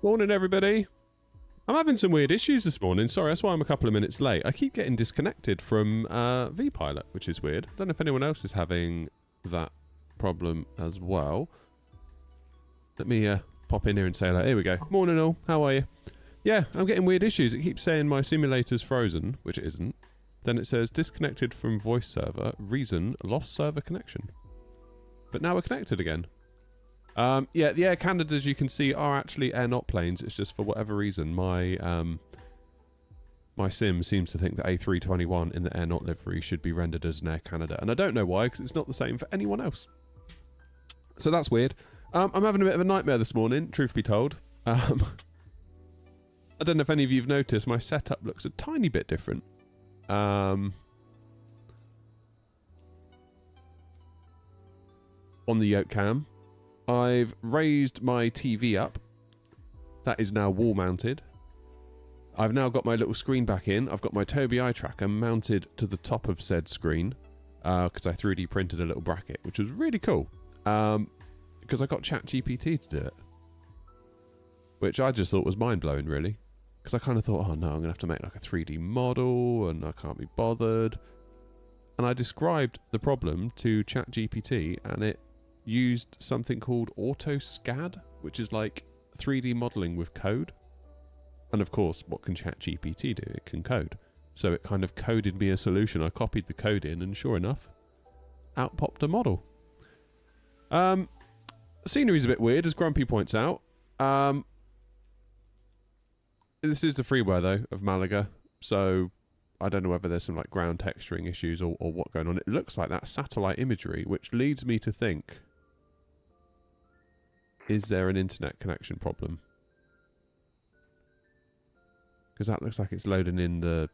Morning, everybody. I'm having some weird issues this morning. Sorry, that's why I'm a couple of minutes late. I keep getting disconnected from vPilot, which is weird. I don't know if anyone else is having that problem as well. Let me pop in here and say hello. Here we go. Morning, all. How are you? Yeah, I'm getting weird issues. It keeps saying my simulator's frozen, which it isn't. Then it says disconnected from voice server. Reason, lost server connection. But now we're connected again. Yeah, the Air Canadas you can see are actually AirNOTT planes. It's just for whatever reason my my sim seems to think that A321 in the AirNOTT livery should be rendered as an Air Canada, and I don't know why, because it's not the same for anyone else. So that's weird. I'm having a bit of a nightmare this morning, truth be told. I don't know if any of you have noticed, my setup looks a tiny bit different. On the yoke cam. I've raised my TV up. That is now wall mounted. I've now got my little screen back in. I've got my Tobii eye tracker mounted to the top of said screen because I 3D printed a little bracket, which was really cool because I got ChatGPT to do it, which I just thought was mind-blowing, really, because I kind of thought, oh no, I'm going to have to make like a 3D model and I can't be bothered. And I described the problem to ChatGPT and it used something called AutoSCAD, which is like 3D modeling with code. And of course, what can ChatGPT do? It can code. So it kind of coded me a solution. I copied the code in and sure enough, out popped a model. Scenery's a bit weird, as Grumpy points out. This is the freeway though of Malaga, so I don't know whether there's some like ground texturing issues or what going on. It looks like that satellite imagery, which leads me to think, is there an internet connection problem? Because that looks like it's loading in the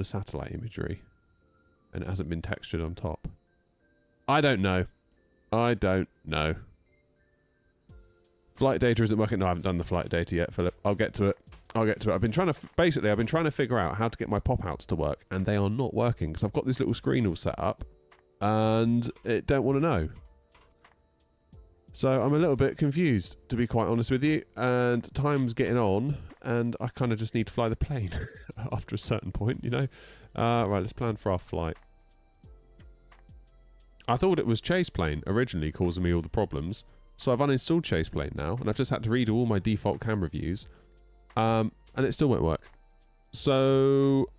satellite imagery and it hasn't been textured on top. I don't know. I don't know. Flight data isn't working. No, I haven't done the flight data yet, Philip. I'll get to it. I'll get to it. I've been trying to... Basically, I've been trying to figure out how to get my pop-outs to work, and they are not working, because I've got this little screen all set up, and it don't want to know. So I'm a little bit confused, to be quite honest with you, and time's getting on, and I kind of just need to fly the plane after a certain point, you know? Right, let's plan for our flight. I thought it was Chase Plane originally causing me all the problems, so I've uninstalled Chase Plane now, and I've just had to redo all my default camera views, and it still won't work. So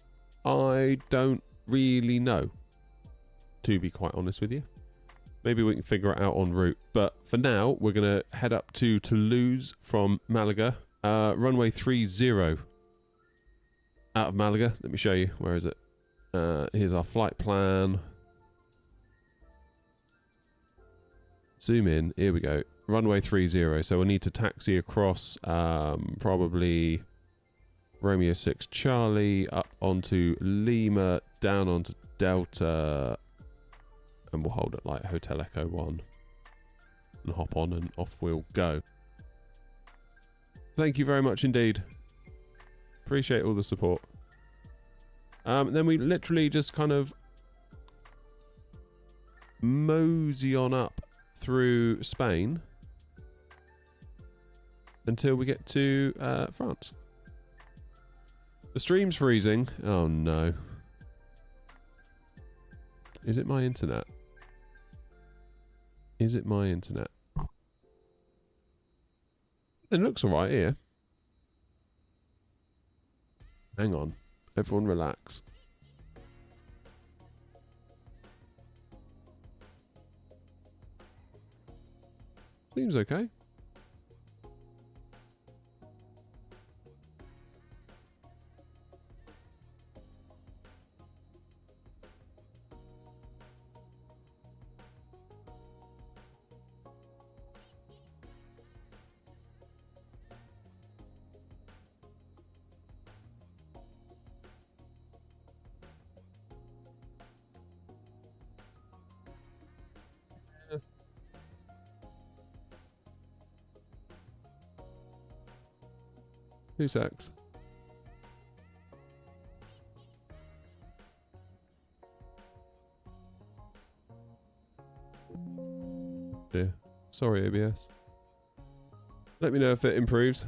I don't really know, to be quite honest with you. Maybe we can figure it out en route. But for now, we're going to head up to Toulouse from Malaga. Runway 30 out of Malaga. Let me show you. Where is it? Here's our flight plan. Zoom in. Here we go. Runway 30. So we'll need to taxi across probably Romeo 6 Charlie, up onto Lima, down onto Delta, and we'll hold it like Hotel Echo 1 and hop on and off we'll go. Thank you very much indeed. Appreciate all the support. Then we literally just kind of mosey on up through Spain until we get to France. The stream's freezing. Oh no. Is it my internet? Is it my internet? It looks alright here. Hang on. Everyone relax. Seems okay. Two secs. Yeah. Sorry, ABS. Let me know if it improves.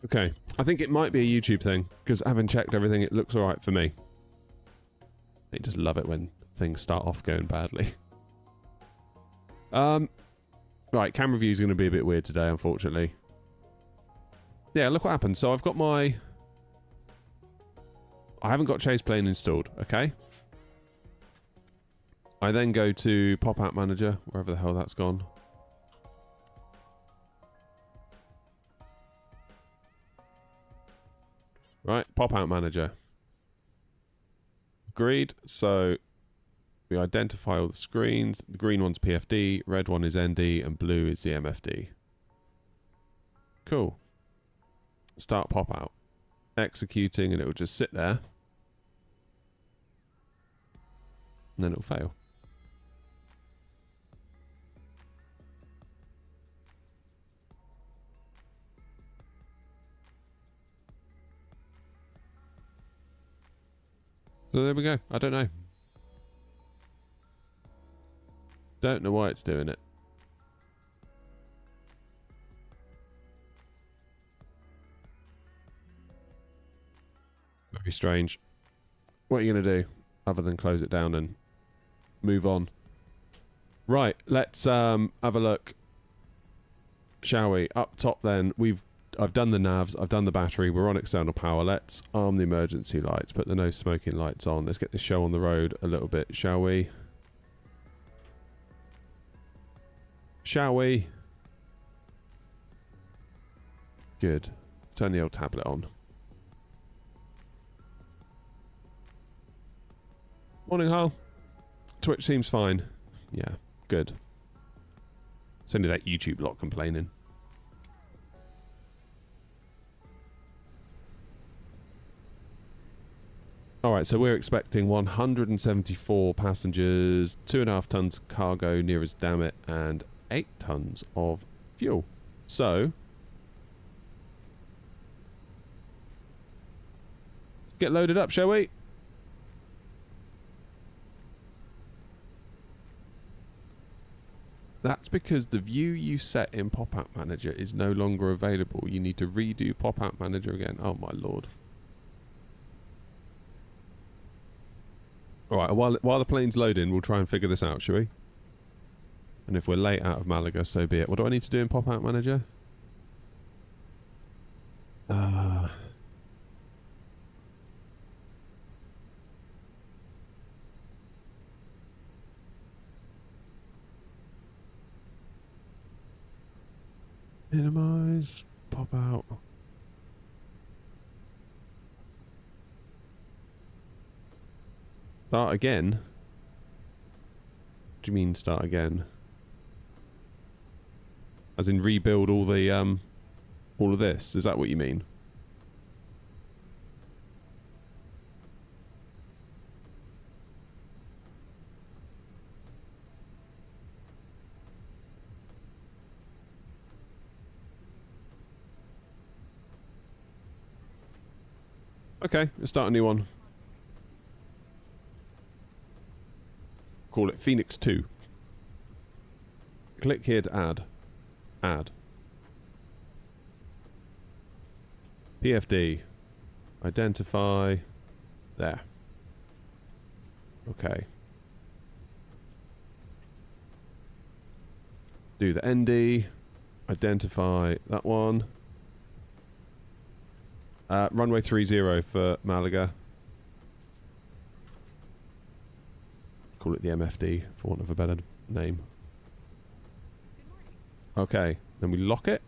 Okay, I think it might be a YouTube thing, because having checked everything, it looks alright for me. They just love it when things start off going badly. Right, camera view is going to be a bit weird today, unfortunately. Yeah, look what happened. So I've got my... I haven't got Chase Plane installed, okay? I then go to Pop-Out Manager, wherever the hell that's gone. Right, Pop-Out Manager. Agreed. So we identify all the screens. The green one's PFD, red one is ND, and blue is the MFD. Cool. Start Pop-Out. Executing, and it will just sit there. And then it'll fail. So there we go. I don't know. Don't know why it's doing it. Very strange. What are you going to do other than close it down and move on? Right, let's have a look. Shall we? Up top then, I've done the navs, I've done the battery, we're on external power. Let's arm the emergency lights, put the no smoking lights on. Let's get this show on the road a little bit, shall we? Shall we? Good. Turn the old tablet on. Morning, Hull. Twitch seems fine. Yeah, good. It's only that YouTube lot complaining. Alright, so we're expecting 174 passengers, 2.5 tons cargo near as damn it, and 8 tons of fuel. So, get loaded up, shall we? That's because the view you set in Pop-Out Manager is no longer available. You need to redo Pop-Out Manager again. Oh my lord. Alright, while the plane's loading, we'll try and figure this out, shall we? And if we're late out of Malaga, so be it. What do I need to do in Pop-Out Manager? Minimize, pop out. Start again? What do you mean start again? As in rebuild all the all of this? Is that what you mean? Okay, let's start a new one. Call it Fenix 2. Click here to add. Add. PFD. Identify. There. Okay. Do the ND. Identify that one. Runway 30 for Malaga. Call it the MFD, for want of a better name. Okay, then we lock it.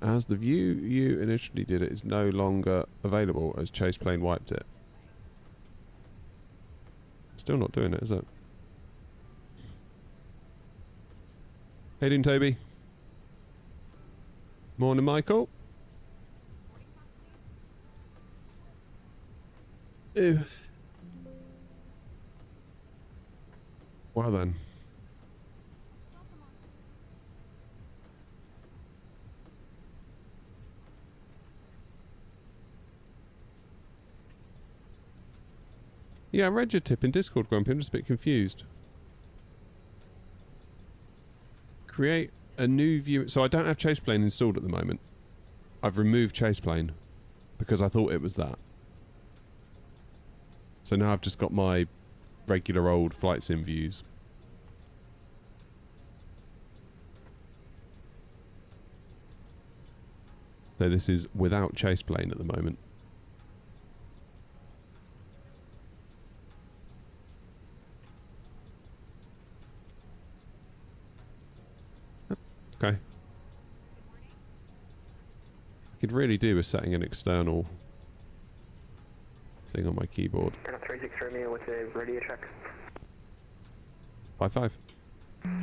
As the view you initially did it is no longer available as Chase Plane wiped it. Still not doing it, is it? Hey, doing Toby? Morning, Michael. Ew. Well then. Yeah, I read your tip in Discord, Grumpy. I'm just a bit confused. Create a new view. So I don't have Chaseplane installed at the moment. I've removed Chaseplane because I thought it was that. So now I've just got my regular old flight sim views. So this is without Chaseplane at the moment. Okay. I could really do with setting an external thing on my keyboard. 36 Romeo with a radio check. 5-5.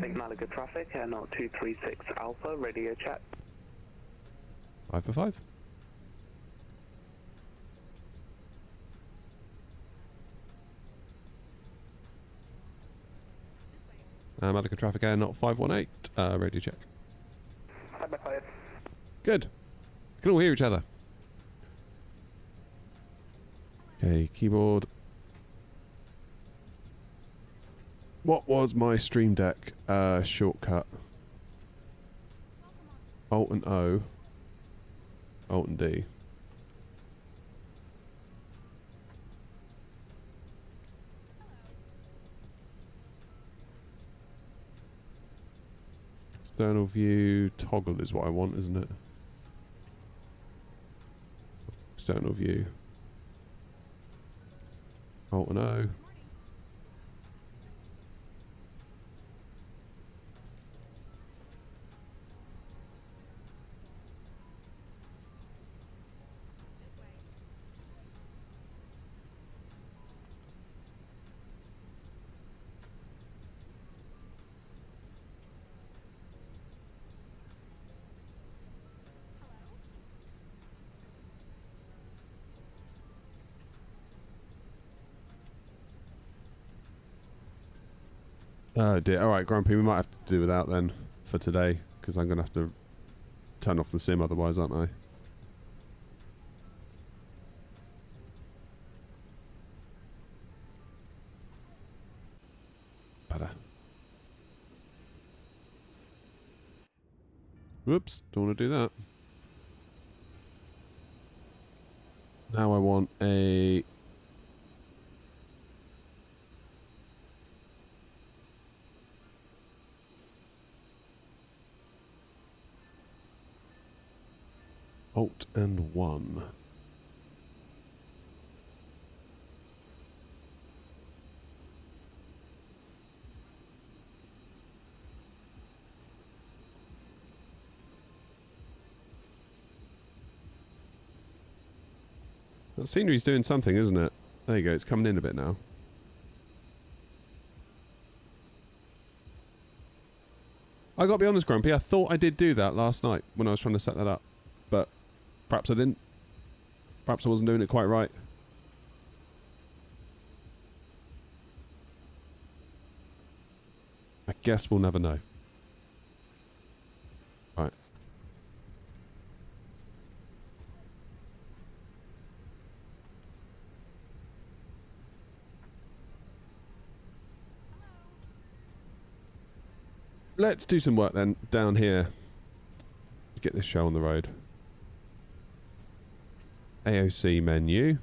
Think Malaga traffic, AirNOTT 236 Alpha, radio check. 5 for 5. Malaga traffic AirNOTT 518, radio check. 5 by 5. Good. We can all hear each other. Okay, keyboard. What was my Stream Deck shortcut? Alt and O. Alt and D. External view toggle is what I want, isn't it? External view. Alt and O. Oh dear. Alright, Grumpy, we might have to do without then for today, because I'm going to have to turn off the sim otherwise, aren't I? Better. Whoops, don't want to do that. Now I want a... Alt and 1. That scenery's doing something, isn't it? There you go, it's coming in a bit now. I gotta be honest, Grumpy, I thought I did do that last night when I was trying to set that up. But perhaps I didn't. Perhaps I wasn't doing it quite right. I guess we'll never know. Right. Let's do some work then down here. Get this show on the road. AOC menu.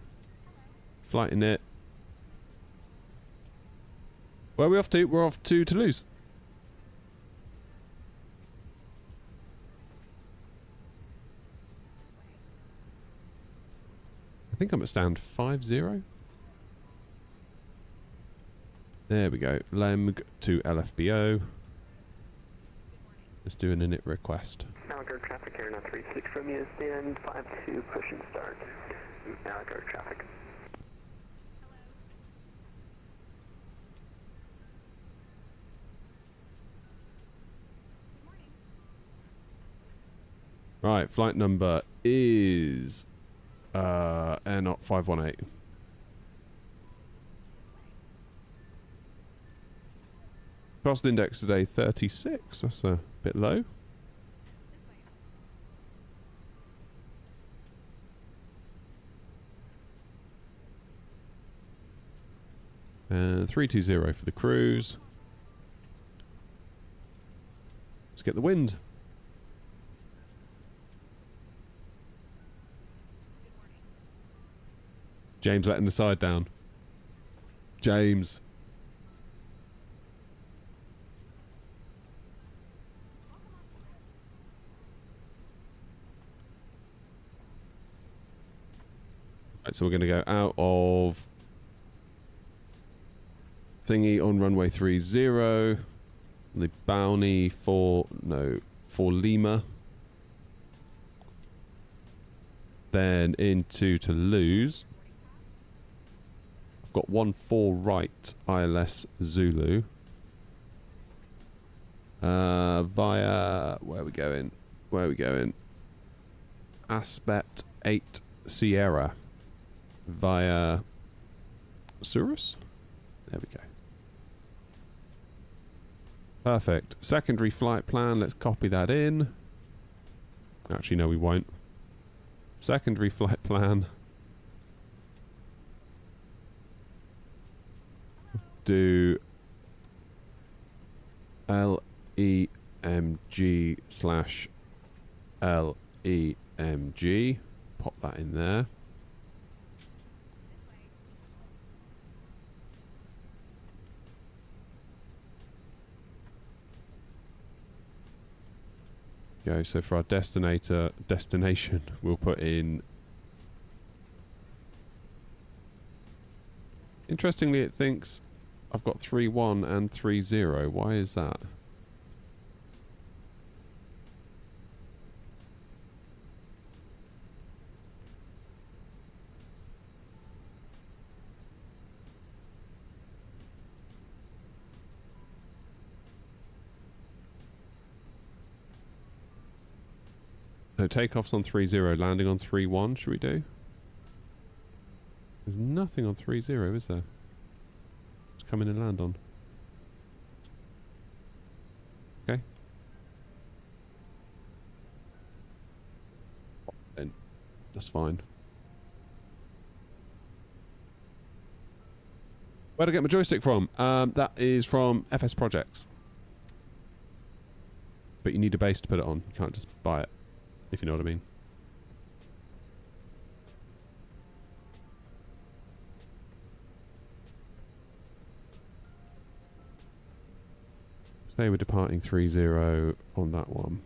Flight in it. Where are we off to? We're off to Toulouse. I think I'm at stand 50. There we go. Lemg to LFBO. Let's do an init request. Malaga traffic, AirNOTT 36 Romeo, stand 52, push and start. Malaga traffic. Right, flight number is AirNOTT 518. Cost index today 36. That's a bit low. And 320 for the cruise. Let's get the wind. James letting the side down. James. Right, so we're going to go out of thingy on runway 30. The bounty for Lima. Then into Toulouse. I've got 14 right ILS Zulu. Via where are we going? Where are we going? Aspect 8 Sierra. Via Surus? There we go. Perfect. Secondary flight plan. Let's copy that in. Actually, no, we won't. Secondary flight plan. Do LEMG slash LEMG. Pop that in there. Go. So for our destination, we'll put in. Interestingly, it thinks I've got 3-1 and 3-0. Why is that? So takeoff's on 3-0, landing on 3-1, should we do? There's nothing on 3-0, is there? Just come in and land on. Okay. Then that's fine. Where'd I get my joystick from? That is from FS Projects. But you need a base to put it on. You can't just buy it. If you know what I mean. Say we're departing 3-0 on that one.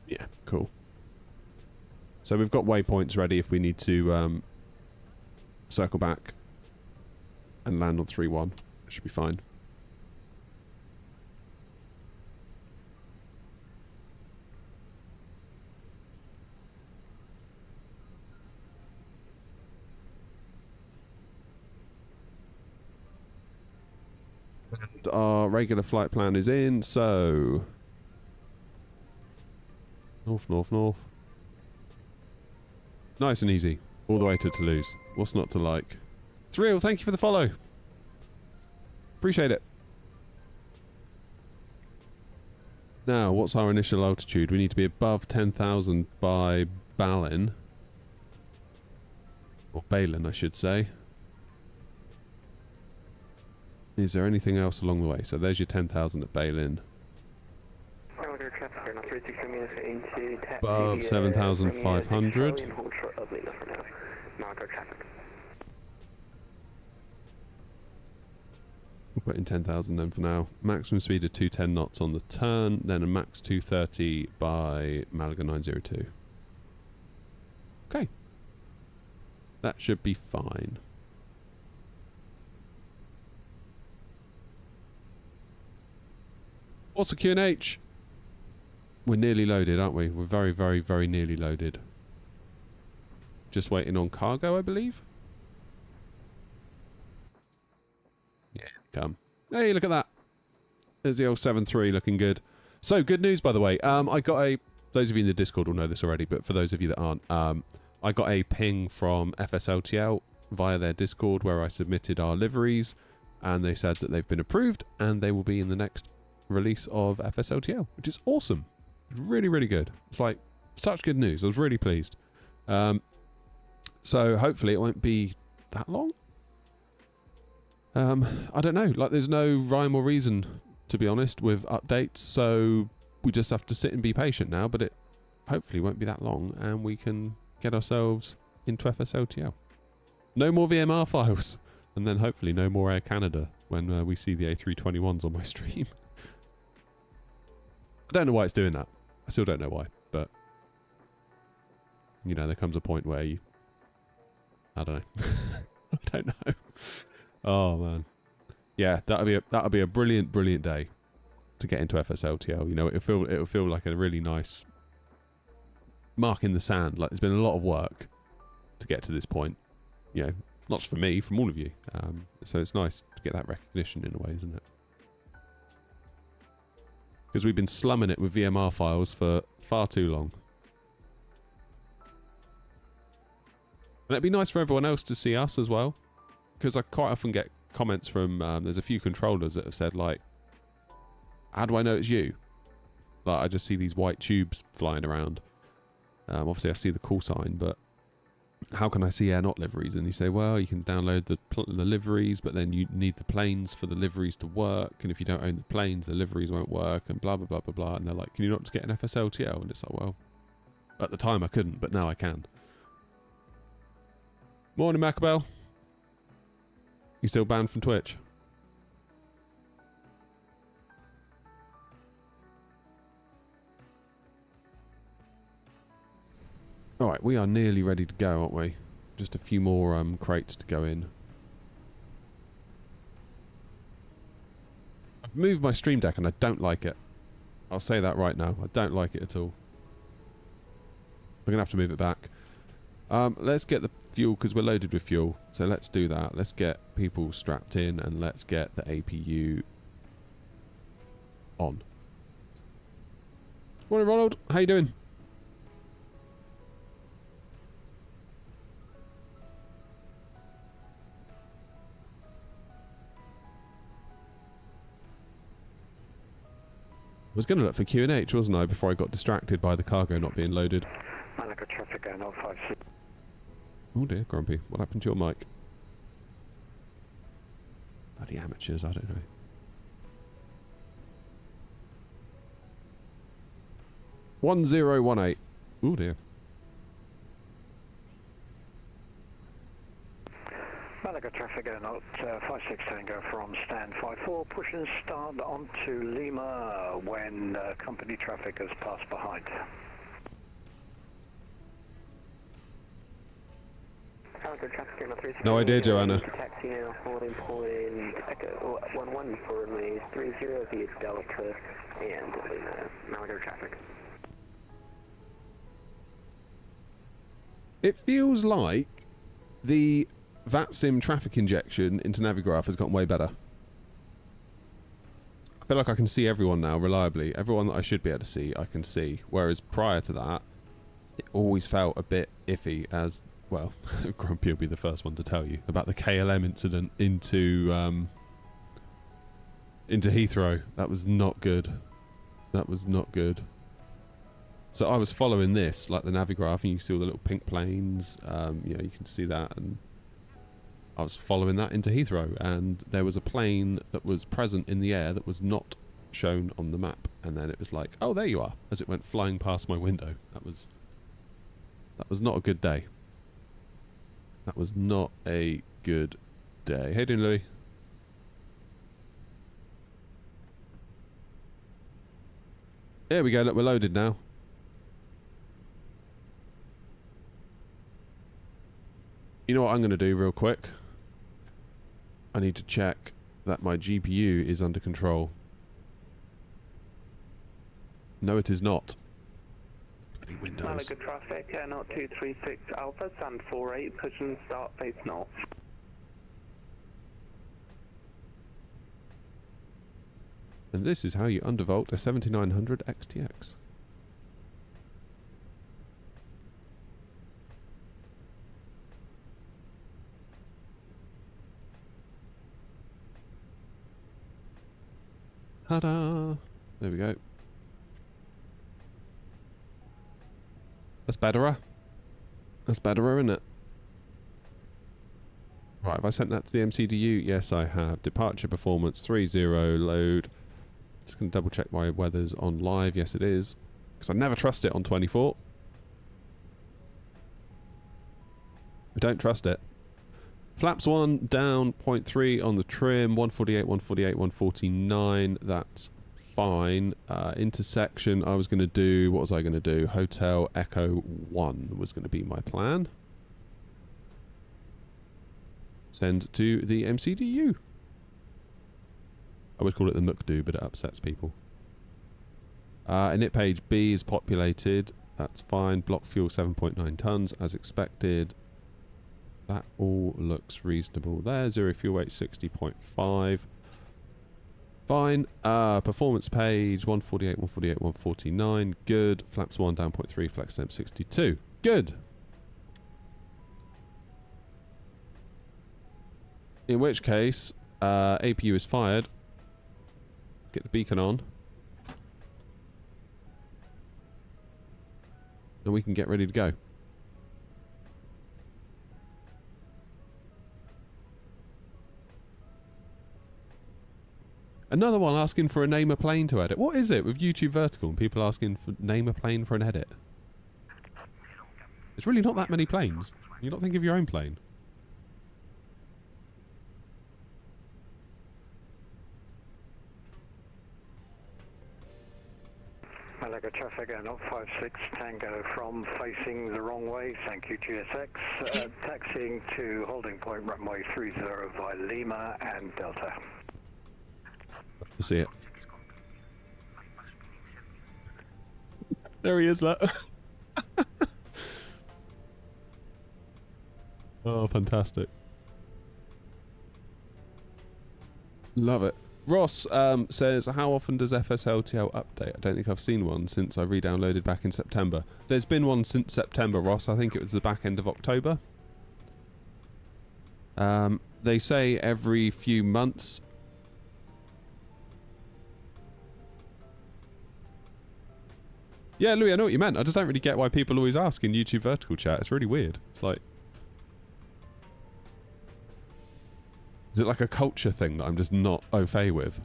Yeah, cool. So we've got waypoints ready if we need to circle back and land on 3-1. That should be fine. And our regular flight plan is in, so north, north, north. Nice and easy. All the way to Toulouse. What's not to like? It's real. Thank you for the follow. Appreciate it. Now, what's our initial altitude? We need to be above 10,000 by Balin. Or Balin, I should say. Is there anything else along the way? So there's your 10,000 at Balin. Above 7,500. We'll put in 10,000 then for now. Maximum speed of 210 knots on the turn, then a max 230 by Malaga 902. Okay. That should be fine. What's the QNH? We're nearly loaded, aren't we? We're very, very, very nearly loaded. Just waiting on cargo, I believe. Yeah, come. Hey, look at that. There's the old 7.3 looking good. So, good news, by the way. I got a... Those of you in the Discord will know this already, but for those of you that aren't, I got a ping from FSLTL via their Discord where I submitted our liveries, and they said that they've been approved and they will be in the next release of FSLTL, which is awesome. Really, really good. It's like such good news. I was really pleased. So hopefully it won't be that long. I don't know. Like, there's no rhyme or reason, to be honest, with updates. So we just have to sit and be patient now. But it hopefully won't be that long, and we can get ourselves into FSLTL. No more VMR files, and then hopefully no more Air Canada when we see the A321s on my stream. I don't know why it's doing that. I still don't know why, but you know, there comes a point where you, I don't know. I don't know. Oh man, yeah, that'll be a brilliant day to get into FSLTL. You know, it'll feel like a really nice mark in the sand. Like, there's been a lot of work to get to this point. You know, not just for me, from all of you. So it's nice to get that recognition in a way, isn't it? Because we've been slumming it with VMR files for far too long. And it'd be nice for everyone else to see us as well. Because I quite often get comments from, there's a few controllers that have said, like, how do I know it's you? Like, I just see these white tubes flying around. Obviously I see the call sign, but how can I see AirNOTT liveries? And you say, well, you can download the liveries, but then you need the planes for the liveries to work. And if you don't own the planes, the liveries won't work, and blah, blah, blah, blah, blah. And they're like, can you not just get an FSLTL? And it's like, well, at the time I couldn't, but now I can. Morning, Macabell. You still banned from Twitch? Alright, we are nearly ready to go, aren't we? Just a few more crates to go in. I've moved my stream deck and I don't like it. I'll say that right now. I don't like it at all. We're going to have to move it back. Let's get the fuel, because we're loaded with fuel. So let's do that. Let's get people strapped in and let's get the APU on. Morning, Ronald. How you doing? I was going to look for Q&H, wasn't I, before I got distracted by the cargo not being loaded. Malaga traffic AirNOTT Oh dear, Grumpy. What happened to your mic? Bloody amateurs, I don't know. "1018. Oh dear. Malaga traffic AirNOTT 56 Tango from stand 54, push and start onto Lima when company traffic has passed behind. No idea, Joanna. Taxi now, holding point Echo 11 for runway 30 via Delta and Malaga traffic. It feels like the VATSIM traffic injection into Navigraph has gotten way better. I feel like I can see everyone now reliably. Everyone that I should be able to see, I can see. Whereas prior to that, it always felt a bit iffy as, well, Grumpy will be the first one to tell you about the KLM incident into Heathrow. That was not good. That was not good. So I was following this, like the Navigraph, and you see all the little pink planes. You know, you can see that, and I was following that into Heathrow, and there was a plane that was present in the air that was not shown on the map, and then it was like, oh, there you are, as it went flying past my window. That was not a good day. That was not a good day. Hey, doing, Louis? There we go. Look, we're loaded now. You know what I'm going to do real quick? I need to check that my GPU is under control. No, it is not. Bloody Windows. Malaga traffic, AirNOTT 236 Alpha, Sand 48, push and start face north. And this is how you undervolt a 7900 XTX. Ta-da! There we go. That's better. That's better, isn't it? Right, have I sent that to the MCDU? Yes, I have. Departure performance 30 load. Just going to double check my weather's on live. Yes, it is. Because I never trust it on 24. I don't trust it. Flaps 1 down 0.3 on the trim. 148, 148, 149. That's fine. Intersection, I was going to do... What was I going to do? Hotel Echo 1 was going to be my plan. Send to the MCDU. I would call it the McDo, but it upsets people. Init page B is populated. That's fine. Block fuel 7.9 tons as expected. That all looks reasonable there. Zero fuel weight 60.5. Fine. Performance page 148, 148, 149. Good. Flaps 1 down 0.3. Flex temp 62. Good. In which case, APU is fired. Get the beacon on. And we can get ready to go. Another one asking for a name a plane to edit. What is it with YouTube Vertical and people asking for name a plane for an edit? There's really not that many planes. You not think of your own plane? Malaga traffic and 56 Tango from facing the wrong way. Thank you, GSX. Taxiing to holding point runway 30 via Lima and Delta. To see it. There he is, look. Oh, fantastic. Love it. Ross says, how often does FSLTL update? I don't think I've seen one since I re-downloaded back in September. There's been one since September, Ross. I think it was the back end of October. They say every few months. Yeah, Louis, I know what you meant. I just don't really get why people always ask in YouTube Vertical Chat. It's really weird. It's like... Is it like a culture thing that I'm just not au fait with?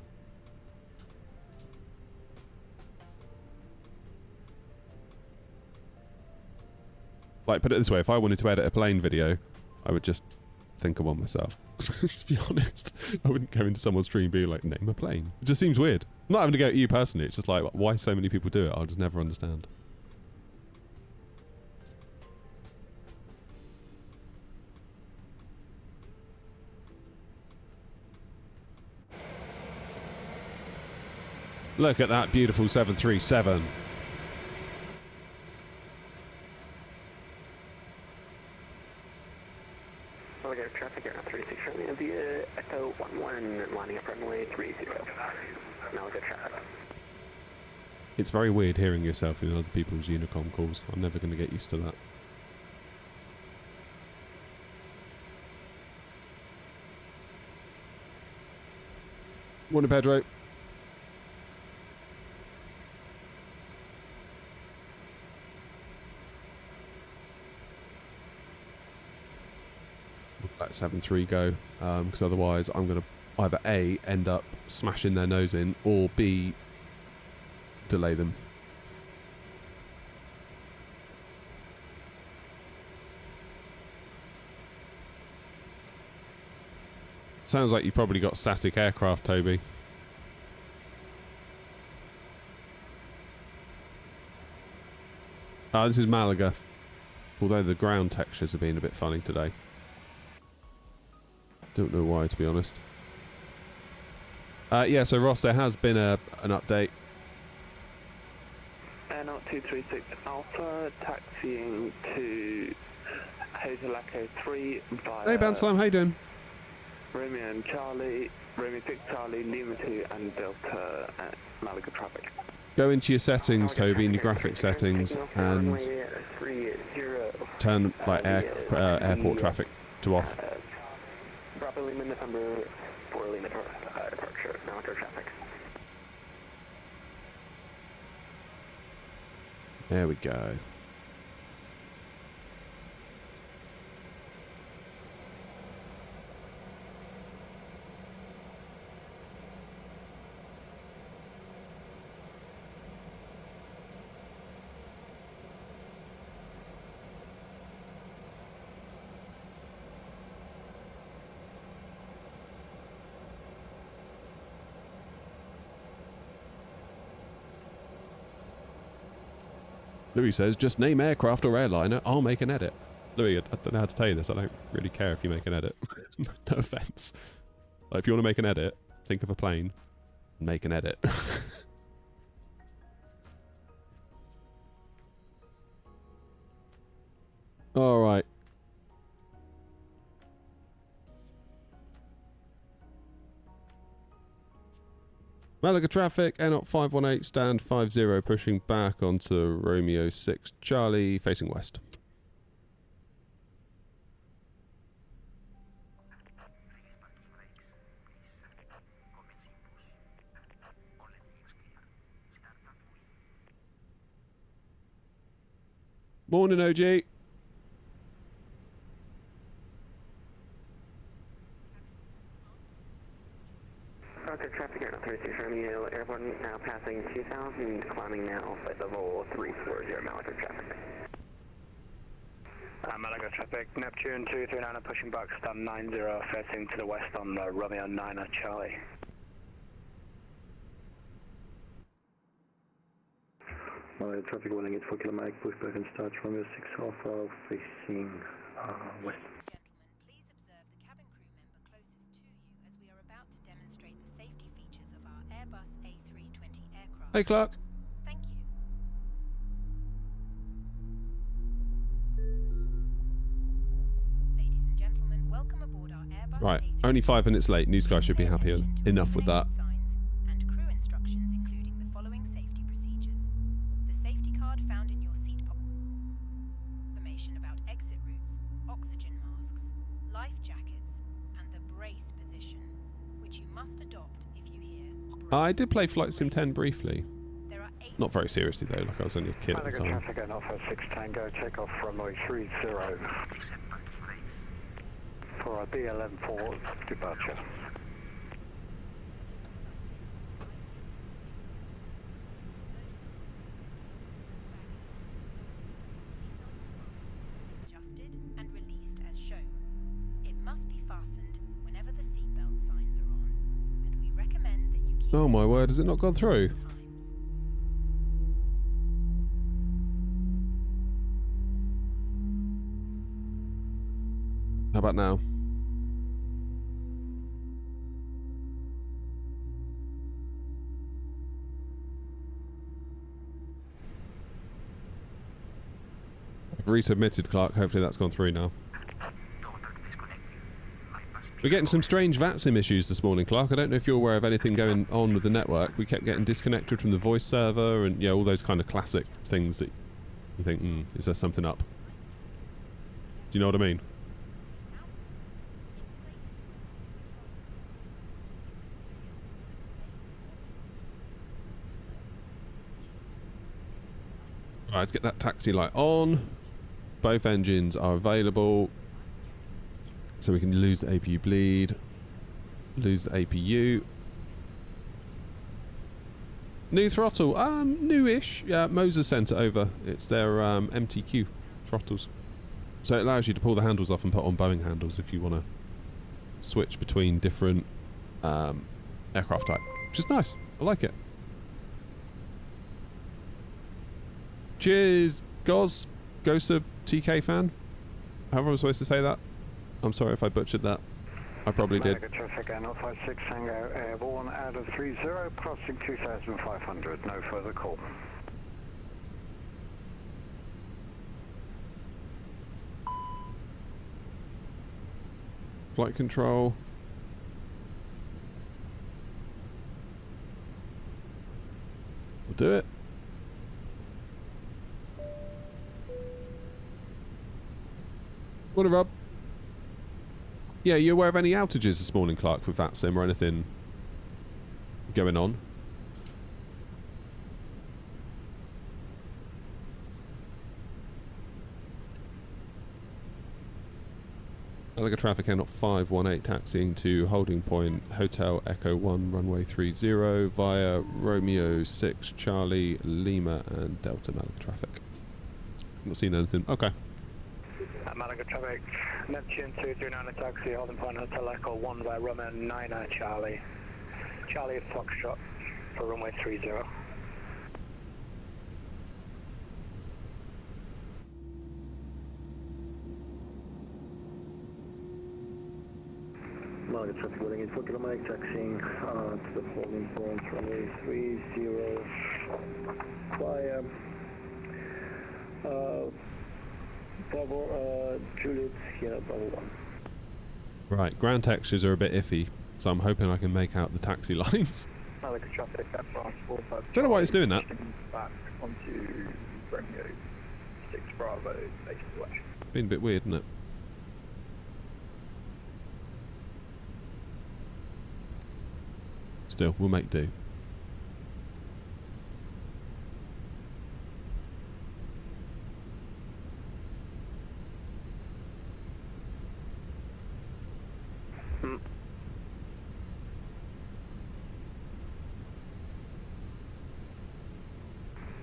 Like, put it this way, if I wanted to edit a plane video, I would just think of one myself. To be honest. I wouldn't go into someone's stream and be like, name a plane. It just seems weird. I'm not having to go at you personally, it's just like, why so many people do it, I'll just never understand. Look at that beautiful 737. Malaga traffic, AirNOTT 36 runway via Echo 11, lining up runway 30. Malaga traffic. It's very weird hearing yourself in other people's Unicom calls. I'm never going to get used to that. Morning, Pedro. Let 7-3 go, because otherwise I'm going to either A, end up smashing their nose in, or B, delay them. Sounds like you've probably got static aircraft, Toby. This is Malaga, although the ground textures have been a bit funny today. Don't know why, to be honest. Yeah, so Ross, there has been an update. AirNOTT 236 Alpha, taxiing to Hotel Echo 3 via... Hey, Bansalam, how you doing? Romeo and Charlie, Romeo 6 Charlie, Lima 2 and Delta at Malaga traffic. Go into your settings, Toby, in your graphic settings, and turn like airport traffic to off. Bravo Lima November 4 Lima departure, Malaga traffic. There we go. Louis says, just name aircraft or airliner, I'll make an edit. Louis, I don't know how to tell you this. I don't really care if you make an edit. No offense. Like, if you want to make an edit, think of a plane and make an edit. All right. Malaga traffic, AirNOTT 518, stand 50, pushing back onto Romeo 6 Charlie, facing west. Morning, OG. Roger, traffic AirNOTT 36 Romeo, airborne now passing 2000, climbing now flight level 340, Malaga traffic. Malaga traffic, Neptune 239 pushing back, stand 90, facing to the west on Romeo 9 Charlie. Malaga traffic, willing at 4 km, push back and start Romeo 6 Alpha, facing west. Hey, Clark. Thank you. Ladies and gentlemen, welcome aboard our Airbus. Right, only 5 minutes late. News guy should be happy enough with that. And crew instructions, including the following safety procedures. The safety card found in your seat information about exit routes, oxygen masks, life jackets, and the brace position, which you must adopt if you hear. I did play Flight Sim 10 briefly. Not very seriously though, like I was only a kid at the time. Traffic and Alpha 6 Tango, take off runway 30 for a B114 departure. Adjusted and released as shown. It must be fastened whenever the seatbelt signs are on, and we recommend that you keep. Oh my word, has it not gone through? How about now? I've resubmitted, Clark. Hopefully that's gone through now. We're getting some strange VATSIM issues this morning, Clark. I don't know if you're aware of anything going on with the network. We kept getting disconnected from the voice server and, yeah, all those kind of classic things that you think, is there something up? Do you know what I mean? Alright, let's get that taxi light on. Both engines are available. So we can lose the APU bleed. Lose the APU. New throttle. Newish. Yeah, Moser sent it over. It's their MTQ throttles. So it allows you to pull the handles off and put on Boeing handles if you want to switch between different aircraft type. Which is nice. I like it. Cheers, Goz, Gosa TK fan. However I'm supposed to say that. I'm sorry if I butchered that. I probably did. Traffic AirNOTT 56 Tango airborne out of 30, crossing 2,500. No further call. Flight control. We'll do it. Morning, Rob. Yeah, you aware of any outages this morning, Clark, with VATSIM or anything going on? Malaga traffic AirNOTT 518 taxiing to holding point Hotel Echo 1 runway 30 via Romeo 6 Charlie Lima and Delta Malaga traffic. Not seen anything. Okay. Malaga traffic, Neptune 239 taxi, holding point Hotel Echo 1 via Romeo 9 Charlie. Charlie Foxtrot for runway 30. Malaga traffic loading in 4 km, taxiing to the holding point runway 30 via Bravo Juliet here, Bravo 1. Right, ground textures are a bit iffy, so I'm hoping I can make out the taxi lines. Malaga traffic at France 45. Don't know why it's doing that. Back onto Romeo 6 Bravo, facing west. Been a bit weird, isn't it? Still, we'll make do.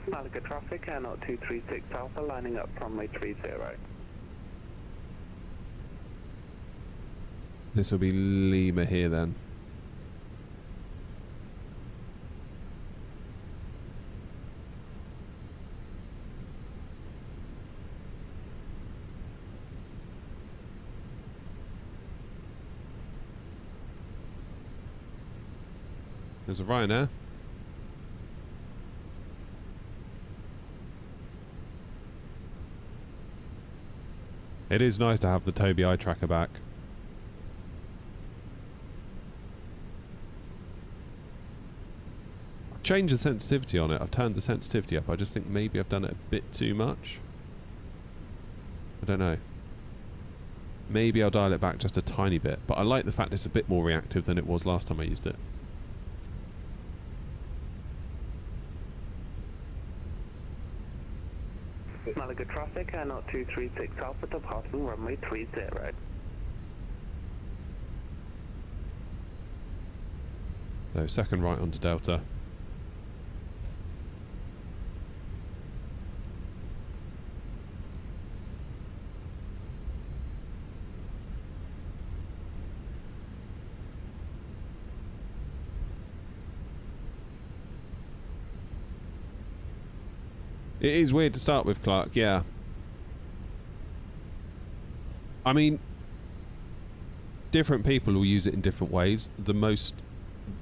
Malaga traffic, AirNOTT 236 Alpha, lining up runway 30. This will be Lima here then. There's a Ryanair. It is nice to have the Tobii eye tracker back. I've changed the sensitivity on it. I've turned the sensitivity up. I just think maybe I've done it a bit too much. I don't know. Maybe I'll dial it back just a tiny bit. But I like the fact it's a bit more reactive than it was last time I used it. Malaga traffic, AirNOTT 236 Alpha, departing runway 30. So second right onto Delta. It is weird to start with, Clark, yeah. I mean, different people will use it in different ways. The most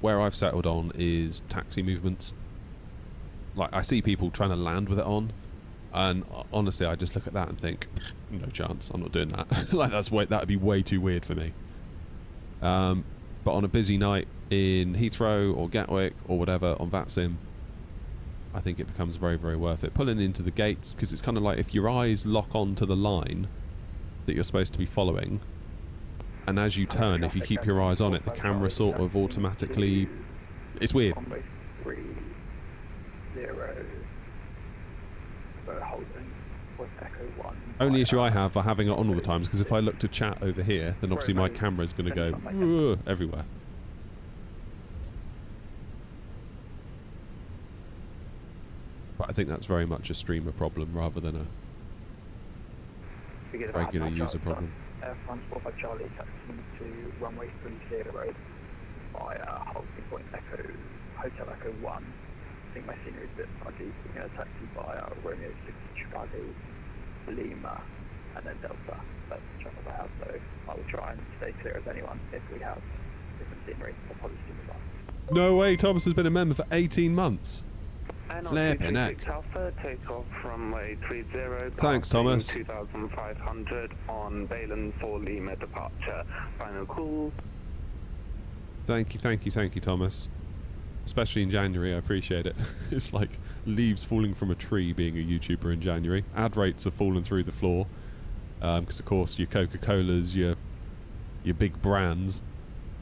where I've settled on is taxi movements. Like, I see people trying to land with it on, and honestly, I just look at that and think, no chance, I'm not doing that. Like, that'd be way too weird for me. But on a busy night in Heathrow or Gatwick or whatever on VATSIM, I think it becomes very, very worth it. Pulling into the gates, because it's kind of like if your eyes lock onto the line that you're supposed to be following, and as you turn, if you keep your eyes on it, the camera sort of automatically... It's weird. Only issue I have for having it on all the time is because if I look to chat over here, then obviously my camera's going to go everywhere. But I think that's very much a streamer problem rather than a regular user problem. France 45 Charlie taxiing to runway 30 via holding point Echo, Hotel Echo 1. I think my scenery is a bit fuzzy. We're going to taxi via Romeo 6 Chicago, Lima, and then Delta. That's the channel I have, so I will try and stay clear of anyone if we have different scenery. I'll probably see the line. No way, Thomas has been a member for 18 months. Flipping heck. Alpha, take off runway 30. Thanks, Thomas. 2500 on Balin for Lima departure. Final call. Thank you, Thomas. Especially in January, I appreciate it. It's like leaves falling from a tree being a YouTuber in January. Ad rates have fallen through the floor. Because, of course, your Coca-Colas, your big brands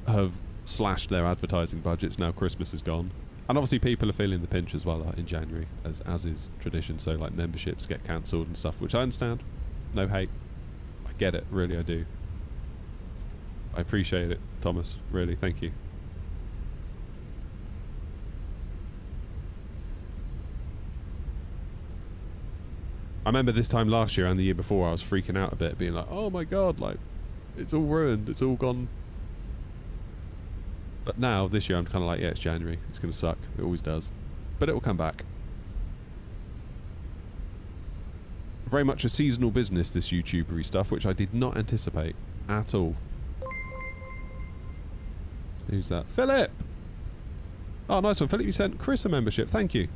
have slashed their advertising budgets now Christmas is gone. And obviously people are feeling the pinch as well in January, as is tradition. So like memberships get cancelled and stuff, which I understand. No hate. I get it, really I do. I appreciate it, Thomas. Really, thank you. I remember this time last year and the year before I was freaking out a bit, being like, oh my god, like, it's all ruined, it's all gone. But now, this year, I'm kind of like, yeah, it's January, it's going to suck, it always does. But it will come back. Very much a seasonal business, this YouTubery stuff, which I did not anticipate at all. Who's that? Philip! Oh, nice one, Philip, you sent Chris a membership, thank you.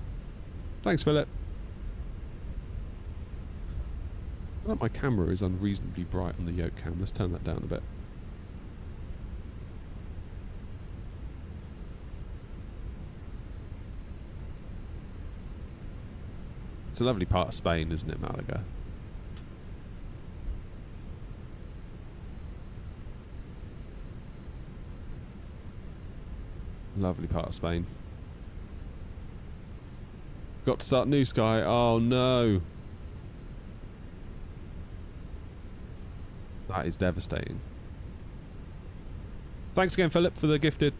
Thanks, Philip. I feel like my camera is unreasonably bright on the yoke cam. Let's turn that down a bit. It's a lovely part of Spain, isn't it, Malaga? Lovely part of Spain. Got to start new sky. Oh no. That is devastating. Thanks again, Philip, for the gifted.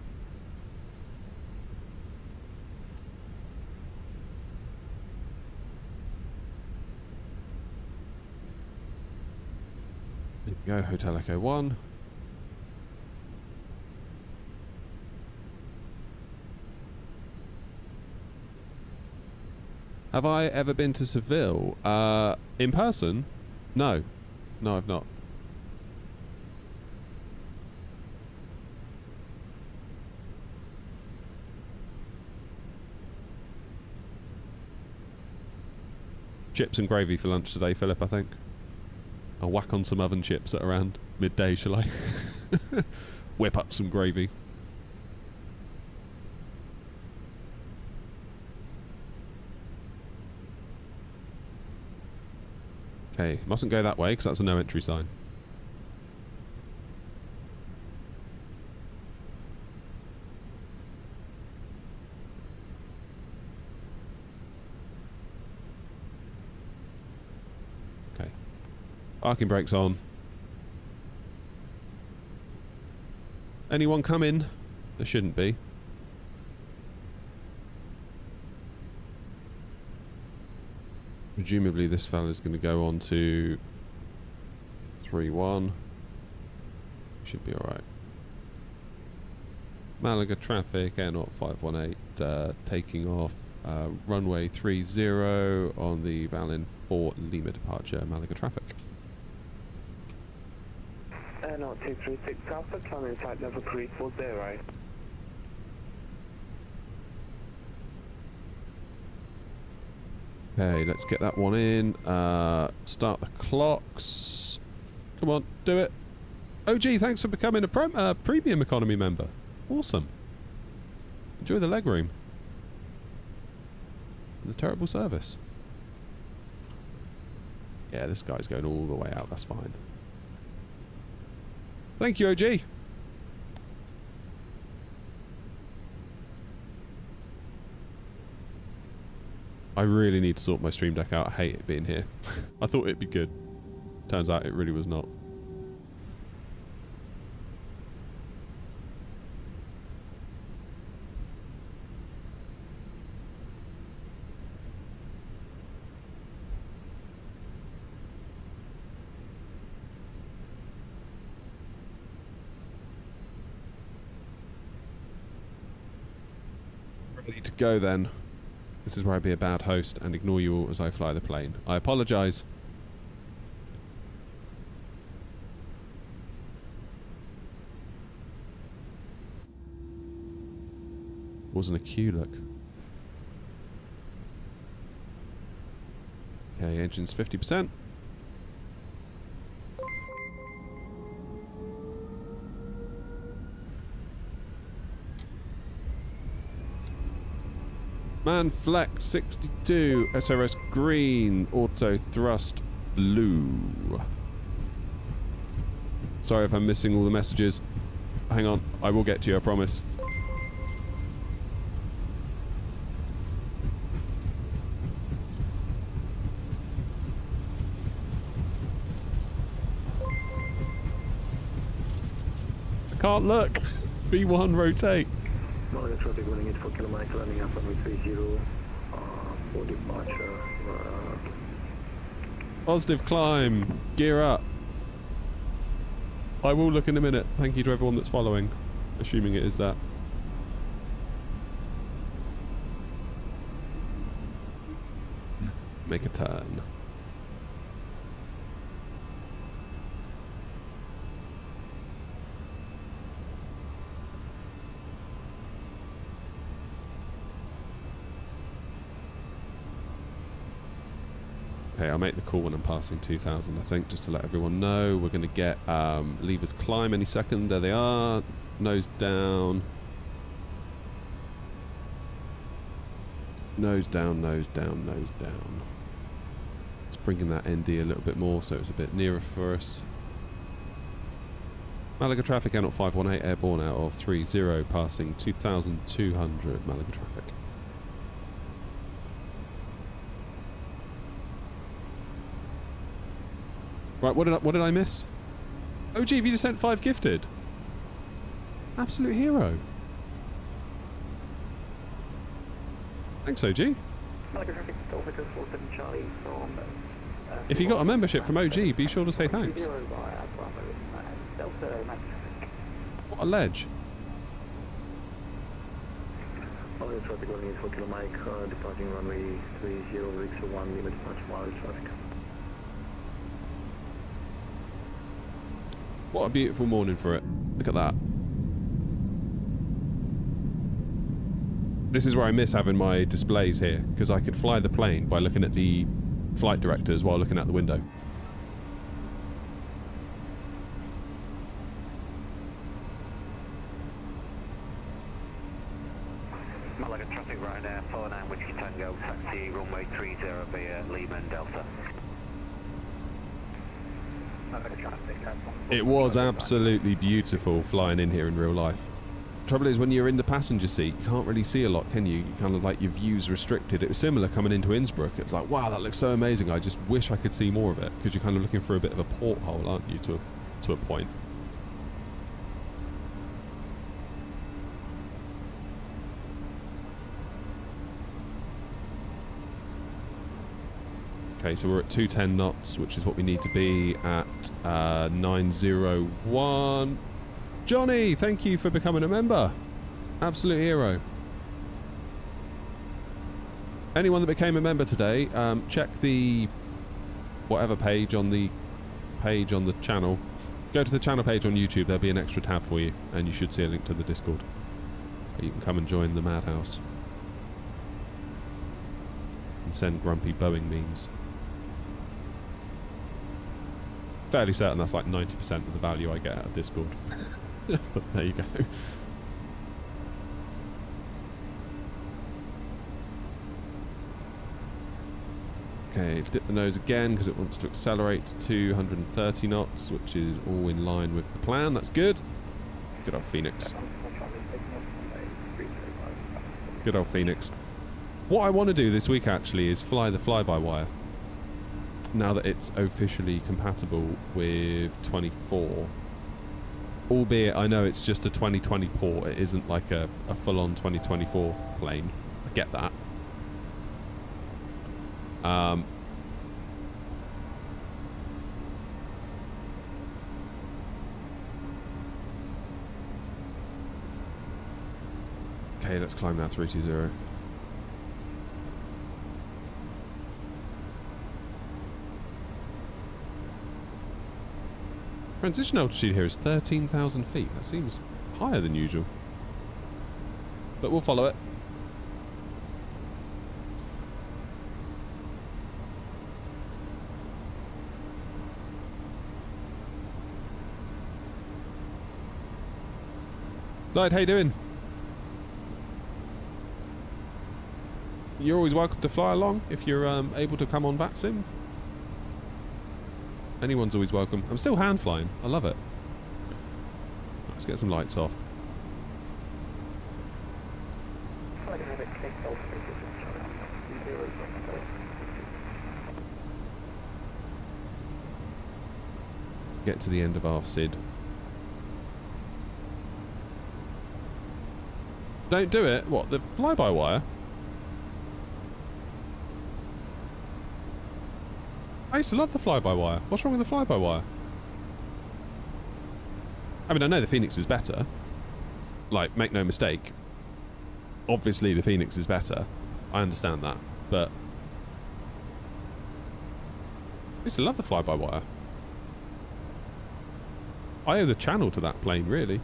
There you go, Hotel Echo 1. Have I ever been to Seville? In person? No. No, I've not. Chips and gravy for lunch today, Philip, I think. I'll whack on some oven chips at around midday, shall I? Whip up some gravy. Okay, mustn't go that way because that's a no entry sign. Okay. Parking brakes on. Anyone coming? There shouldn't be. Presumably this fella's going to go on to 3-1. Should be alright. Malaga traffic, AirNOTT 518, taking off runway 30 on the Berlin 4 Lima departure, Malaga traffic. AirNOTT 236 Alpha, climbing flight level 340. Okay, let's get that one in. Start the clocks. Come on, do it. OG, thanks for becoming a premium economy member. Awesome. Enjoy the legroom. The terrible service. Yeah, this guy's going all the way out. That's fine. Thank you, OG. I really need to sort my stream deck out. I hate it being here. I thought it'd be good. Turns out it really was not. Ready to go then. This is where I'd be a bad host and ignore you all as I fly the plane. I apologise. Wasn't a queue, look. Okay, engine's 50%. Man Flex 62, SRS green, auto thrust blue. Sorry if I'm missing all the messages. Hang on, I will get to you, I promise. can't look. V1 rotate. Malaga traffic running 84 kilometers, landing up runway 30 for departure. Positive climb. Gear up. I will look in a minute. Thank you to everyone that's following. Assuming it is that. Make a turn. Okay, I'll make the call when I'm passing 2000, I think, just to let everyone know. We're going to get levers climb any second. There they are. Nose down. Nose down, nose down, nose down. Just bringing that ND a little bit more so it's a bit nearer for us. Malaga traffic, AirNOTT 518, airborne out of 30, passing 2200 Malaga traffic. Right, what did I miss? OG, have you just sent 5 gifted? Absolute hero. Thanks, OG. If you got a membership from OG, be sure to say thanks. What a ledge. Malaga traffic running 84 kilometers, departing runway 30, Victor 1, limit departure Malaga traffic. What a beautiful morning for it. Look at that. This is where I miss having my displays here, because I could fly the plane by looking at the flight directors while looking out the window. Malaga traffic right now, 49 Whiskey Tango, taxi runway 30 via Lima and Delta. It was absolutely beautiful flying in here in real life. Trouble is, when you're in the passenger seat, you can't really see a lot, can you? You kind of like, your view's restricted. It was similar coming into Innsbruck. It was like, wow, that looks so amazing. I just wish I could see more of it, because you're kind of looking for a bit of a porthole, aren't you, to a point. Okay, so we're at 210 knots, which is what we need to be at 901. Johnny, thank you for becoming a member. Absolute hero. Anyone that became a member today, check the whatever page on the channel. Go to the channel page on YouTube, there'll be an extra tab for you, and you should see a link to the Discord. You can come and join the madhouse. And send grumpy Boeing memes. Fairly certain that's like 90% of the value I get out of Discord. But there you go. Okay, dip the nose again because it wants to accelerate to 230 knots, which is all in line with the plan. That's good. Good old Fenix. Good old Fenix. What I want to do this week actually is fly the fly-by-wire. Now that it's officially compatible with 24. Albeit I know it's just a 2020 port, it isn't like a full-on 2024 plane. I get that. Okay, let's climb now 320. Transition altitude here is 13,000 feet. That seems higher than usual. But we'll follow it. Lloyd, how you doing? You're always welcome to fly along if you're able to come on VATSIM. Anyone's always welcome. I'm still hand flying. I love it. Let's get some lights off. Get to the end of our SID. Don't do it? What, the fly-by-wire? I used to love the fly-by-wire. What's wrong with the fly-by-wire? I mean, I know the Fenix is better. Like, make no mistake. Obviously, the Fenix is better. I understand that. But I used to love the fly-by-wire. I owe the channel to that plane, really.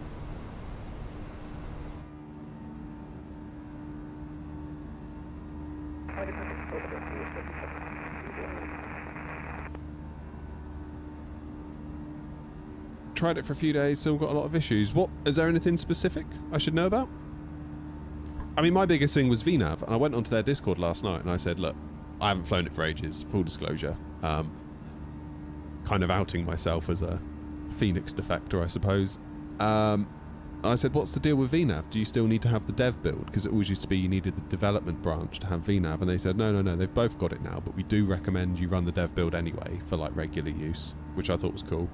Tried it for a few days, still got a lot of issues. What, is there anything specific I should know about? I mean, my biggest thing was VNav, and I went onto their Discord last night and I said, look, I haven't flown it for ages, full disclosure. Kind of outing myself as a Fenix defector, I suppose. I said, what's the deal with VNav? Do you still need to have the dev build? Because it always used to be you needed the development branch to have VNav, and they said, no, they've both got it now, but we do recommend you run the dev build anyway for like regular use, which I thought was cool.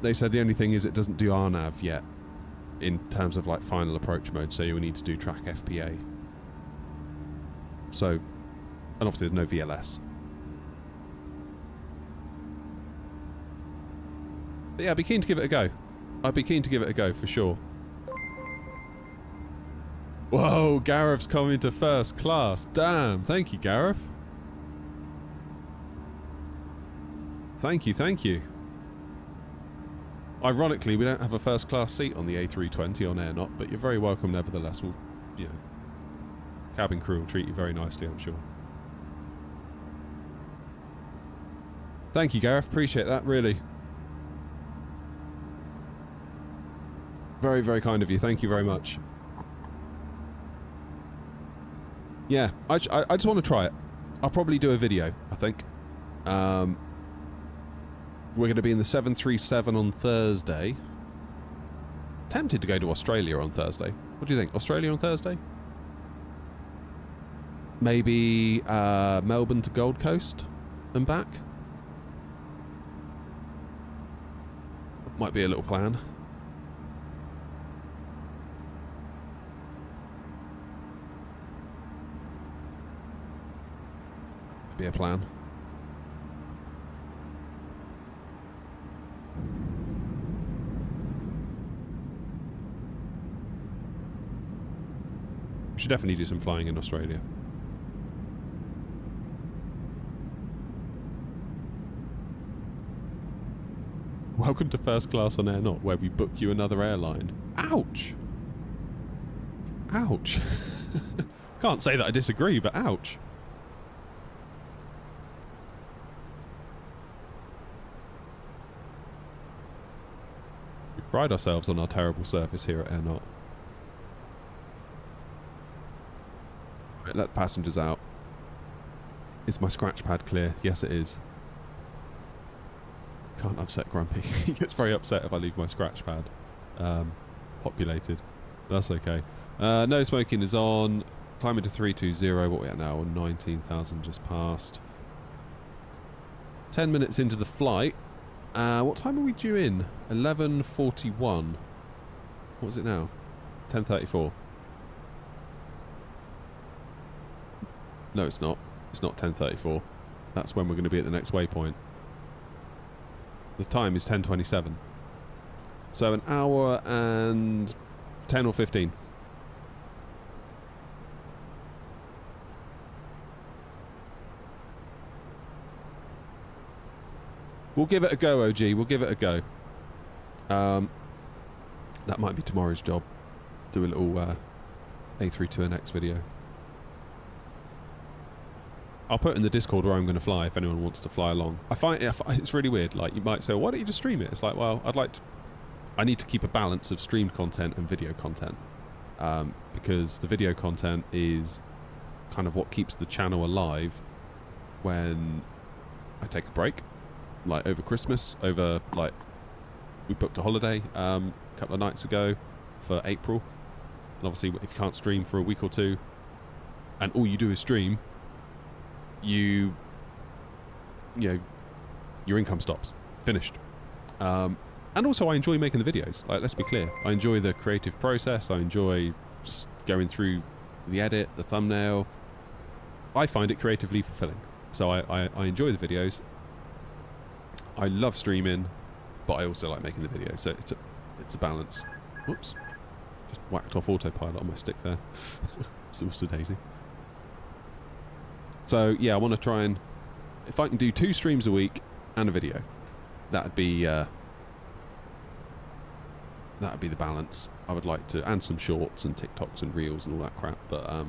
They said the only thing is it doesn't do RNAV yet in terms of like final approach mode, so you'll need to do track FPA. So, and obviously there's no VLS. But yeah, I'd be keen to give it a go. I'd be keen to give it a go for sure. Whoa, Gareth's coming to first class. Damn, thank you, Gareth. Thank you, thank you. Ironically, we don't have a first class seat on the A320 on AirNOTT, but you're very welcome nevertheless. We'll, you know, cabin crew will treat you very nicely, I'm sure. Thank you, Gareth. Appreciate that, really. Very, very kind of you. Thank you very much. Yeah, I just want to try it. I'll probably do a video, I think. We're going to be in the 737 on Thursday. Tempted to go to Australia on Thursday. What do you think? Australia on Thursday? Maybe Melbourne to Gold Coast and back? Might be a little plan. Be a plan. We should definitely do some flying in Australia. Welcome to first class on AirNOTT, where we book you another airline. Ouch! Ouch! Can't say that I disagree, but ouch. We pride ourselves on our terrible service here at AirNOTT. Right, let the passengers out. Is my scratch pad clear? Yes, it is. Can't upset Grumpy. He gets very upset if I leave my scratch pad populated. That's okay. No smoking is on. Climbing to 320. What are we at now? 19,000 just passed. 10 minutes into the flight. What time are we due in? 11:41. What is it now? 10:34. No, it's not. It's not 10:34. That's when we're going to be at the next waypoint. The time is 10:27. So an hour and 10 or 15. We'll give it a go, OG. We'll give it a go. That might be tomorrow's job. Do a little A320X video. I'll put in the Discord where I'm going to fly if anyone wants to fly along. I find it's really weird. Like, you might say, well, why don't you just stream it? It's like, well, I need to keep a balance of streamed content and video content. Because the video content is kind of what keeps the channel alive when I take a break. Like over Christmas, we booked a holiday a couple of nights ago for April. And obviously, if you can't stream for a week or two, and all you do is stream, you know, your income stops. Finished. And also I enjoy making the videos. Like, let's be clear. I enjoy the creative process. I enjoy just going through the edit, the thumbnail. I find it creatively fulfilling. So I enjoy the videos. I love streaming, but I also like making the videos. So it's a balance. Whoops. Just whacked off autopilot on my stick there. Still daisy. So yeah, I want to try and, if I can do 2 streams a week and a video, that'd be the balance. I would like to, and some shorts and TikToks and reels and all that crap. But all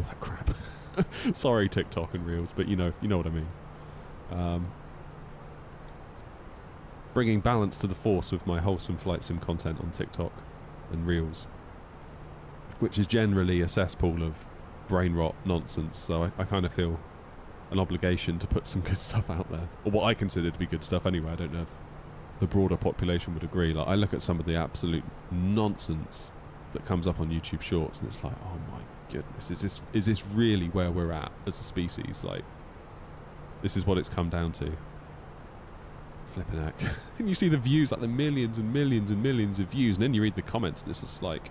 that crap. Sorry, TikTok and reels, but you know what I mean. Bringing balance to the force with my wholesome flight sim content on TikTok and reels, which is generally a cesspool of brain rot nonsense. So I kind of feel an obligation to put some good stuff out there, or what I consider to be good stuff anyway. I don't know if the broader population would agree. Like, I look at some of the absolute nonsense that comes up on YouTube Shorts, and it's like, oh my goodness, is this really where we're at as a species? Like, this is what it's come down to. Flipping heck. And you see the views, like the millions and millions and millions of views, and then you read the comments, and it's just like,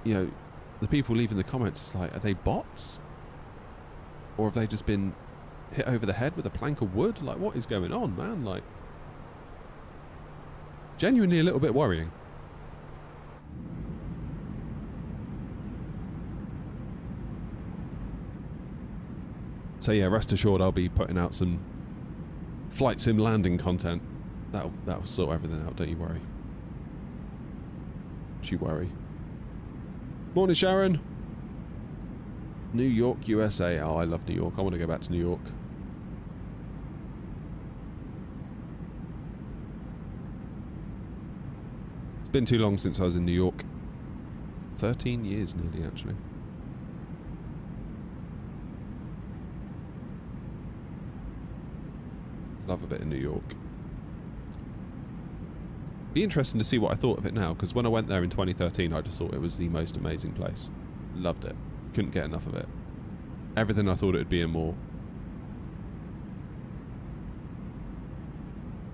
you know, the people leaving the comments, it's like, are they bots? Or have they just been hit over the head with a plank of wood? Like, what is going on, man? Like, genuinely a little bit worrying. So yeah, rest assured I'll be putting out some flight sim landing content. That'll sort everything out, don't you worry. Don't you worry. Morning, Sharon. New York, USA. Oh, I love New York. I want to go back to New York. It's been too long since I was in New York. 13 years nearly, actually. Love a bit of New York. Be interesting to see what I thought of it now, because when I went there in 2013, I just thought it was the most amazing place. Loved it. Couldn't get enough of it. Everything I thought it would be and more.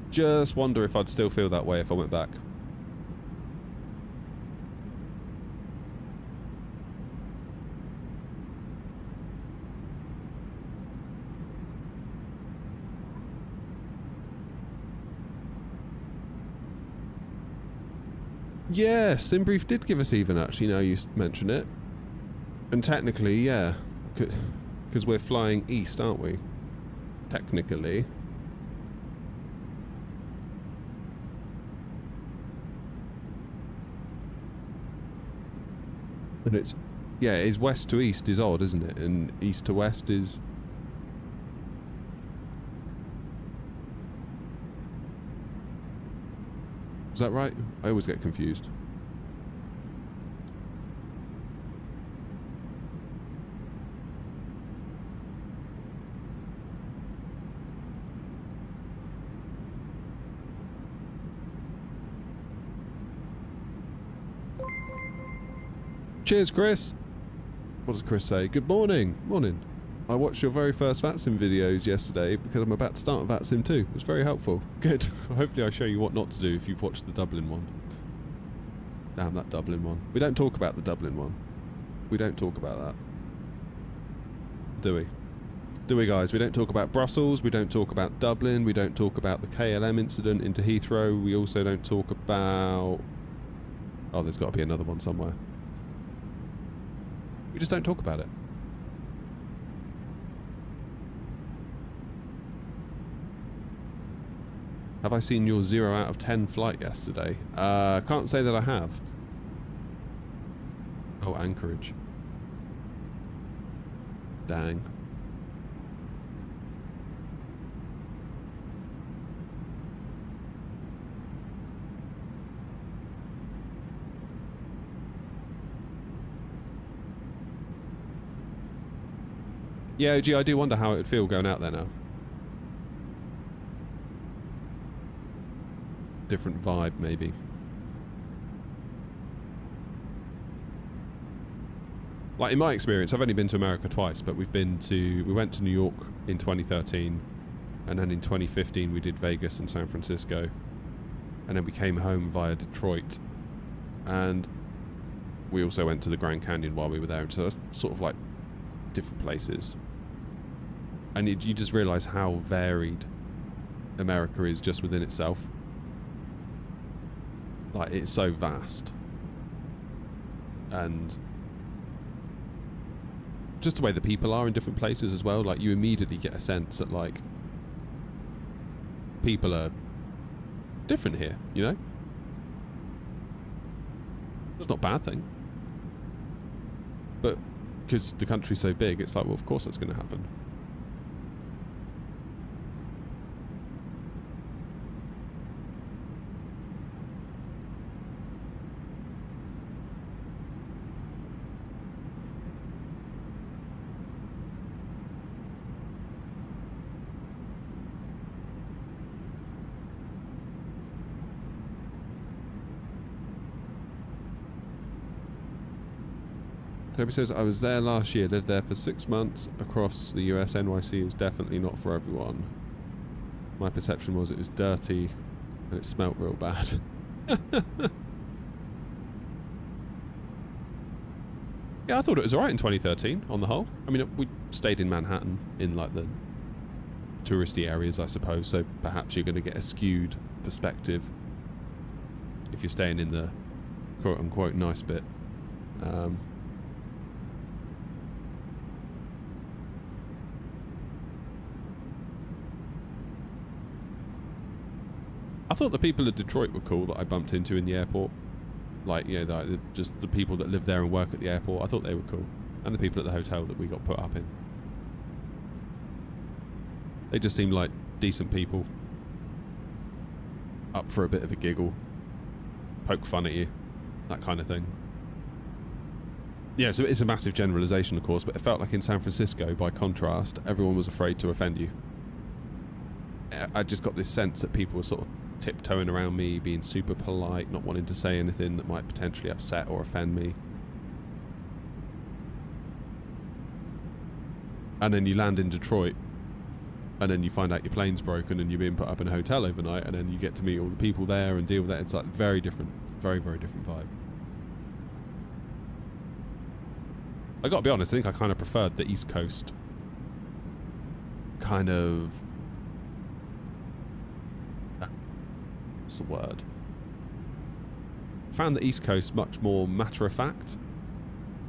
Just wonder if I'd still feel that way if I went back. Yeah, Simbrief did give us even, actually, now you mention it. And technically, yeah, because we're flying east, aren't we? Technically. And it's, yeah, it's west to east is odd, isn't it? And east to west is... Is that right? I always get confused. Cheers, Chris. What does Chris say? Good morning. Morning. I watched your very first VATSIM videos yesterday because I'm about to start a VATSIM too. It was very helpful. Good. Hopefully I show you what not to do if you've watched the Dublin one. Damn, that Dublin one. We don't talk about the Dublin one. We don't talk about that. Do we? Do we, guys? We don't talk about Brussels. We don't talk about Dublin. We don't talk about the KLM incident into Heathrow. We also don't talk about... Oh, there's got to be another one somewhere. We just don't talk about it. Have I seen your 0 out of 10 flight yesterday? Can't say that I have. Oh, Anchorage. Dang. Yeah, OG, I do wonder how it would feel going out there now. Different vibe, maybe. Like, in my experience, I've only been to America twice, but we went to New York in 2013, and then in 2015 we did Vegas and San Francisco, and then we came home via Detroit. And we also went to the Grand Canyon while we were there, and so that's sort of like different places. And you just realise how varied America is just within itself. Like, it's so vast. And just the way the people are in different places as well, like, you immediately get a sense that, like, people are different here, you know? It's not a bad thing. But because the country's so big, it's like, well, of course that's going to happen. Toby says, I was there last year, lived there for 6 months across the US. NYC is definitely not for everyone. My perception was it was dirty and it smelt real bad. Yeah, I thought it was alright in 2013 on the whole. I mean, we stayed in Manhattan in like the touristy areas, I suppose, so perhaps you're going to get a skewed perspective if you're staying in the quote-unquote nice bit. I thought the people of Detroit were cool that I bumped into in the airport. Like, you know, just the people that live there and work at the airport. I thought they were cool. And the people at the hotel that we got put up in. They just seemed like decent people. Up for a bit of a giggle. Poke fun at you. That kind of thing. Yeah, so it's a massive generalisation, of course, but it felt like in San Francisco, by contrast, everyone was afraid to offend you. I just got this sense that people were sort of tiptoeing around me, being super polite, not wanting to say anything that might potentially upset or offend me. And then you land in Detroit, and then you find out your plane's broken and you're being put up in a hotel overnight, and then you get to meet all the people there and deal with that. It's like very different, very, very different vibe. I gotta be honest, I think I kind of preferred the East Coast kind of... what's the word? Found the East Coast much more matter-of-fact.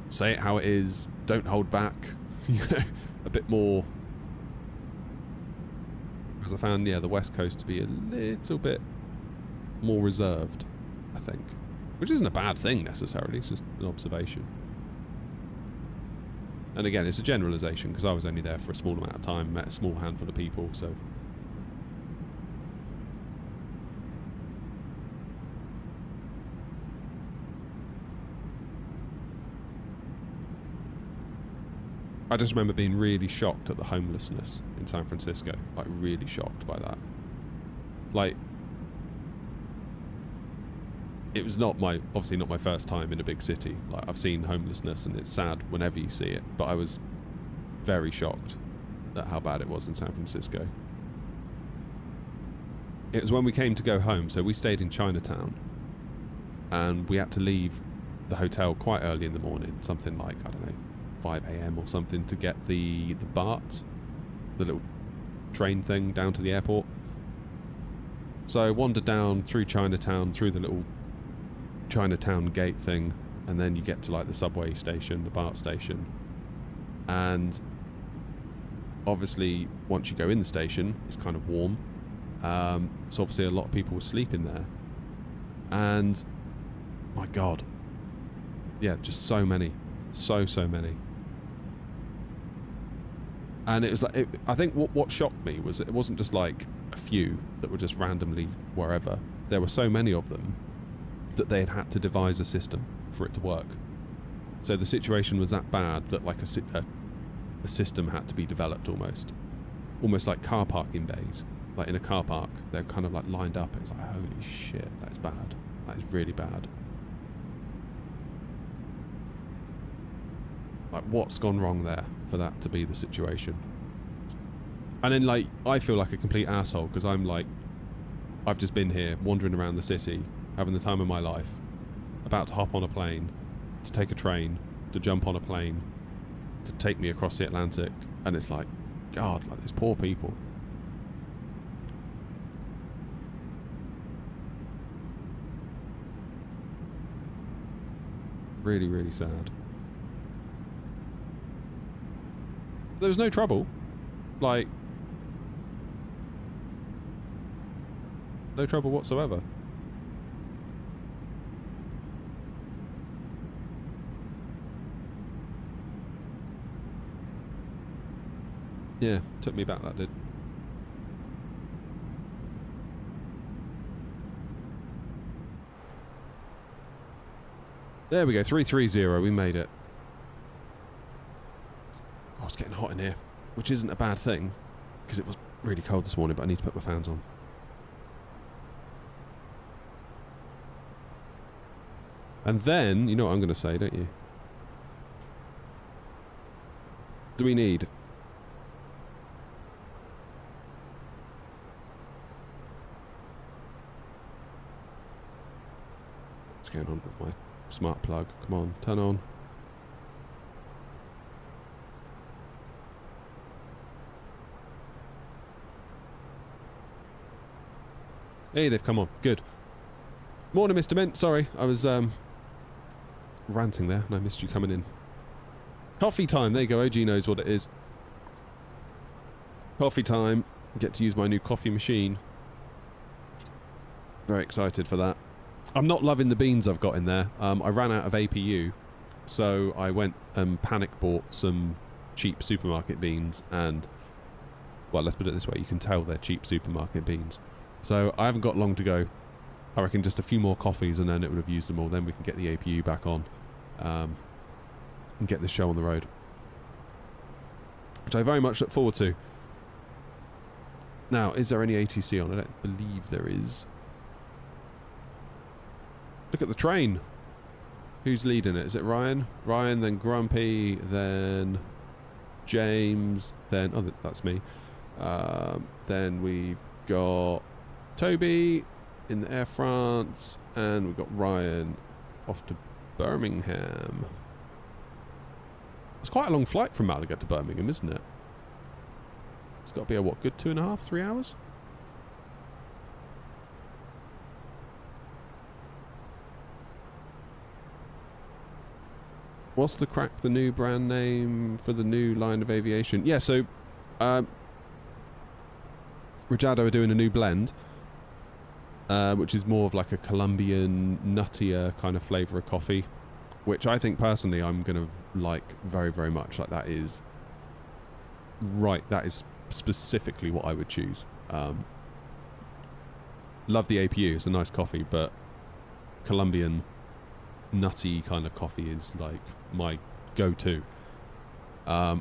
Say it how it is, don't hold back. You know, a bit more... Because I found, yeah, the West Coast to be a little bit more reserved, I think. Which isn't a bad thing, necessarily, it's just an observation. And again, it's a generalisation, because I was only there for a small amount of time, met a small handful of people, so... I just remember being really shocked at the homelessness in San Francisco. Like, really shocked by that. Like, it was not my, obviously not my first time in a big city. Like, I've seen homelessness and it's sad whenever you see it, but I was very shocked at how bad it was in San Francisco. It was when we came to go home, so we stayed in Chinatown, and we had to leave the hotel quite early in the morning, something like, I don't know, 5 a.m. or something, to get the BART, the little train thing down to the airport. So I wandered down through Chinatown, through the little Chinatown gate thing, and then you get to like the subway station, the BART station. And obviously once you go in the station, it's kind of warm. So obviously a lot of people were sleeping there. And my God. Yeah, just so many. So many. And it was like, I think what shocked me was it wasn't just like a few that were just randomly wherever. There were so many of them that they had to devise a system for it to work. So the situation was that bad that like a system had to be developed almost like car parking bays. Like in a car park, they're kind of like lined up. It's like, holy shit, that is bad. That is really bad. Like, what's gone wrong there for that to be the situation? And then, like, I feel like a complete asshole because I'm like, I've just been here wandering around the city, having the time of my life, about to hop on a plane, to take a train, to jump on a plane, to take me across the Atlantic, and it's like, God, like these poor people. Really, really sad. There was no trouble. Like, no trouble whatsoever. Yeah, took me back, that did. There we go, 330, we made it. Oh, it's getting hot in here, which isn't a bad thing, because it was really cold this morning, but I need to put my fans on. And then, you know what I'm going to say, don't you? Do we need... What's going on with my smart plug? Come on, turn on. Hey, they've come on. Good. Morning, Mr. Mint. Sorry, I was ranting there and I missed you coming in. Coffee time. There you go. OG knows what it is. Coffee time. Get to use my new coffee machine. Very excited for that. I'm not loving the beans I've got in there. I ran out of APU, so I went and panic bought some cheap supermarket beans and, well, let's put it this way, you can tell they're cheap supermarket beans. So I haven't got long to go. I reckon just a few more coffees and then it would have used them all. Then we can get the APU back on and get this show on the road, which I very much look forward to. Now, is there any ATC on? I don't believe there is. Look at the train. Who's leading it? Is it Ryan? Ryan, then Grumpy, then James, then... Oh, that's me. Then we've got Toby in the Air France, and we've got Ryan off to Birmingham. It's quite a long flight from Malaga to Birmingham, isn't it? It's got to be a, what, good 2.5, 3 hours? What's the crack, the new brand name for the new line of aviation? Yeah, so Rajado are doing a new blend, which is more of like a Colombian, nuttier kind of flavour of coffee, which I think personally I'm going to like very, very much. Like that is specifically what I would choose. Love the APU, it's a nice coffee, but Colombian nutty kind of coffee is like my go-to. I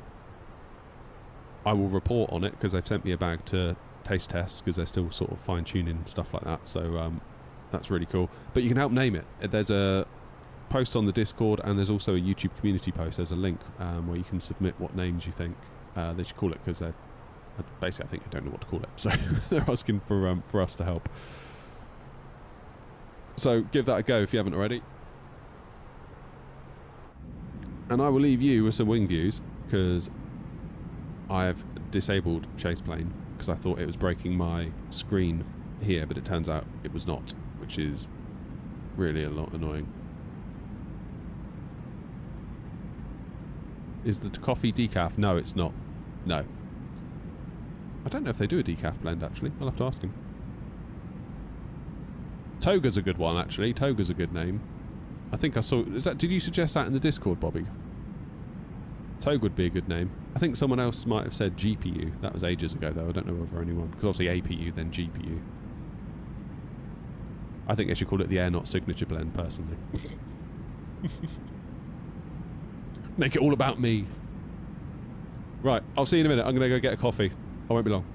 will report on it because they've sent me a bag to taste test because they're still sort of fine-tuning stuff like that, so that's really cool. But you can help name it. There's a post on the Discord and there's also a YouTube community post. There's a link where you can submit what names you think they should call it, because they're basically, I think they don't know what to call it, so they're asking for us to help. So give that a go if you haven't already. And I will leave you with some wing views, because I've disabled Chase Plane because I thought it was breaking my screen here, but it turns out it was not, which is really a lot annoying. Is the coffee decaf? No, it's not. No. I don't know if they do a decaf blend, actually. I'll have to ask him. Toga's a good one, actually. Toga's a good name. I think I saw... Did you suggest that in the Discord, Bobby? Toga would be a good name. I think someone else might have said GPU. That was ages ago, though. I don't know whether anyone... Because obviously APU, then GPU. I think they should call it the AirNOTT Signature Blend, personally. Make it all about me. Right, I'll see you in a minute. I'm going to go get a coffee. I won't be long.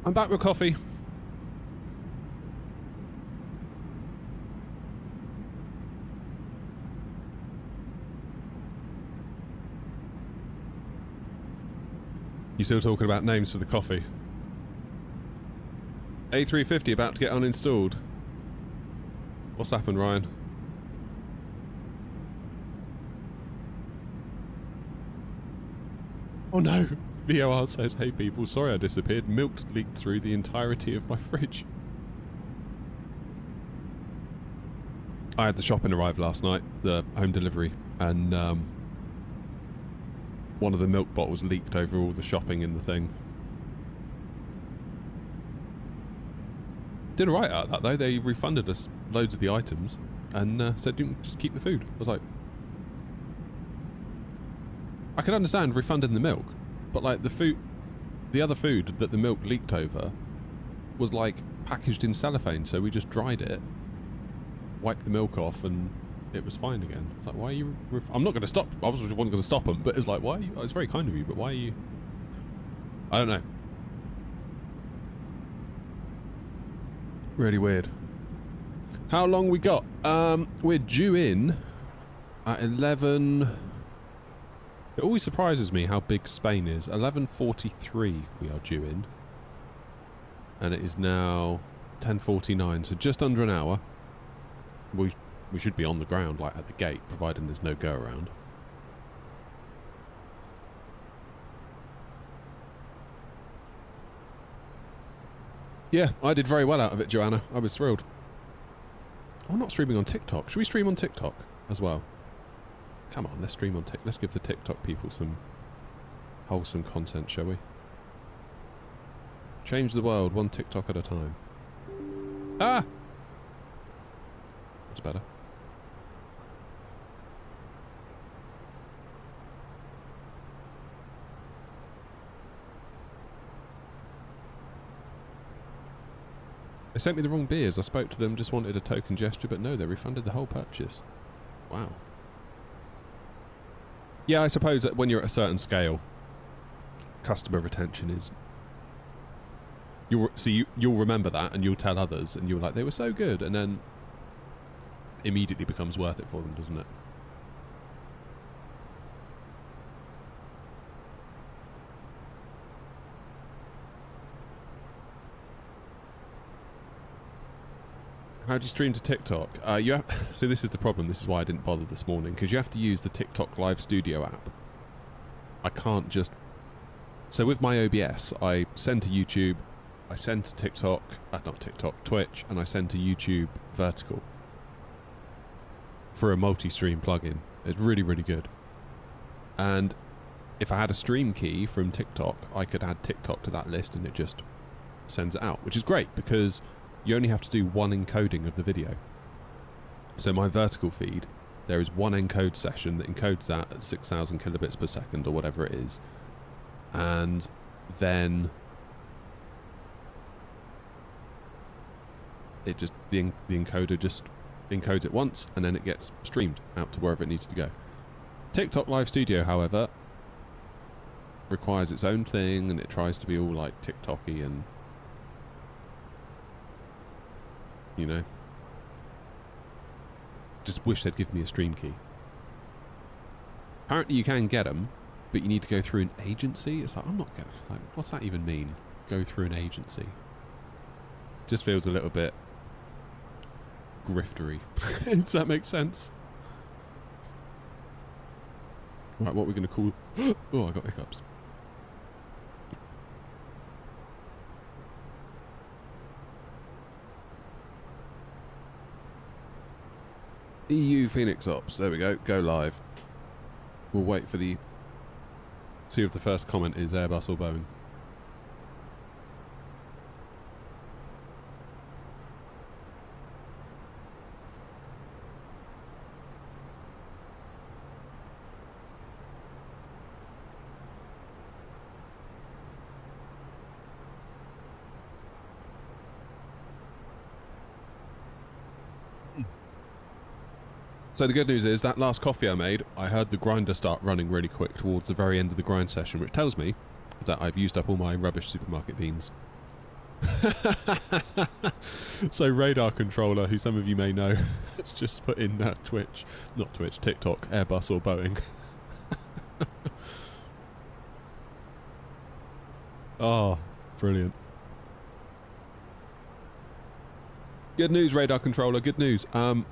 I'm back with coffee. You still talking about names for the coffee? A350 about to get uninstalled. What's happened, Ryan? Oh no! VOR says, hey people, sorry I disappeared. Milk leaked through the entirety of my fridge. I had the shopping arrive last night, the home delivery, and one of the milk bottles leaked over all the shopping in the thing. Did alright out of that though. They refunded us loads of the items and said, "You can just keep the food." I was like, I could understand refunding the milk, but like the other food that the milk leaked over was like packaged in cellophane, so we just dried it, wiped the milk off, and it was fine again. It's like, why are you... I'm not going to stop. I wasn't going to stop them, but it's like, why are you... It's very kind of you, but why are you... I don't know. Really weird. How long we got? We're due in at 11... It always surprises me how big Spain is. 11:43 we are due in. And it is now 10:49, so just under an hour. We should be on the ground, like at the gate, providing there's no go around. Yeah, I did very well out of it, Joanna. I was thrilled. I'm not streaming on TikTok. Should we stream on TikTok as well? Come on, let's stream on TikTok. Let's give the TikTok people some wholesome content, shall we? Change the world one TikTok at a time. Ah! That's better. They sent me the wrong beers. I spoke to them, just wanted a token gesture, but no, they refunded the whole purchase. Wow. Yeah, I suppose that when you're at a certain scale, customer retention is... You'll remember that, and you'll tell others, and you're like, they were so good, and then immediately becomes worth it for them, doesn't it? How do you stream to TikTok? So this is the problem. This is why I didn't bother this morning, because you have to use the TikTok Live Studio app. I can't just... So with my OBS, I send to YouTube, I send to TikTok, not TikTok, Twitch, and I send to YouTube vertical for a multi-stream plugin. It's really, really good. And if I had a stream key from TikTok, I could add TikTok to that list and it just sends it out, which is great because you only have to do one encoding of the video. So my vertical feed, there is one encode session that encodes that at 6,000 kilobits per second or whatever it is. And then it just, the encoder just encodes it once and then it gets streamed out to wherever it needs to go. TikTok Live Studio, however, requires its own thing and it tries to be all like TikTok-y and, you know, just wish they'd give me a stream key. Apparently you can get them, but you need to go through an agency. It's like, I'm not going, like, what's that even mean? Go through an agency. Just feels a little bit griftery. Does that make sense? Right, what we're going to call... Oh, I got hiccups. EU Fenix Ops. There we go. Go live. We'll wait for the... See if the first comment is Airbus or Boeing. So the good news is that last coffee I made, I heard the grinder start running really quick towards the very end of the grind session, which tells me that I've used up all my rubbish supermarket beans. So radar controller, who some of you may know, has just put in TikTok, Airbus or Boeing. Oh, brilliant. Good news, radar controller, good news.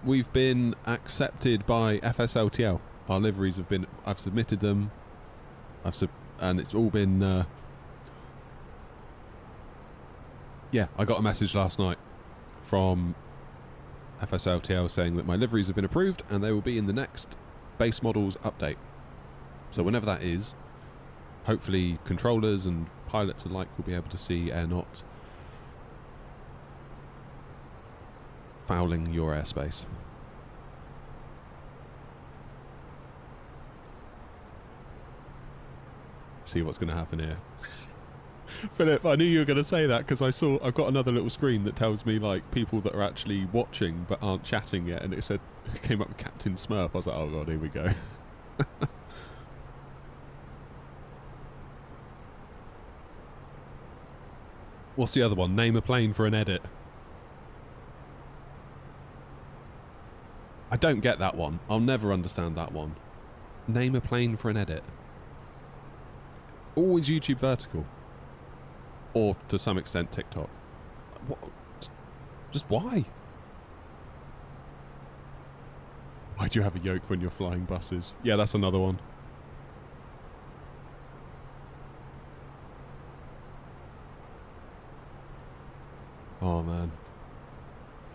We've been accepted by FSLTL. Our liveries have been, I've submitted them. And it's all been, yeah, I got a message last night from FSLTL saying that my liveries have been approved and they will be in the next base models update. So whenever that is, hopefully controllers and pilots alike will be able to see AirNOTT fouling your airspace. See what's going to happen here. Philip, I knew you were going to say that because I've got another little screen that tells me like people that are actually watching but aren't chatting yet, and it came up with Captain Smurf. I was like, oh god, here we go. What's the other one? Name a plane for an edit. I don't get that one. I'll never understand that one. Name a plane for an edit. Always YouTube vertical. Or, to some extent, TikTok. What? Just why? Why do you have a yoke when you're flying buses? Yeah, that's another one. Oh, man.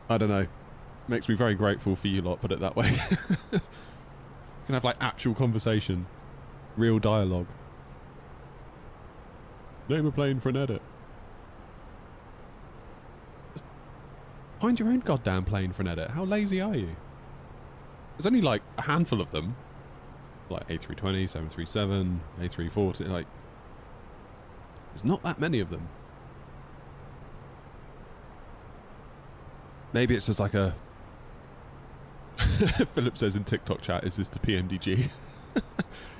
I don't know. Makes me very grateful for you lot, put it that way. Can have, like, actual conversation. Real dialogue. Name a plane for an edit. Just find your own goddamn plane for an edit. How lazy are you? There's only like a handful of them. Like A320, 737, A340, like... There's not that many of them. Maybe it's just like a... Philip says in TikTok chat, is this the PMDG?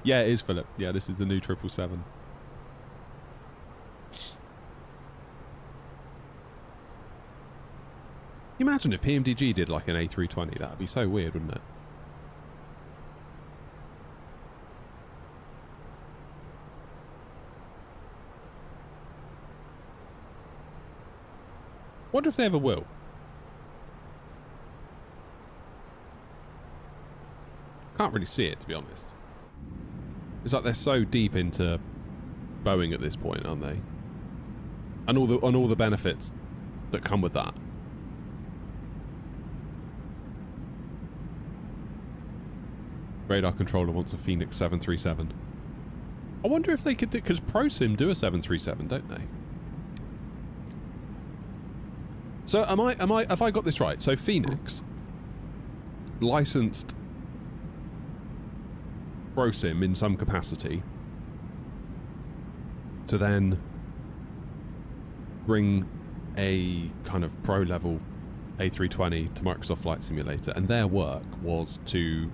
Yeah, it is, Philip. Yeah, this is the new 777. Imagine if PMDG did like an A320, that would be so weird, wouldn't it? Wonder if they ever will. Can't really see it, to be honest. It's like they're so deep into Boeing at this point, aren't they? And all the benefits that come with that. Radar controller wants a Fenix 737. I wonder if they could do, because ProSim do a 737, don't they? So have I got this right? So Fenix licensed ProSim in some capacity to then bring a kind of pro level A320 to Microsoft Flight Simulator, and their work was to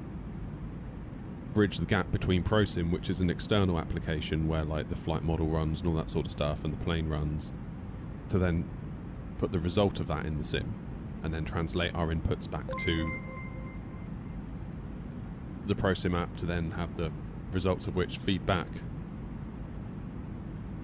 bridge the gap between ProSim, which is an external application where like the flight model runs and all that sort of stuff and the plane runs, to then put the result of that in the sim and then translate our inputs back to the ProSim app to then have the results of which feed back.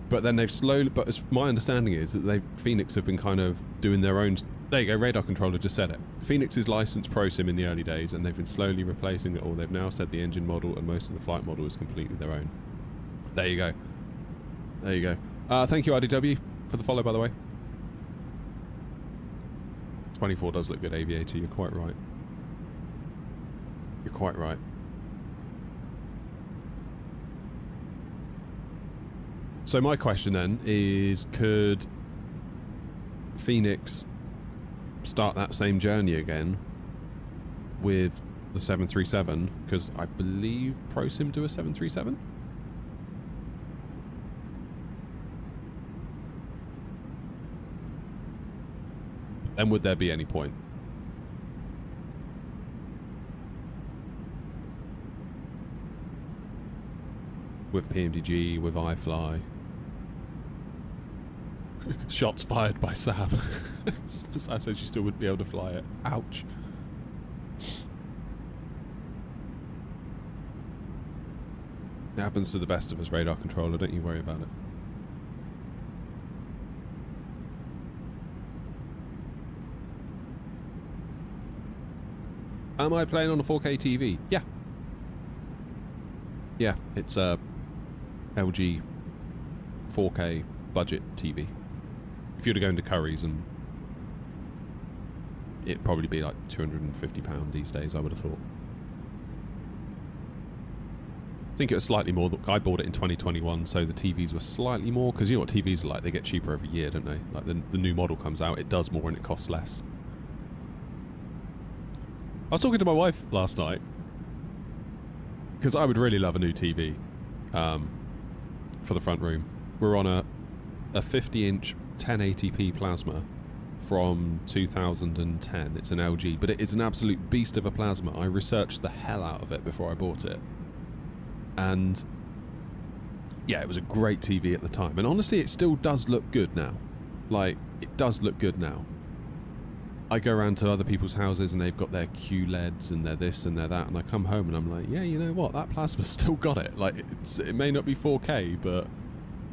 But then they've slowly, but as my understanding is that Fenix have been kind of doing their own. There you go, radar controller just said it. Fenix is licensed ProSim in the early days, and they've been slowly replacing it all. They've now said the engine model and most of the flight model is completely their own. There you go. There you go. Thank you, RDW, for the follow, by the way. 24 does look good, Aviator. You're quite right. You're quite right. So my question then is, could Fenix start that same journey again with the 737? Because I believe ProSim do a 737. And would there be any point? With PMDG, with iFly. Shots fired by Sav. Sav said she still wouldn't be able to fly it. Ouch. It happens to the best of us, radar controller, don't you worry about it. Am I playing on a 4K TV? Yeah. Yeah, it's a LG 4K budget TV. If you were to go into Curry's, and it'd probably be like £250 these days, I would have thought. I think it was slightly more. I bought it in 2021, so the TVs were slightly more, because you know what TVs are like, they get cheaper every year, don't they? Like the new model comes out, it does more and it costs less. I was talking to my wife last night, because I would really love a new TV for the front room. We're on a 50-inch 1080p plasma from 2010. It's an LG, but it is an absolute beast of a plasma. I researched the hell out of it before I bought it. And yeah, it was a great TV at the time. And honestly, it still does look good now. Like, it does look good now. I go around to other people's houses and they've got their QLEDs and they're this and they're that, and I come home and I'm like, yeah, you know what, that plasma's still got it. Like, it may not be 4K, but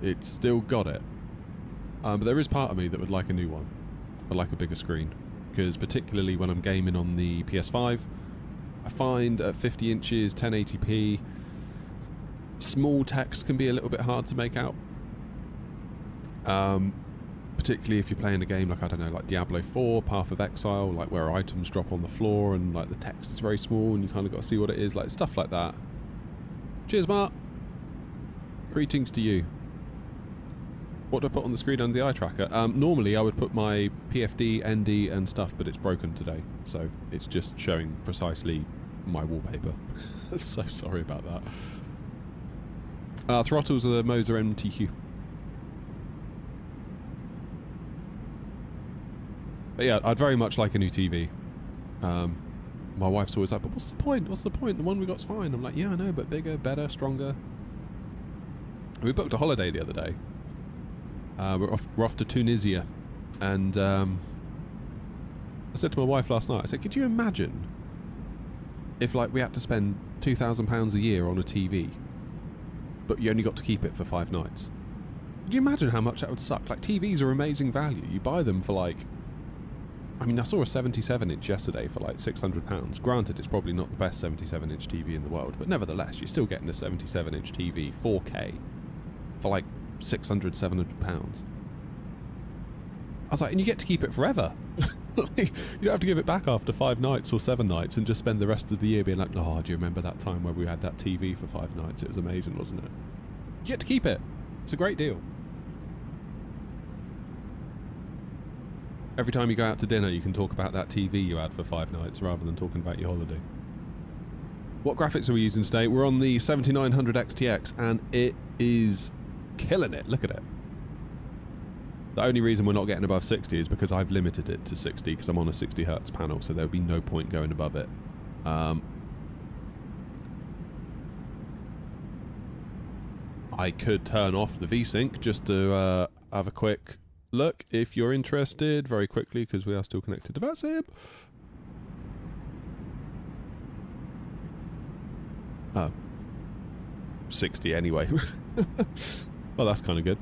it's still got it. But there is part of me that would like a new one. I'd like a bigger screen, because particularly when I'm gaming on the PS5, I find at 50 inches, 1080p, small text can be a little bit hard to make out. Particularly if you're playing a game like, I don't know, like Diablo 4, Path of Exile, like where items drop on the floor and like the text is very small and you kind of got to see what it is, like stuff like that. Cheers, Mark. Greetings to you. What do I put on the screen under the eye tracker? Normally I would put my PFD, ND and stuff, but it's broken today, so it's just showing precisely my wallpaper. So sorry about that. Throttles are the Moser MTQ. But yeah, I'd very much like a new TV. My wife's always like, but what's the point? What's the point? The one we got's fine. I'm like, yeah, I know, but bigger, better, stronger. We booked a holiday the other day. We're off to Tunisia. And I said to my wife last night, I said, could you imagine if like we had to spend £2,000 a year on a TV, but you only got to keep it for 5 nights? Could you imagine how much that would suck? Like, TVs are amazing value. You buy them for like, I mean, I saw a 77-inch yesterday for like £600. Granted, it's probably not the best 77-inch TV in the world, but nevertheless, you're still getting a 77-inch TV, 4K, for like £600, £700. I was like, and you get to keep it forever. Like, you don't have to give it back after 5 nights or 7 nights and just spend the rest of the year being like, oh, do you remember that time where we had that TV for 5 nights? It was amazing, wasn't it? You get to keep it. It's a great deal. Every time you go out to dinner, you can talk about that TV you had for 5 nights rather than talking about your holiday. What graphics are we using today? We're on the 7900 XTX and it is killing it. Look at it. The only reason we're not getting above 60 is because I've limited it to 60 because I'm on a 60 Hz panel, so there would be no point going above it. I could turn off the VSync just to have a quick look if you're interested very quickly, because we are still connected to VATSIM. Oh. 60 anyway. Well, that's kind of good.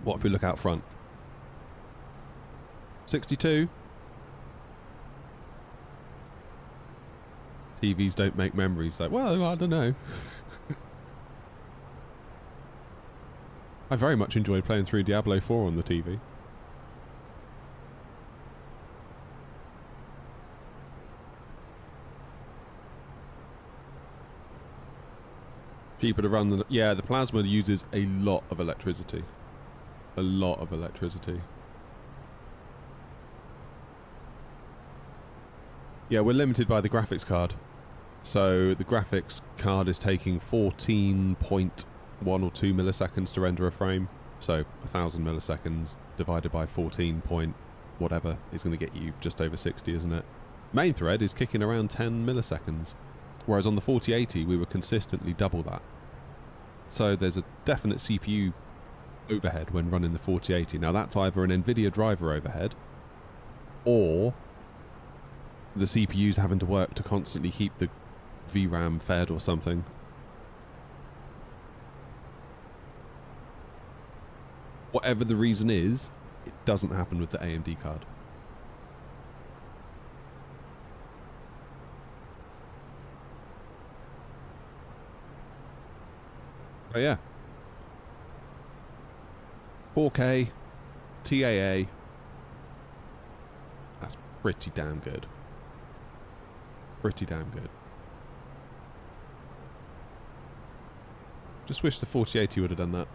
What if we look out front? 62. TVs don't make memories. Like, well, I don't know. I very much enjoyed playing through Diablo 4 on the TV. Cheaper to run than... Yeah, the plasma uses a lot of electricity. A lot of electricity. Yeah, we're limited by the graphics card. So the graphics card is taking 14.1 or 2 milliseconds to render a frame. So 1000 milliseconds divided by 14 point whatever is going to get you just over 60, isn't it? Main thread is kicking around 10 milliseconds. Whereas on the 4080 we were consistently double that. So there's a definite CPU overhead when running the 4080. Now that's either an NVIDIA driver overhead, or the CPU's having to work to constantly keep the VRAM fed or something. Whatever the reason is, it doesn't happen with the AMD card. Oh yeah. 4K, TAA. That's pretty damn good. Pretty damn good. Just wish the 4080 would have done that.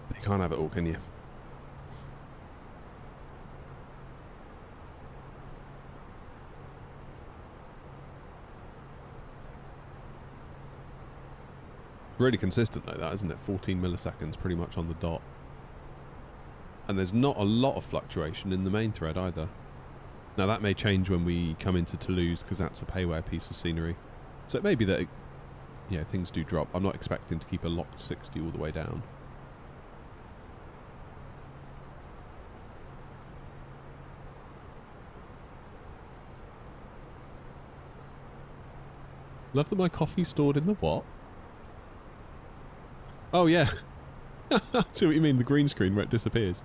But you can't have it all, can you? Really consistent like that, isn't it? 14 milliseconds pretty much on the dot. And there's not a lot of fluctuation in the main thread either. Now that may change when we come into Toulouse, because that's a payware piece of scenery. So it may be that things do drop. I'm not expecting to keep a locked 60 all the way down. Love that my coffee's stored in the what? Oh yeah. I see what you mean, the green screen where it disappears.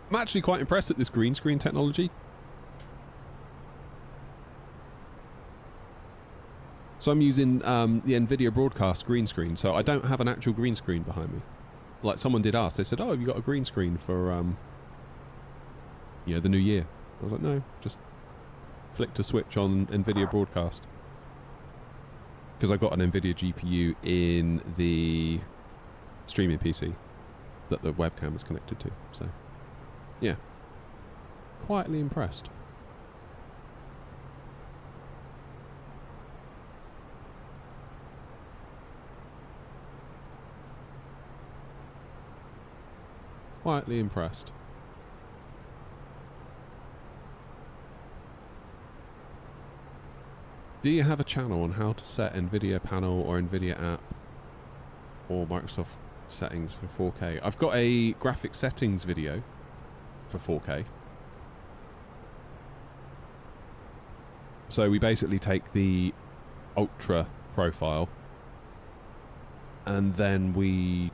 I'm actually quite impressed at this green screen technology. So I'm using the NVIDIA broadcast green screen, so I don't have an actual green screen behind me. Like someone did ask, they said, oh, have you got a green screen for the new year? I was like, no, just flicked a switch on NVIDIA broadcast. Because I've got an NVIDIA GPU in the streaming PC that the webcam is connected to. So, yeah. Quietly impressed. Quietly impressed. Do you have a channel on how to set NVIDIA panel or NVIDIA app or Microsoft settings for 4K? I've got a graphic settings video for 4K. So we basically take the ultra profile and then we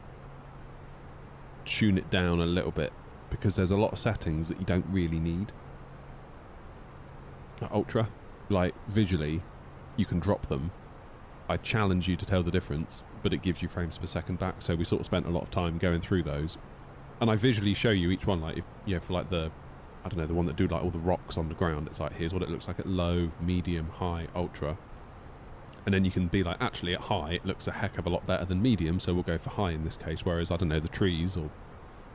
tune it down a little bit because there's a lot of settings that you don't really need. Ultra, like visually, you can drop them. I challenge you to tell the difference, but it gives you frames per second back, so we sort of spent a lot of time going through those. And I visually show you each one, like, for like the, I don't know, the one that do like all the rocks on the ground. It's like, here's what it looks like at low, medium, high, ultra. And then you can be like, actually at high, it looks a heck of a lot better than medium, so we'll go for high in this case. Whereas, I don't know, the trees, or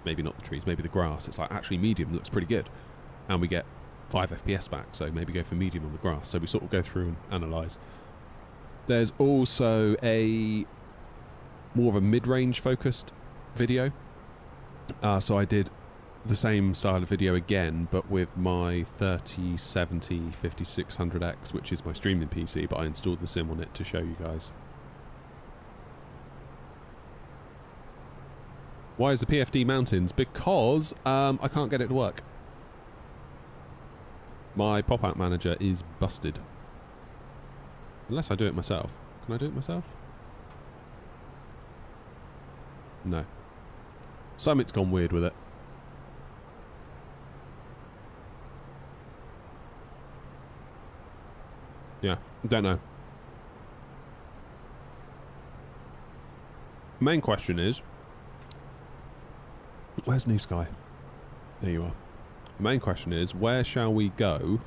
maybe not the trees, maybe the grass, it's like, actually medium looks pretty good. And we get 5 FPS back, so maybe go for medium on the grass. So we sort of go through and analyse. There's also a more of a mid-range focused video. So I did the same style of video again, but with my 3070 5600X, which is my streaming PC, but I installed the sim on it to show you guys. Why is the PFD mountains? Because I can't get it to work. My pop-out manager is busted. Unless I do it myself. Can I do it myself? No. Summit's gone weird with it. Yeah, don't know. Main question is, where's New Sky? There you are. The main question is, where shall we go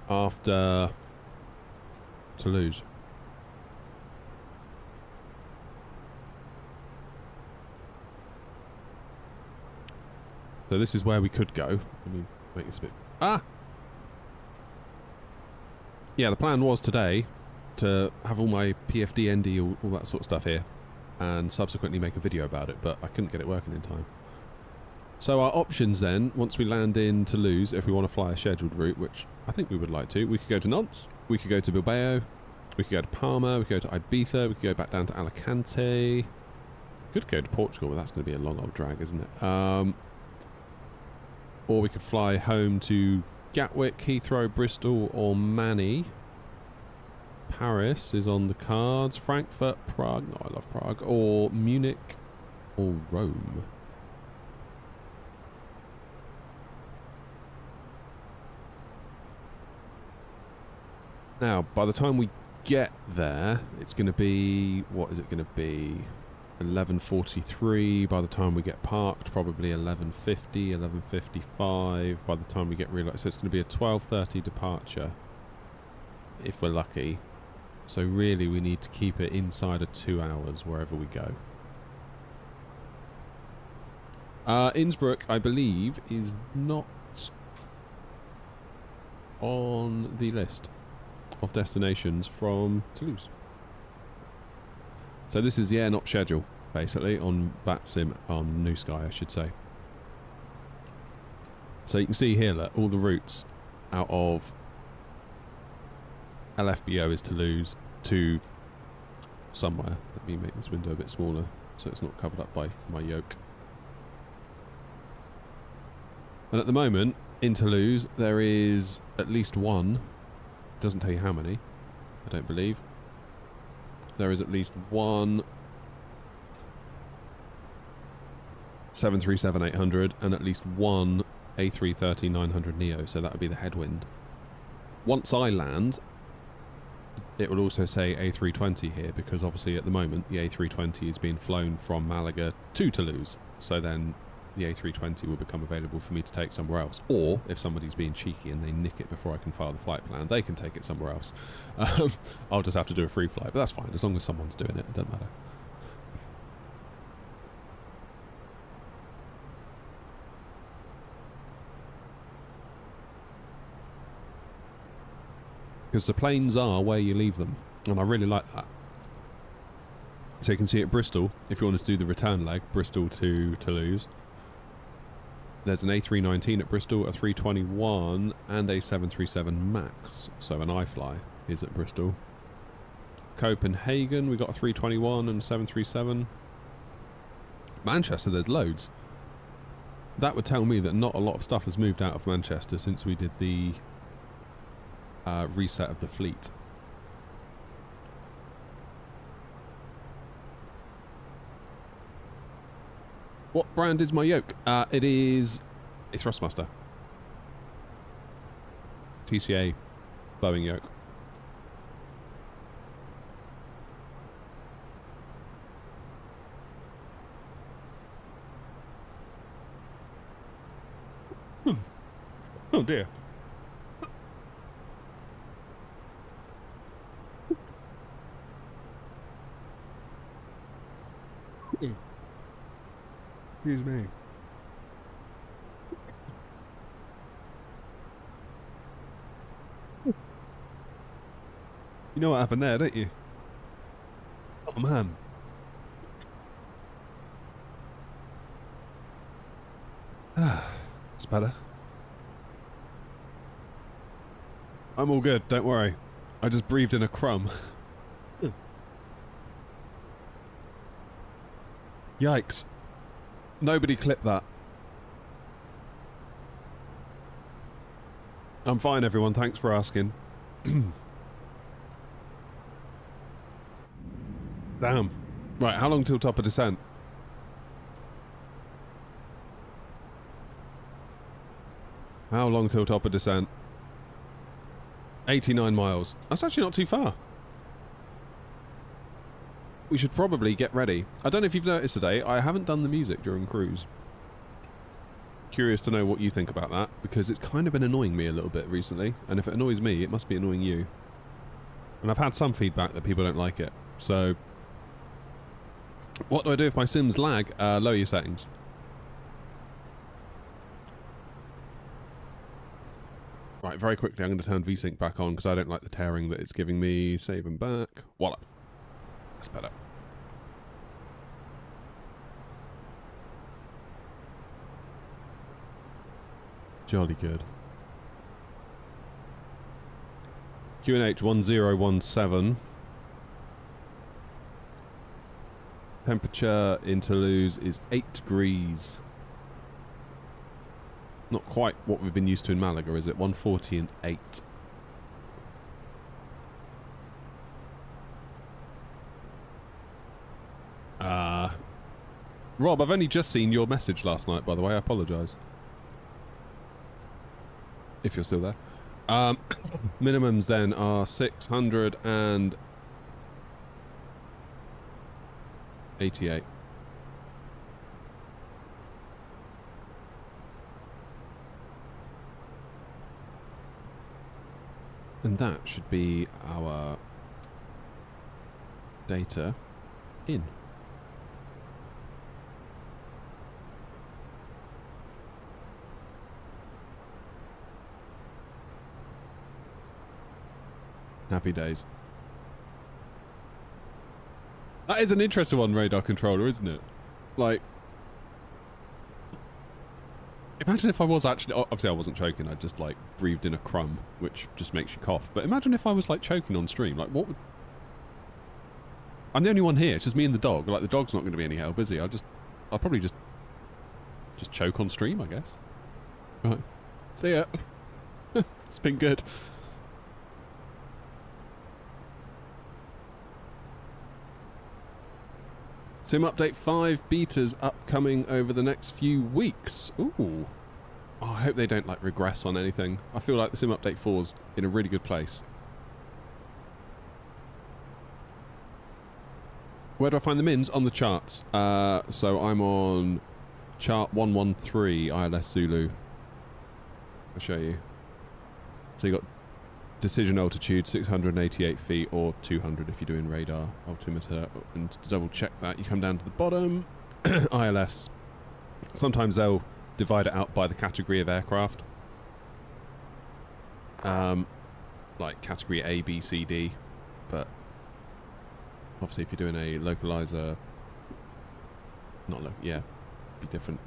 after Toulouse? So this is where we could go. Let me make this a bit... Ah! Yeah, the plan was today to have all my PFD, ND, all that sort of stuff here, and subsequently make a video about it, but I couldn't get it working in time. So our options then, once we land in Toulouse, if we want to fly a scheduled route, which I think we would like to, we could go to Nantes, we could go to Bilbao, We could go to Palma, we could go to Ibiza, we could go back down to Alicante. Could go to Portugal, but that's going to be a long old drag, isn't it? Or we could fly home to Gatwick, Heathrow, Bristol, or Manny. Paris is on the cards. Frankfurt, Prague. Oh, I love Prague. Or Munich, or Rome. Now, by the time we get there, it's going to be... What is it going to be? 11:43. By the time we get parked, probably 11:50, 11:55. By the time we get realised, so it's going to be a 12:30 departure, if we're lucky. So really, we need to keep it inside of 2 hours wherever we go. Innsbruck, I believe, is not on the list of destinations from Toulouse. So this is the AirNOTT schedule, basically, on VATSIM, on New Sky, I should say. So you can see here that all the routes out of LFBO is Toulouse to somewhere. Let me make this window a bit smaller so it's not covered up by my yoke. And at the moment, in Toulouse, there is at least one. It doesn't tell you how many, I don't believe. There is at least one 737-800 and at least one A330-900 Neo, so that would be the headwind. Once I land, it will also say A320 here, because obviously at the moment the A320 is being flown from Malaga to Toulouse, so then the A320 will become available for me to take somewhere else. Or, if somebody's being cheeky and they nick it before I can file the flight plan, they can take it somewhere else. I'll just have to do a free flight, but that's fine. As long as someone's doing it, it doesn't matter. Because the planes are where you leave them, and I really like that. So you can see at Bristol, if you wanted to do the return leg, Bristol to Toulouse, there's an A319 at Bristol, a 321, and a 737 MAX. So an iFly is at Bristol. Copenhagen, we got a 321 and 737. Manchester, there's loads. That would tell me that not a lot of stuff has moved out of Manchester since we did the reset of the fleet. What brand is my yoke? It is a Thrustmaster. TCA Boeing yoke. Oh dear. Excuse me. You know what happened there, don't you? Oh man. It's better. I'm all good, don't worry. I just breathed in a crumb. Yikes. Nobody clip that. I'm fine, everyone. Thanks for asking. Damn. Right, how long till top of descent? How long till top of descent? 89 miles. That's actually not too far. We should probably get ready. I don't know if you've noticed today, I haven't done the music during cruise. Curious to know what you think about that, because it's kind of been annoying me a little bit recently, and if it annoys me, it must be annoying you. And I've had some feedback that people don't like it, so... What do I do if my sims lag? Lower your settings. Right, very quickly I'm going to turn VSync back on, because I don't like the tearing that it's giving me. Save and back. Voila. That's better. Jolly good. QNH 1017. Temperature in Toulouse is 8 degrees. Not quite what we've been used to in Malaga, is it? 140 and 8. Rob, I've only just seen your message last night, by the way. I apologise. If you're still there. Minimums then are 688. And that should be our data in. Happy days. That is an interesting one, radar controller, isn't it? Like, imagine if I was actually... Obviously, I wasn't choking. I just, like, breathed in a crumb, which just makes you cough. But imagine if I was, like, choking on stream. Like, what would... I'm the only one here. It's just me and the dog. Like, the dog's not going to be any help, is he? I'll probably just choke on stream, I guess. Right. See ya. It's been good. Sim Update 5 betas upcoming over the next few weeks. Ooh. Oh, I hope they don't, like, regress on anything. I feel like the Sim Update 4's in a really good place. Where do I find the mins? On the charts. So I'm on chart 113, ILS Zulu. I'll show you. So you got decision altitude 688 feet or 200 if you're doing radar altimeter. And to double check that, you come down to the bottom. ILS. Sometimes they'll divide it out by the category of aircraft. Like category A, B, C, D. But obviously if you're doing a localizer, yeah, be different.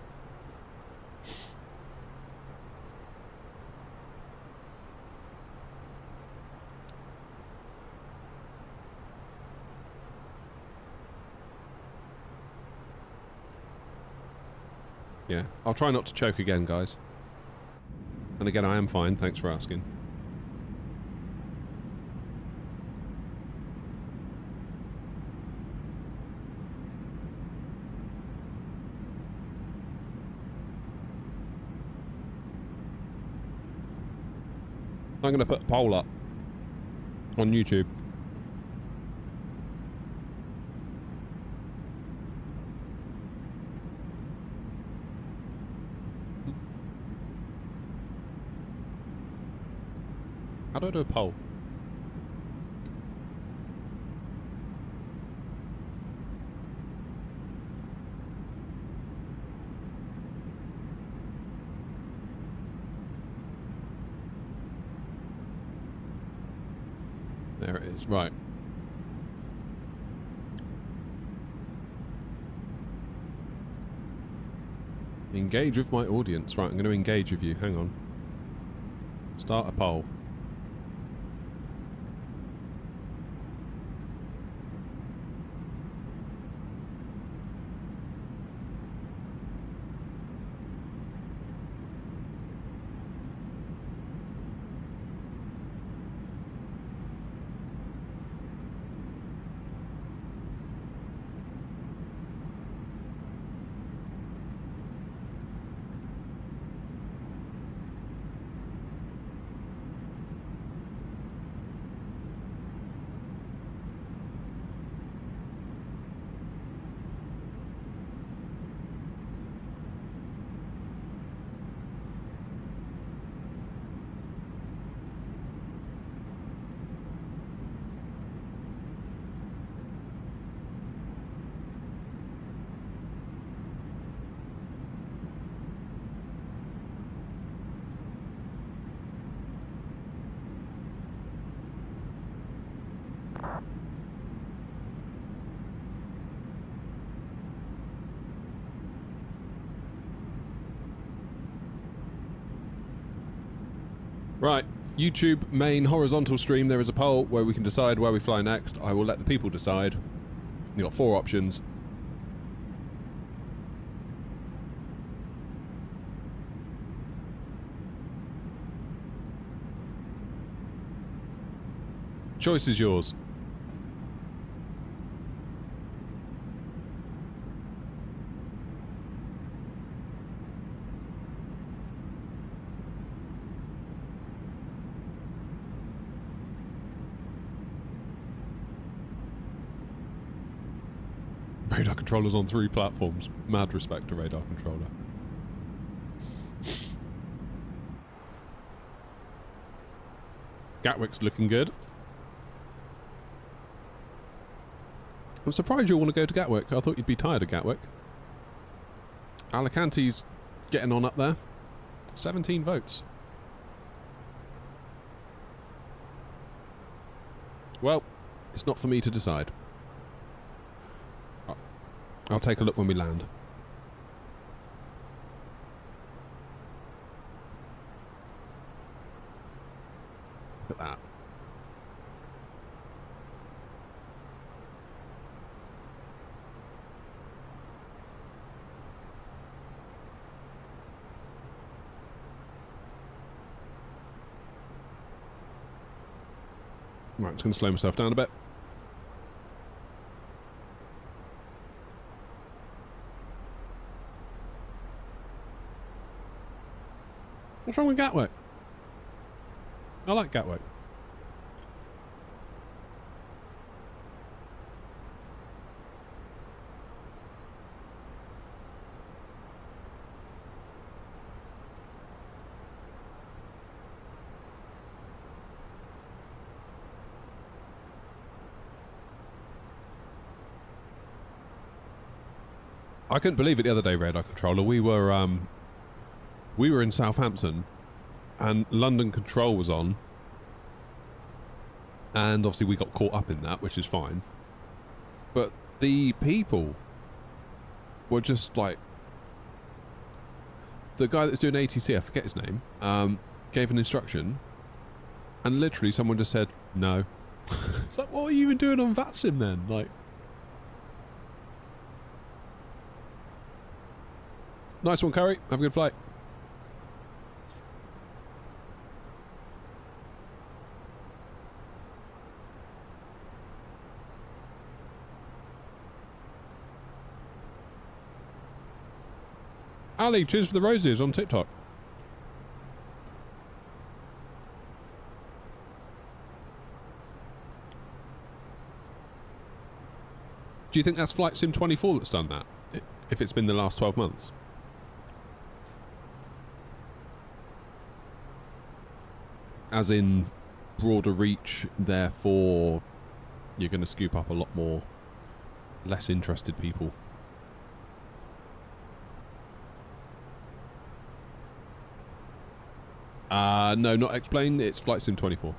Yeah, I'll try not to choke again, guys. And again, I am fine, thanks for asking. I'm going to put a poll up on YouTube. How do I do a poll? There it is, right. Engage with my audience. Right, I'm going to engage with you. Hang on. Start a poll. Right, YouTube main horizontal stream, there is a poll where we can decide where we fly next. I will let the people decide. You've got 4 options. Choice is yours. Radar controllers on 3 platforms. Mad respect to radar controller. Gatwick's looking good. I'm surprised you want to go to Gatwick. I thought you'd be tired of Gatwick. Alicante's getting on up there. 17 votes. Well, it's not for me to decide. I'll take a look when we land. Look at that. Right, I'm just going to slow myself down a bit. What's wrong with Gatwick? I like Gatwick. I couldn't believe it the other day, radar controller. We were in Southampton, and London Control was on, and obviously we got caught up in that, which is fine. But the people were just like, the guy that's doing ATC, I forget his name, gave an instruction, and literally someone just said no. It's like, what are you even doing on VATSIM then? Like, nice one, Curry. Have a good flight. Ali, cheers for the roses on TikTok. Do you think that's Flight Sim 24 that's done that? If it's been the last 12 months? As in broader reach, therefore you're going to scoop up a lot more less interested people. No, not Explain, it's Flight Sim 24.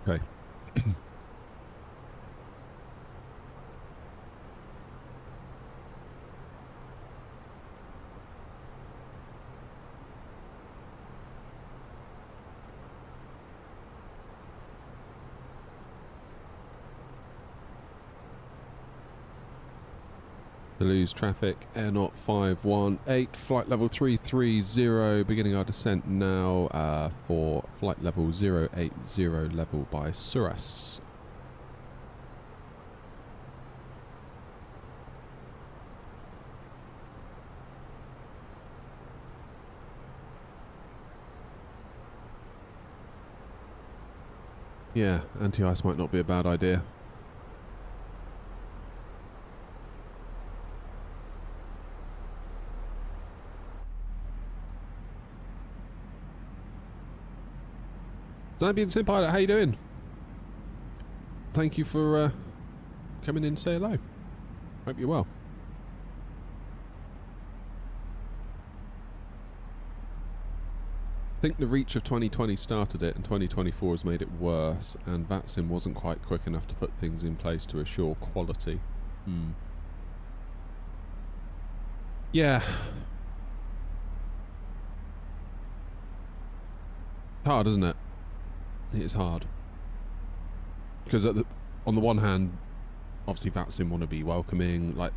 Okay. Toulouse traffic, AirNOTT 518, flight level 330, beginning our descent now for flight level 080 level by Suras. Yeah, anti-ice might not be a bad idea. Zambian Sim Pilot, how you doing? Thank you for coming in to say hello. Hope you're well. I think the reach of 2020 started it and 2024 has made it worse, and VATSIM wasn't quite quick enough to put things in place to assure quality. Yeah. Hard, isn't it? It is hard. Because on the one hand, obviously VATSIM want to be welcoming, like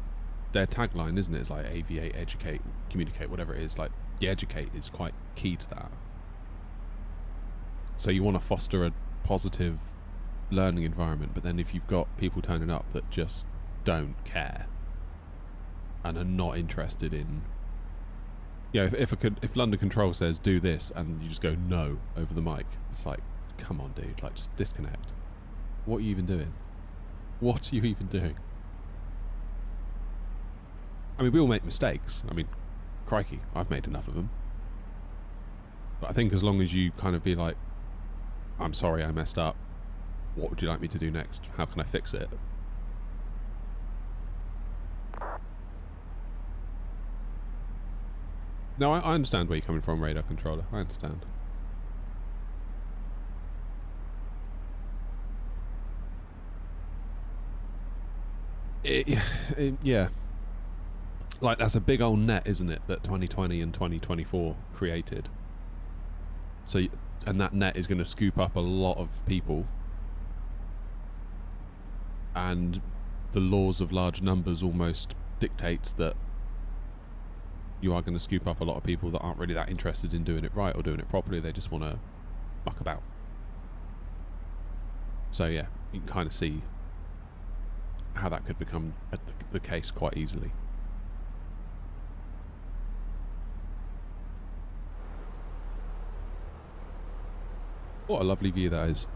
their tagline, isn't it? It's like aviate, educate, communicate, whatever it is. Like the educate is quite key to that. So you want to foster a positive learning environment, but then if you've got people turning up that just don't care and are not interested in, you know, if London Control says do this and you just go no over the mic, it's like, come on, dude, like just disconnect. What are you even doing? What are you even doing? I mean, we all make mistakes. I mean, crikey, I've made enough of them. But I think as long as you kind of be like, I'm sorry I messed up, what would you like me to do next? How can I fix it? No, I understand where you're coming from, radar controller. I understand. Yeah. Like, that's a big old net, isn't it, that 2020 and 2024 created. So, and that net is going to scoop up a lot of people. And the laws of large numbers almost dictates that you are going to scoop up a lot of people that aren't really that interested in doing it right or doing it properly. They just want to muck about. So yeah, you can kind of see how that could become the case quite easily. What a lovely view that is.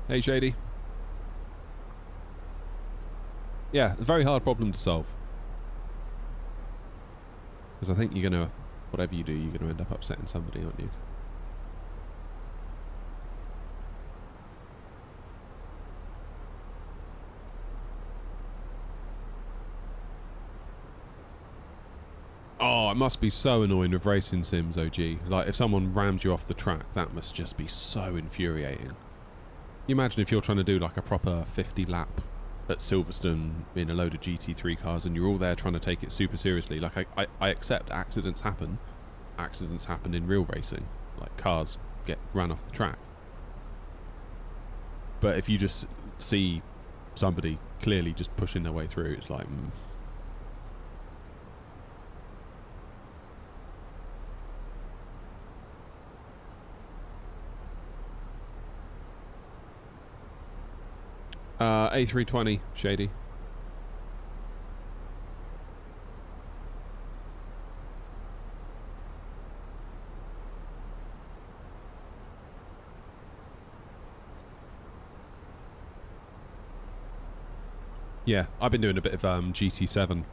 Hey, Shady. Yeah, a very hard problem to solve. Because I think you're going to, whatever you do, you're going to end up upsetting somebody, aren't you? Oh, it must be so annoying with racing sims, OG. Like, if someone rammed you off the track, that must just be so infuriating. You imagine if you're trying to do like a proper 50 lap at Silverstone in a load of GT3 cars and you're all there trying to take it super seriously. Like, I accept accidents happen. Accidents happen in real racing. Like, cars get run off the track. But if you just see somebody clearly just pushing their way through, it's like... A320, Shady. Yeah, I've been doing a bit of GT7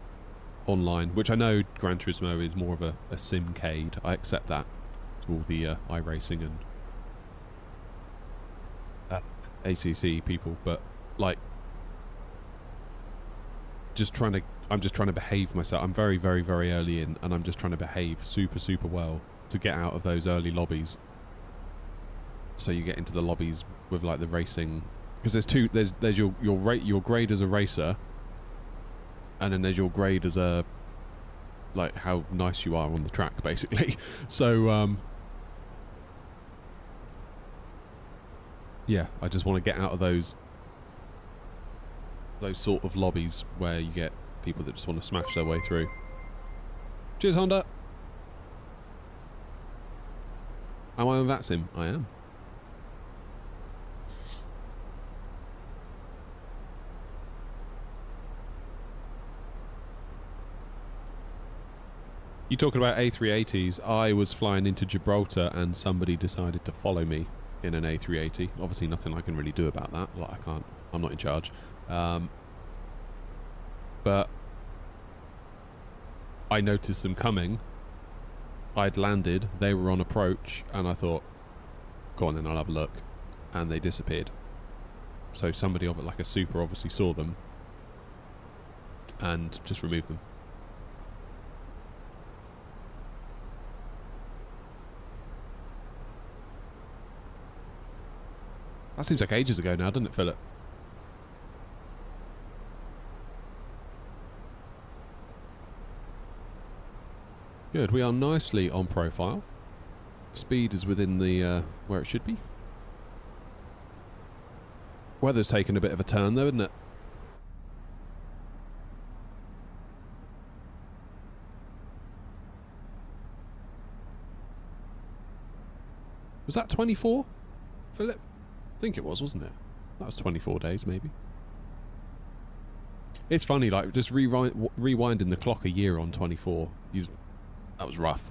online, which I know Gran Turismo is more of a simcade. I accept that. All the iRacing and ACC people, but like, I'm just trying to behave myself. I'm very, very, very early in, and I'm just trying to behave super, super well to get out of those early lobbies. So you get into the lobbies with like the racing, because there's your grade as a racer, and then there's your grade as a, like, how nice you are on the track, basically. So yeah, I just want to get out of those sort of lobbies where you get people that just want to smash their way through. Cheers, Honda. Am I on that sim? I am. You talking about A380s? I was flying into Gibraltar and somebody decided to follow me in an A380. Obviously nothing I can really do about that. Like, I'm not in charge. But I noticed them coming. I'd landed, they were on approach, and I thought, go on then, I'll have a look. And they disappeared. So somebody of it, like a super, obviously saw them and just removed them. That seems like ages ago now, doesn't it, Philip? Good, we are nicely on profile. Speed is within the where it should be. Weather's taken a bit of a turn though, isn't it? Was that 24, Philip? I think it was, wasn't it? That was 24 days, maybe. It's funny, like, just rewinding the clock a year on 24. That was rough.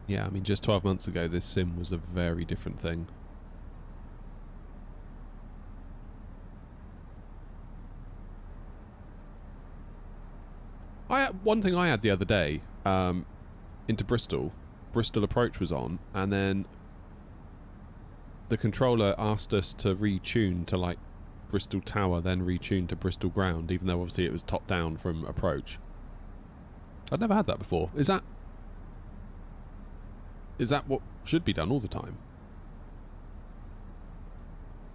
Yeah, I mean, just 12 months ago, this sim was a very different thing. One thing I had the other day, into Bristol approach was on, and then the controller asked us to retune to like Bristol Tower, then retune to Bristol Ground, even though obviously it was top down from approach. I'd never had that before. Is that what should be done all the time?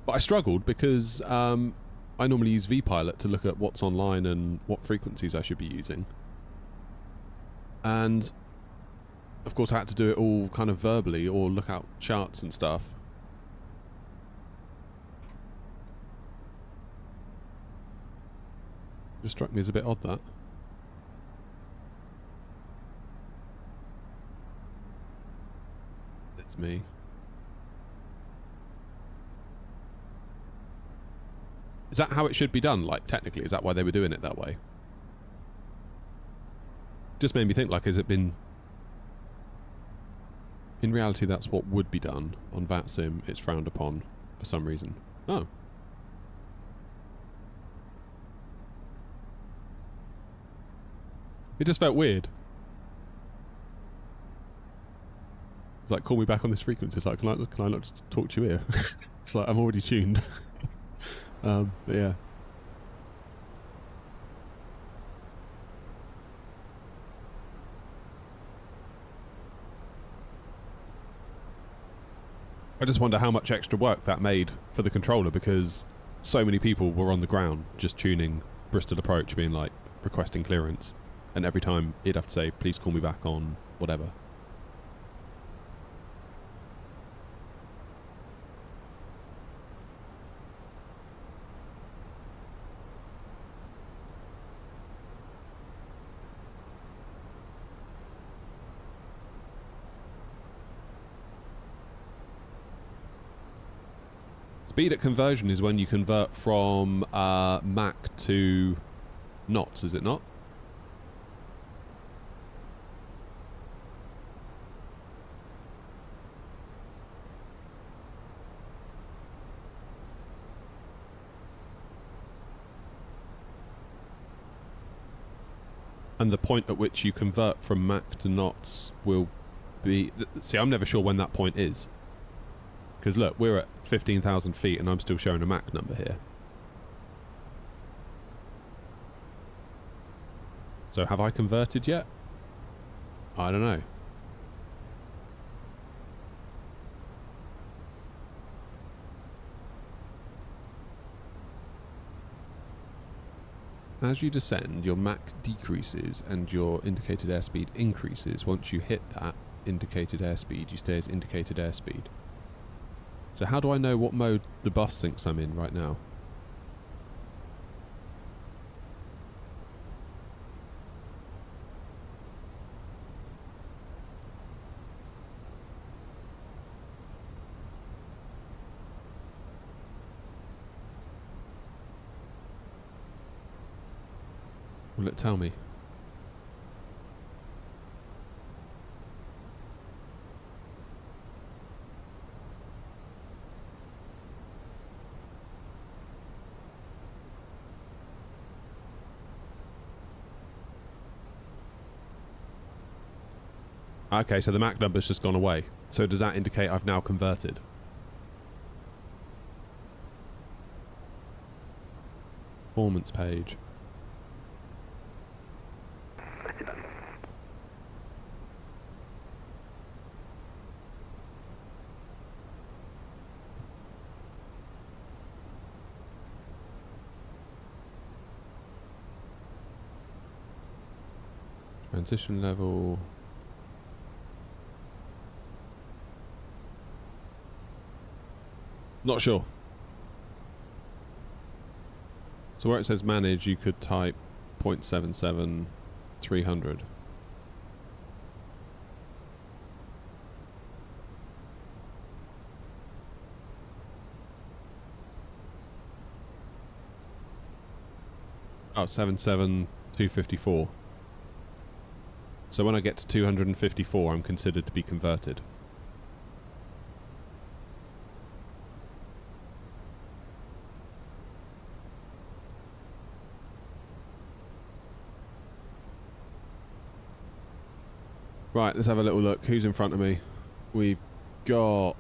But I struggled because I normally use vPilot to look at what's online and what frequencies I should be using. And of course I had to do it all kind of verbally or look out charts and stuff. Just struck me as a bit odd, that. It's me. Is that how it should be done, like, technically? Is that why they were doing it that way? Just made me think, like, has it been... In reality, that's what would be done. On VATSIM, it's frowned upon for some reason. Oh. It just felt weird. It's like, call me back on this frequency. It's like, can I not just talk to you here? It's like, I'm already tuned. But yeah. I just wonder how much extra work that made for the controller, because so many people were on the ground just tuning Bristol approach, being like, requesting clearance. And every time he'd have to say, please call me back on whatever. Speed at conversion is when you convert from Mach to knots, is it not? And the point at which you convert from Mach to knots will be... See, I'm never sure when that point is. Because look, we're at 15,000 feet and I'm still showing a Mach number here. So have I converted yet? I don't know. As you descend, your Mach decreases and your indicated airspeed increases. Once you hit that indicated airspeed, you stay as indicated airspeed. So how do I know what mode the bus thinks I'm in right now? Will it tell me? Okay, so the Mach number's just gone away. So does that indicate I've now converted? performance page. Transition level. Not sure. So where it says manage, you could type 0.77 300. Oh, 77 254. So when I get to 254, I'm considered to be converted. Right, let's have a little look. Who's in front of me? We've got...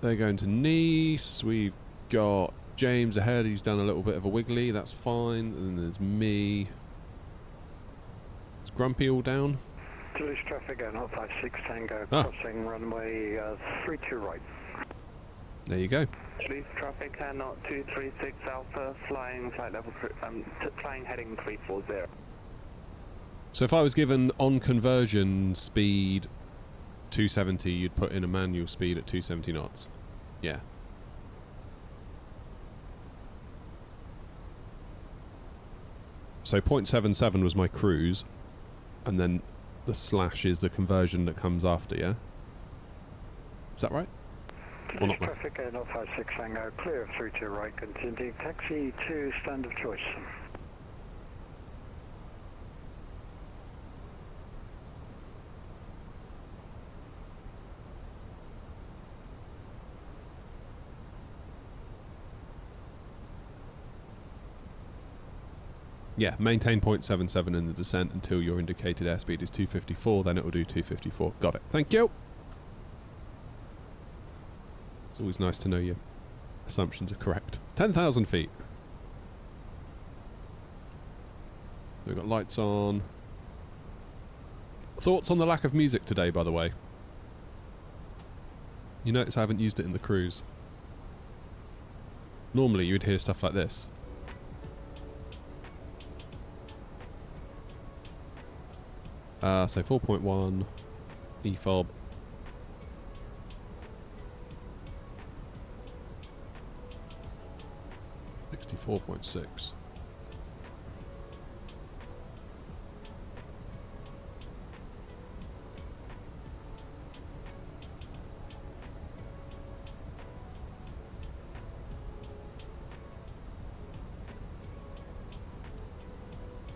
They're going to Nice. We've got James ahead. He's done a little bit of a wiggly. That's fine. And then there's me. Is Grumpy all down? Toulouse traffic, AirNOTT 56 Tango, crossing runway 32 right. There you go. Toulouse traffic, AirNOTT 236 Alpha, flying flight level, flying heading 340. So if I was given on conversion speed 270, you'd put in a manual speed at 270 knots. Yeah. So 0.77 was my cruise, and then the slash is the conversion that comes after, yeah? Is that right? Or not? Traffic, AirNOTT 56 Tango, clear of 32 right, continue taxi to stand of choice. Yeah, maintain 0.77 in the descent until your indicated airspeed is 254, then it will do 254. Got it. Thank you! It's always nice to know your assumptions are correct. 10,000 feet. We've got lights on. Thoughts on the lack of music today, by the way? You notice I haven't used it in the cruise. Normally you would hear stuff like this. So 4.1 EFOB. $64.6.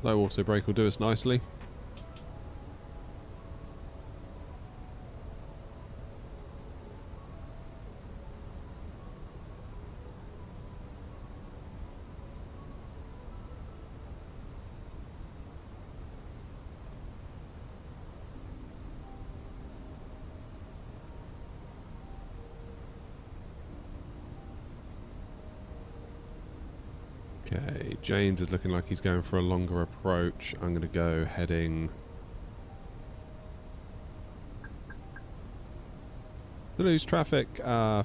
Low auto brake will do us nicely. Okay, James is looking like he's going for a longer approach. I'm going to go heading... Toulouse traffic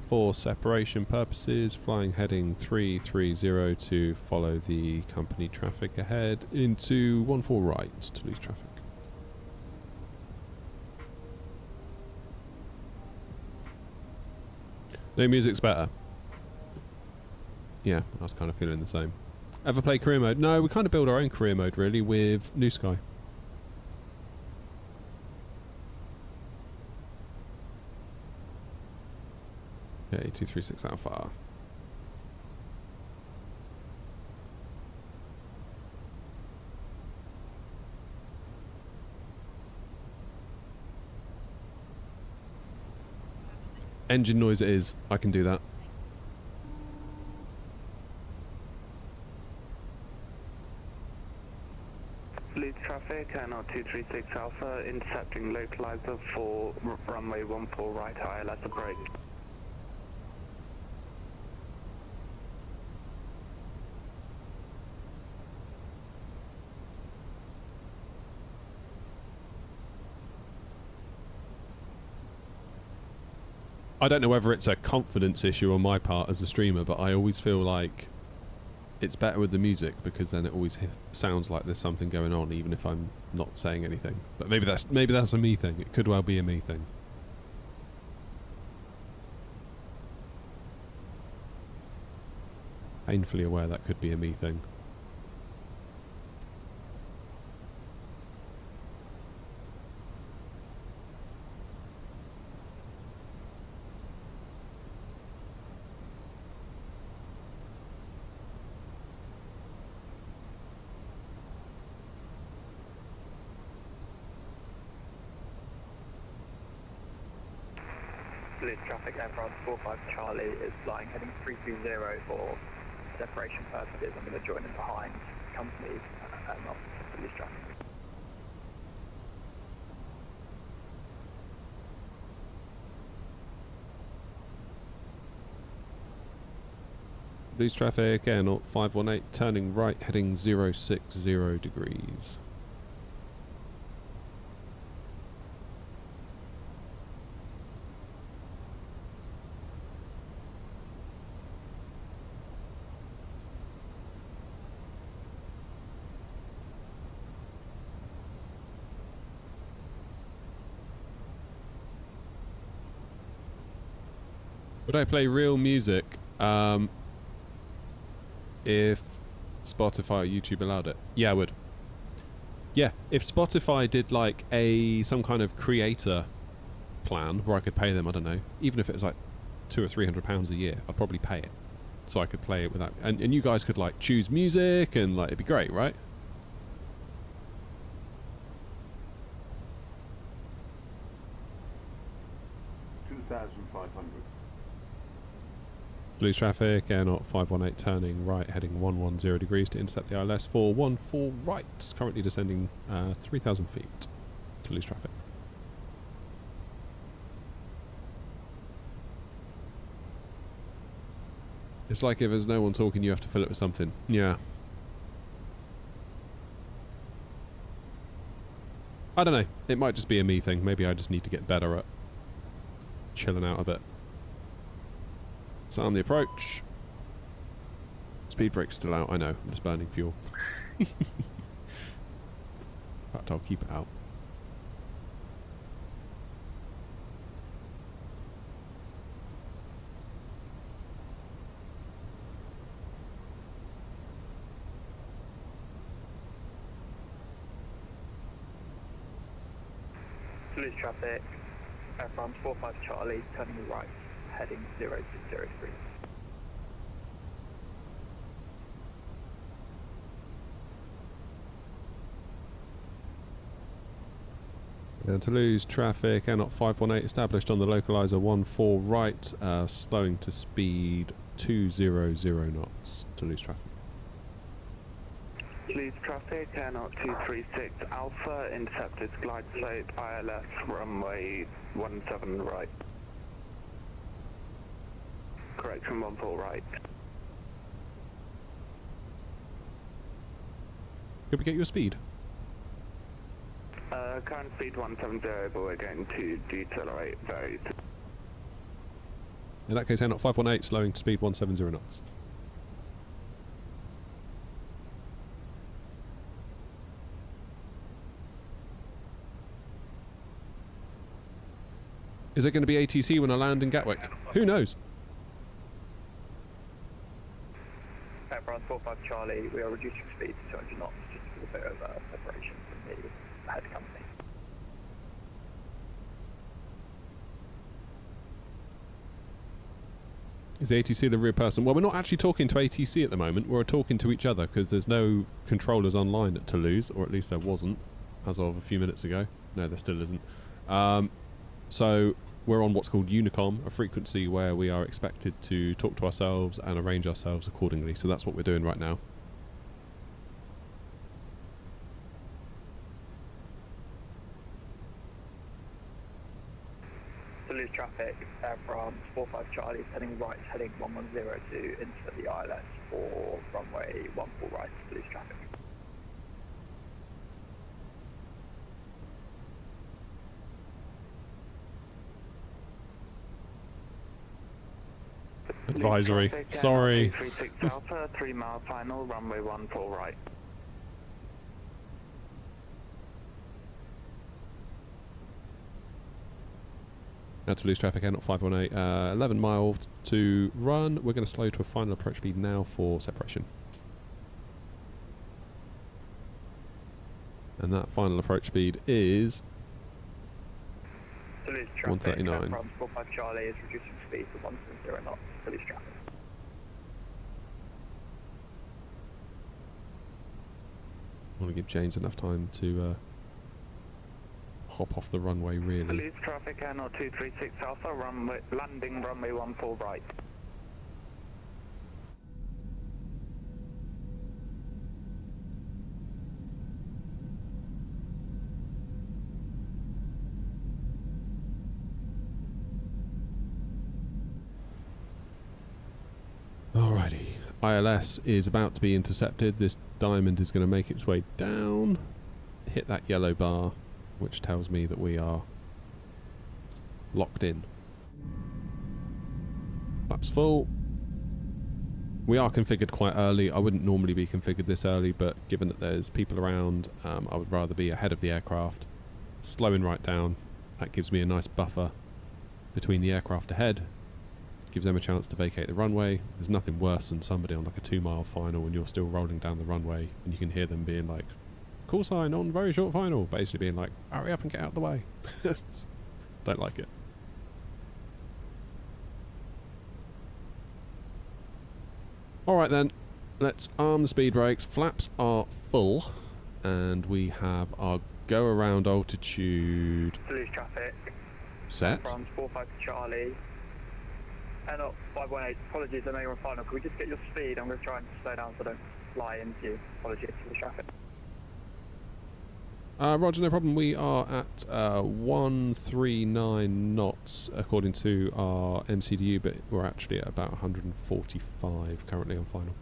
for separation purposes, flying heading 330 to follow the company traffic ahead into 14 right, Toulouse traffic. No music's better. Yeah, I was kind of feeling the same. Ever play career mode? No, we kind of build our own career mode really with New Sky. Okay, 236 Alpha. Engine noise it is. I can do that. Lead traffic, AirNOTT 236 Alpha, intercepting localizer for runway 14 right, ILS a break. I don't know whether it's a confidence issue on my part as a streamer, but I always feel like it's better with the music because then it always sounds like there's something going on, even if I'm not saying anything. But maybe that's a me thing. It could well be a me thing. Painfully aware that could be a me thing. Toulouse traffic, Air France 45 Charlie is flying heading 320 for separation purposes. I'm going to join in behind company, not Toulouse traffic. Toulouse traffic, AirNOTT 518, turning right, heading 060 degrees. Would I play real music if Spotify or YouTube allowed it? Yeah, I would. Yeah, if Spotify did like some kind of creator plan where I could pay them, I don't know, even if it was like £200 or £300 a year, I'd probably pay it. So I could play it without... And you guys could like choose music and like, it'd be great, right? Toulouse traffic, AirNOTT 518 turning right, heading 110 degrees to intercept the ILS 414 right, currently descending 3,000 feet. Toulouse traffic. It's like if there's no one talking, you have to fill it with something. Yeah. I don't know. It might just be a me thing. Maybe I just need to get better at chilling out a bit. So on the approach. Speed brake's still out, I know. I'm just burning fuel. In fact, I'll keep it out. Toulouse traffic, Air France 45 Charlie, turning right, heading 0603. Toulouse traffic, AirNOTT 518 established on the localizer 14 right, slowing to speed 200 knots. Toulouse traffic. Toulouse traffic, AirNOTT 236 Alpha, intercepted glide slope, ILS, runway 17 right. Correction 14 right. Could we get you a speed? Current speed 170, but we're going to decelerate very soon. In that case, AirNOTT 518 slowing to speed 170 knots. Is it going to be ATC when I land in Gatwick? Who knows? Air France 45 Charlie, we are reducing speed to 200 knots just for a bit of separation from the head company. Is ATC the real person? Well, we're not actually talking to ATC at the moment. We're talking to each other because there's no controllers online at Toulouse, or at least there wasn't as of a few minutes ago. No, there still isn't. So we're on what's called Unicom, a frequency where we are expected to talk to ourselves and arrange ourselves accordingly. So that's what we're doing right now. Toulouse traffic, Air France 45 Charlie, heading right, heading 110 to intercept the ILS for runway 14 right, Toulouse traffic. Advisory. Traffic, Sorry. 36 Alpha, 3 mile final, runway 14 right. Toulouse traffic, AirNOTT 518, 11 miles to run. We're going to slow to a final approach speed now for separation. And that final approach speed is Toulouse traffic, 139. from 45 Charlie is reducing speed to 170 knots, Toulouse traffic. I want to give James enough time to hop off the runway, really. Toulouse traffic, AirNOTT 236 Alpha, runway, landing runway 14 right. Alrighty. ILS is about to be intercepted. This diamond is going to make its way down, hit that yellow bar, which tells me that we are locked in. Flaps full. We are configured quite early. I wouldn't normally be configured this early, but given that there's people around, I would rather be ahead of the aircraft, slowing right down. That gives me a nice buffer between the aircraft ahead. Gives them a chance to vacate the runway. There's nothing worse than somebody on like a 2 mile final and you're still rolling down the runway and you can hear them being like, call sign on very short final, basically being like, hurry up and get out of the way. Don't like it. Alright then, let's arm the speed brakes. Flaps are full and we have our go around altitude Toulouse traffic, set. from 45 Charlie. AirNOTT 518, apologies, I know you're on final. Can we just get your speed? I'm going to try and slow down so I don't fly into you. Apologies for the traffic. Roger, no problem. We are at 139 knots according to our MCDU, but we're actually at about 145 currently on final.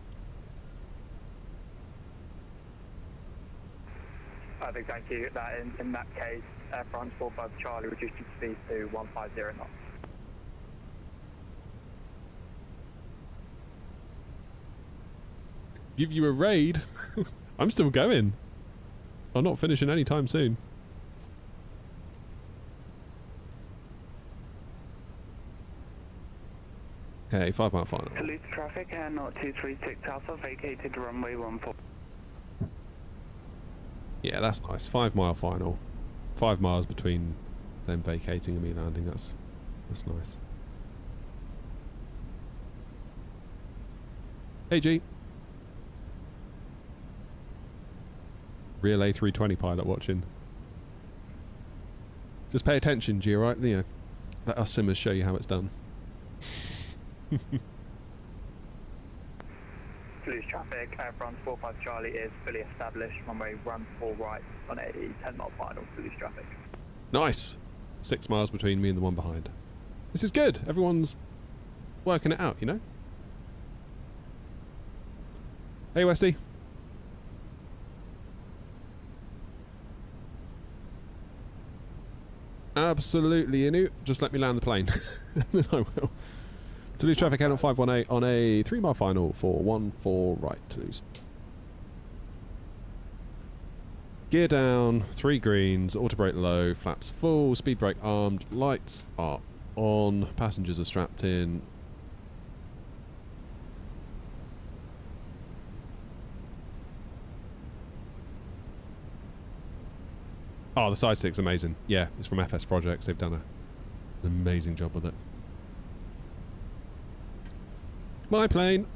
Perfect, thank you. In that case, Air France 45 Charlie reduced your speed to 150 knots. Give you a raid? I'm still going. I'm not finishing anytime soon. Okay, 5 mile final. Toulouse traffic, AirNOTT 236 Alpha, vacated runway 14. Yeah, that's nice. 5 mile final. 5 miles between them vacating and me landing. That's nice. Hey G. Real A320 pilot watching. Just pay attention, G, alright? You know, let us simmers show you how it's done. Toulouse traffic, Air France 45 Charlie is fully established. Runway 14 right on a 10 mile final, Toulouse traffic. Nice! 6 miles between me and the one behind. This is good. Everyone's working it out, you know? Hey, Westy. Absolutely, Inu. Just let me land the plane. Then I will. Toulouse traffic, AirNOTT 518 on a 3 mile final for 14 right, Toulouse. Gear down, 3 greens, auto brake low, flaps full, speed brake armed, lights are on, passengers are strapped in. Oh, the side stick's amazing. Yeah, it's from FS Projects. They've done an amazing job with it. My plane.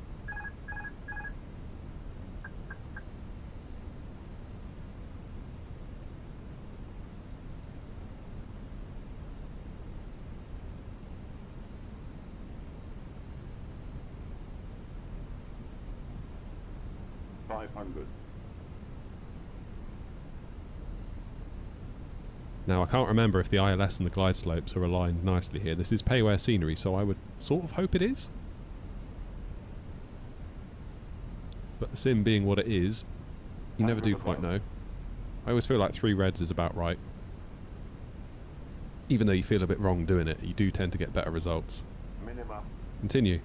Now, I can't remember if the ILS and the glide slopes are aligned nicely here. This is payware scenery, so I would sort of hope it is. But the sim being what it is, you never do quite know. I always feel like 3 reds is about right. Even though you feel a bit wrong doing it, you do tend to get better results. Minimum. Continue.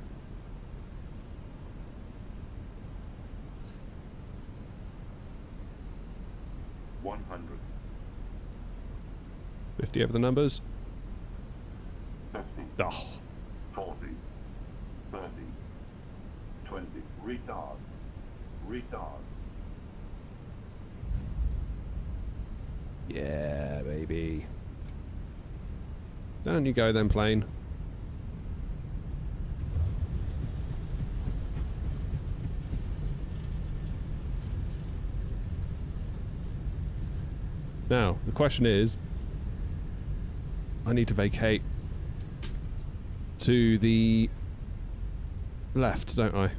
100. 50 over the numbers. 50. Oh. 40. 30. 20. Retard. Retard. Yeah, baby. Down you go then, plane. Now, the question is, I need to vacate to the left, don't I?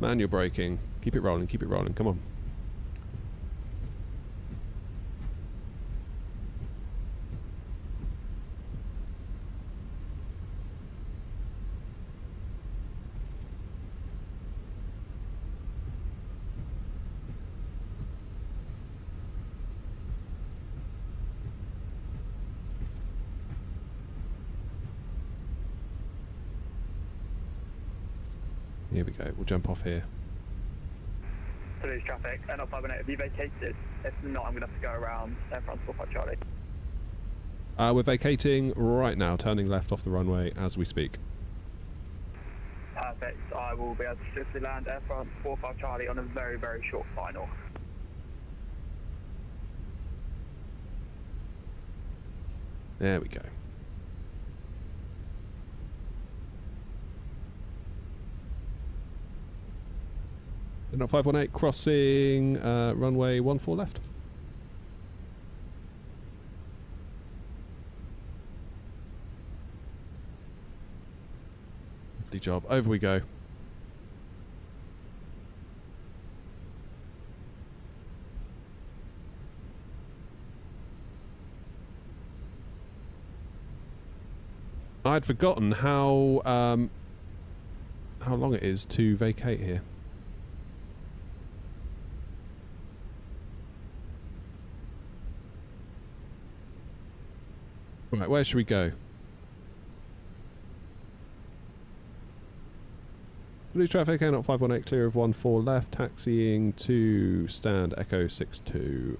Man, you're braking. Keep it rolling, come on. Here we go, we'll jump off here. Toulouse traffic, AirNOTT 518, have you vacated? If not, I'm going to have to go around Air France 45 Charlie. We're vacating right now, turning left off the runway as we speak. Perfect, I will be able to swiftly land Air France 45 Charlie on a very, very short final. There we go. AirNOTT 518 crossing runway 14 left. Good job. Over we go. I'd forgotten how long it is to vacate here. Right, where should we go? Toulouse traffic, AirNOTT 518 clear of 14 left, taxiing to stand Echo 62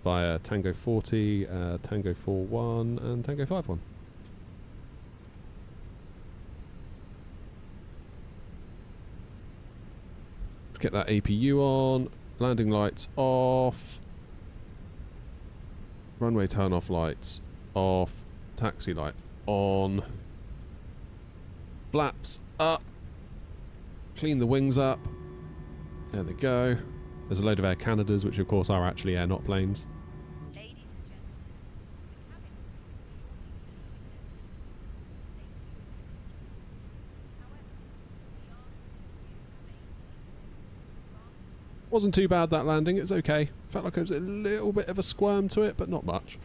via Tango 40, Tango 41 and Tango 51. Let's get that APU on, landing lights off, runway turn off lights off, taxi light on, flaps up, clean the wings up, there they go. There's a load of Air Canadas, which of course are actually AirNOTT planes. Wasn't too bad, that landing, it's okay. Felt like there was a little bit of a squirm to it, but not much.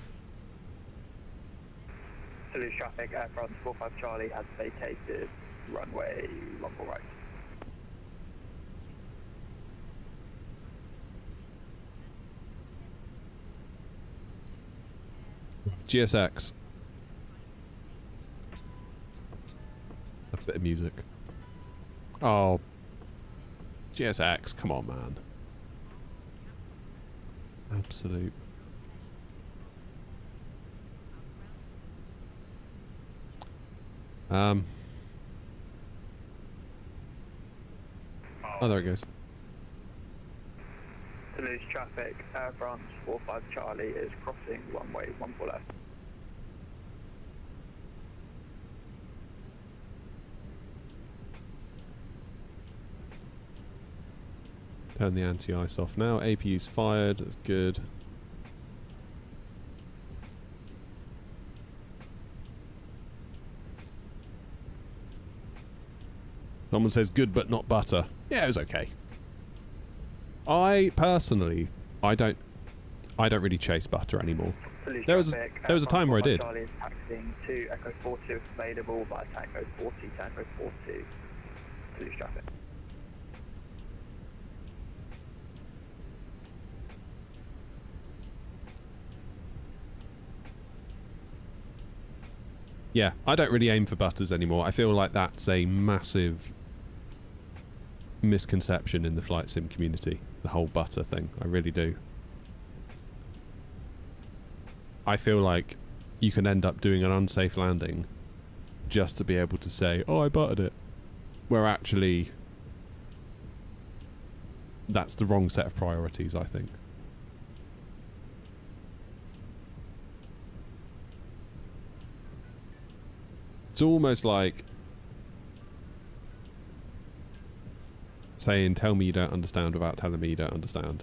Toulouse traffic, Air France 45 Charlie has vacated runway 14 right. GSX. A bit of music. Oh. GSX, come on, man. Absolute. Oh, there it goes. Toulouse traffic, Air France 45 Charlie is crossing runway 14 left. Turn the anti-ice off now. APU's fired, that's good. Someone says good but not butter. Yeah, it was okay. I personally, I don't really chase butter anymore. There was a time where I did. Charlie is taxiing to Echo 42 if available via Tango 40, Tango 42, Toulouse traffic. Yeah, I don't really aim for butters anymore. I feel like that's a massive misconception in the flight sim community. the whole butter thing. I really do. I feel like you can end up doing an unsafe landing just to be able to say, oh, I buttered it. Where actually, that's the wrong set of priorities, I think. It's almost like saying, tell me you don't understand without telling me you don't understand.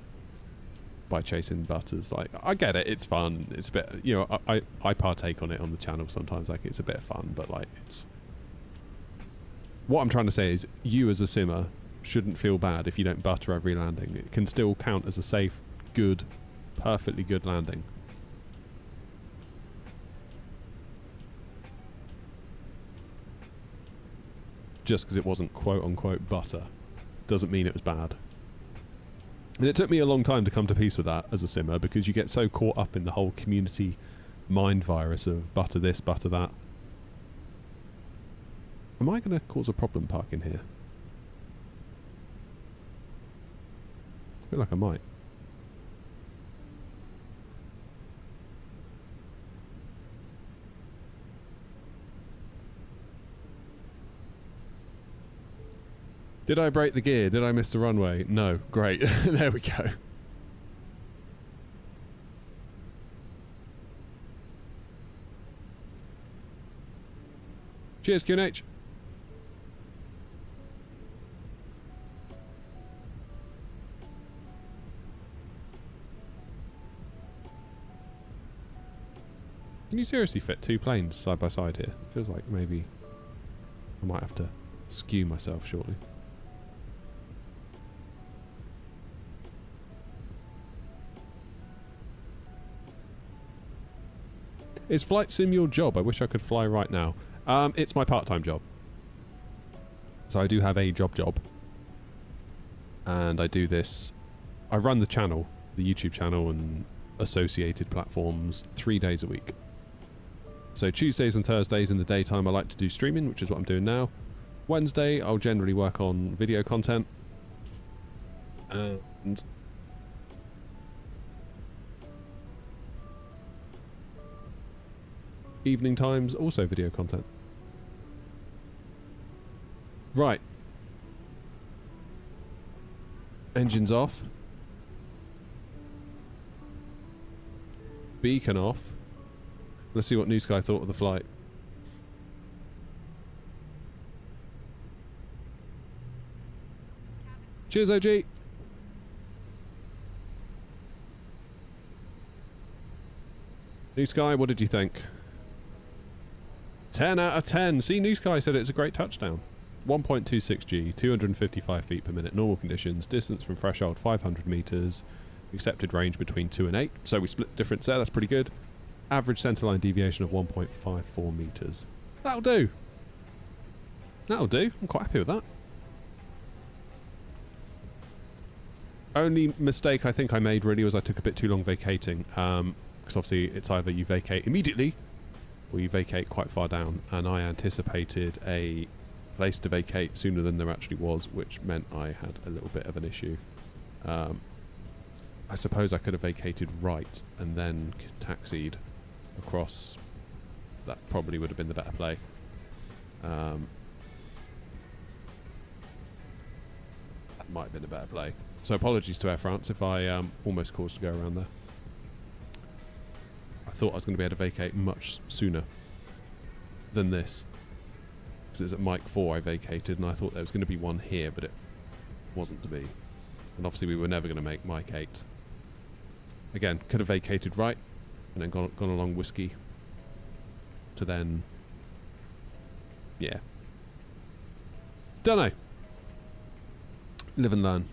By chasing butters. Like, I get it, it's fun, it's a bit, you know, I partake on it on the channel sometimes, like, it's a bit of fun, but like, it's, what I'm trying to say is, you as a simmer shouldn't feel bad if you don't butter every landing. It can still count as a safe, good, perfectly good landing. Just because it wasn't quote unquote butter doesn't mean it was bad. And it took me a long time to come to peace with that as a simmer, because you get so caught up in the whole community mind virus of butter this, butter that. Am I going to cause a problem parking here? I feel like I might. Did I break the gear? Did I miss the runway? No. Great. There we go. Cheers, QNH. Can you seriously fit two planes side by side here? Feels like maybe I might have to skew myself shortly. Is flight sim your job? I wish I could fly right now. It's my part-time job. So I do have a job. And I do this. I run the channel, the YouTube channel and associated platforms 3 days a week. So Tuesdays and Thursdays in the daytime I like to do streaming, which is what I'm doing now. Wednesday I'll generally work on video content. And evening times, also video content. Right. Engines off. Beacon off. Let's see what New Sky thought of the flight. Cheers, OG. New Sky, what did you think? 10 out of 10. See, New Sky said it's a great touchdown. 1.26 G, 255 feet per minute, normal conditions, distance from threshold 500 metres, accepted range between 2 and 8. So we split the difference there, that's pretty good. Average centreline deviation of 1.54 metres. That'll do. That'll do. I'm quite happy with that. Only mistake I think I made really was I took a bit too long vacating. Because obviously it's either you vacate immediately or you vacate quite far down, and I anticipated a place to vacate sooner than there actually was, which meant I had a little bit of an issue. I suppose I could have vacated right and then taxied across. That probably would have been the better play. That might have been a better play. So apologies to Air France if I almost caused to go around there. I thought I was going to be able to vacate much sooner than this. Because it was at Mike 4 I vacated, and I thought there was going to be one here, but it wasn't to be. And obviously we were never going to make Mike 8. Again, could have vacated right, and then gone along Whiskey. To then... yeah. Dunno. Live and learn.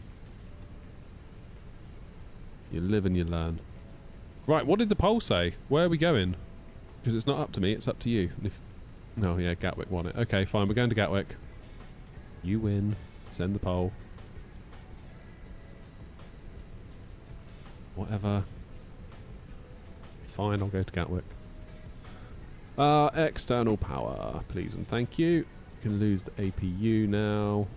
You live and you learn. Right, what did the poll say? Where are we going? Because it's not up to me, it's up to you. And if... no, yeah, Gatwick won it. Okay, fine, we're going to Gatwick. You win. Send the poll. Whatever. Fine, I'll go to Gatwick. External power, please and thank you. You can lose the APU now.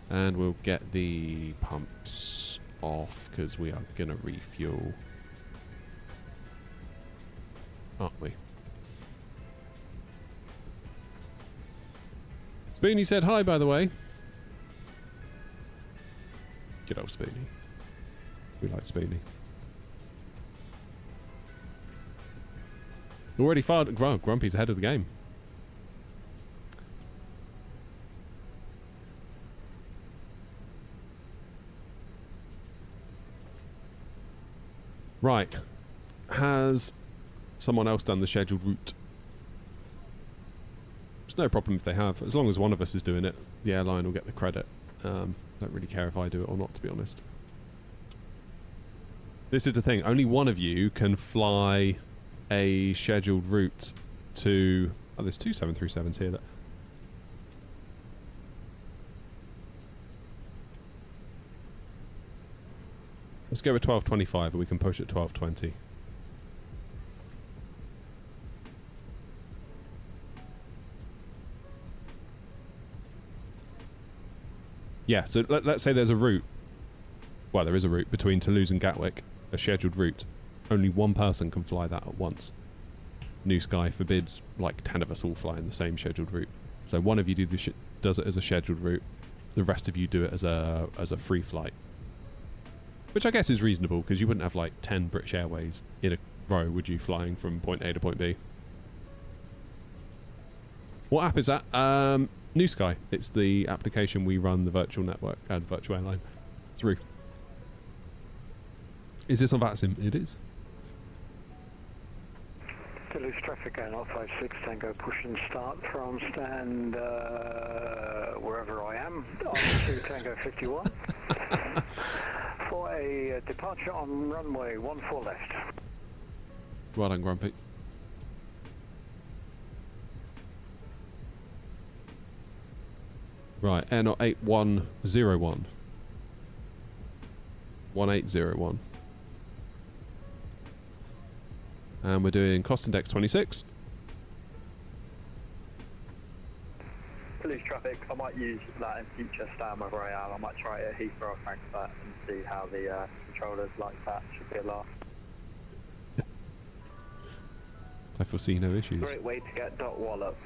And we'll get the pumps off because we are going to refuel. Aren't we? Spoonie said hi, by the way. Good old Spoonie. We like Spoonie. Already fired. Well, Grumpy's ahead of the game. Right. Has someone else done the scheduled route? It's no problem if they have. As long as one of us is doing it, the airline will get the credit. Don't really care if I do it or not, to be honest. This is the thing. Only one of you can fly a scheduled route to... Oh, there's two 737s here. Let's go with 1225 and we can push at 1220. Yeah, so let's say there's a route. Well, there is a route between Toulouse and Gatwick, a scheduled route. Only one person can fly that at once. New Sky forbids like 10 of us all flying the same scheduled route. So one of you does it as a scheduled route. The rest of you do it as a free flight. Which I guess is reasonable, because you wouldn't have like 10 British Airways in a row, would you, flying from point A to point B? What app is that? New Sky. It's the application we run the virtual network, the virtual airline through. Is this on VATSIM? It is. Toulouse traffic and 56 Tango push and start from stand wherever I am on to Tango 51 for a departure on runway 14 left. Well done, Grumpy. Right, AirNOTT 8101. 1801. And we're doing cost index 26. Toulouse traffic, I might use that in future stand wherever I am. I might try it at Heathrow or Frankfurt and see how the controllers like that. Should be a laugh. I foresee no issues. Great way to get dot wallop.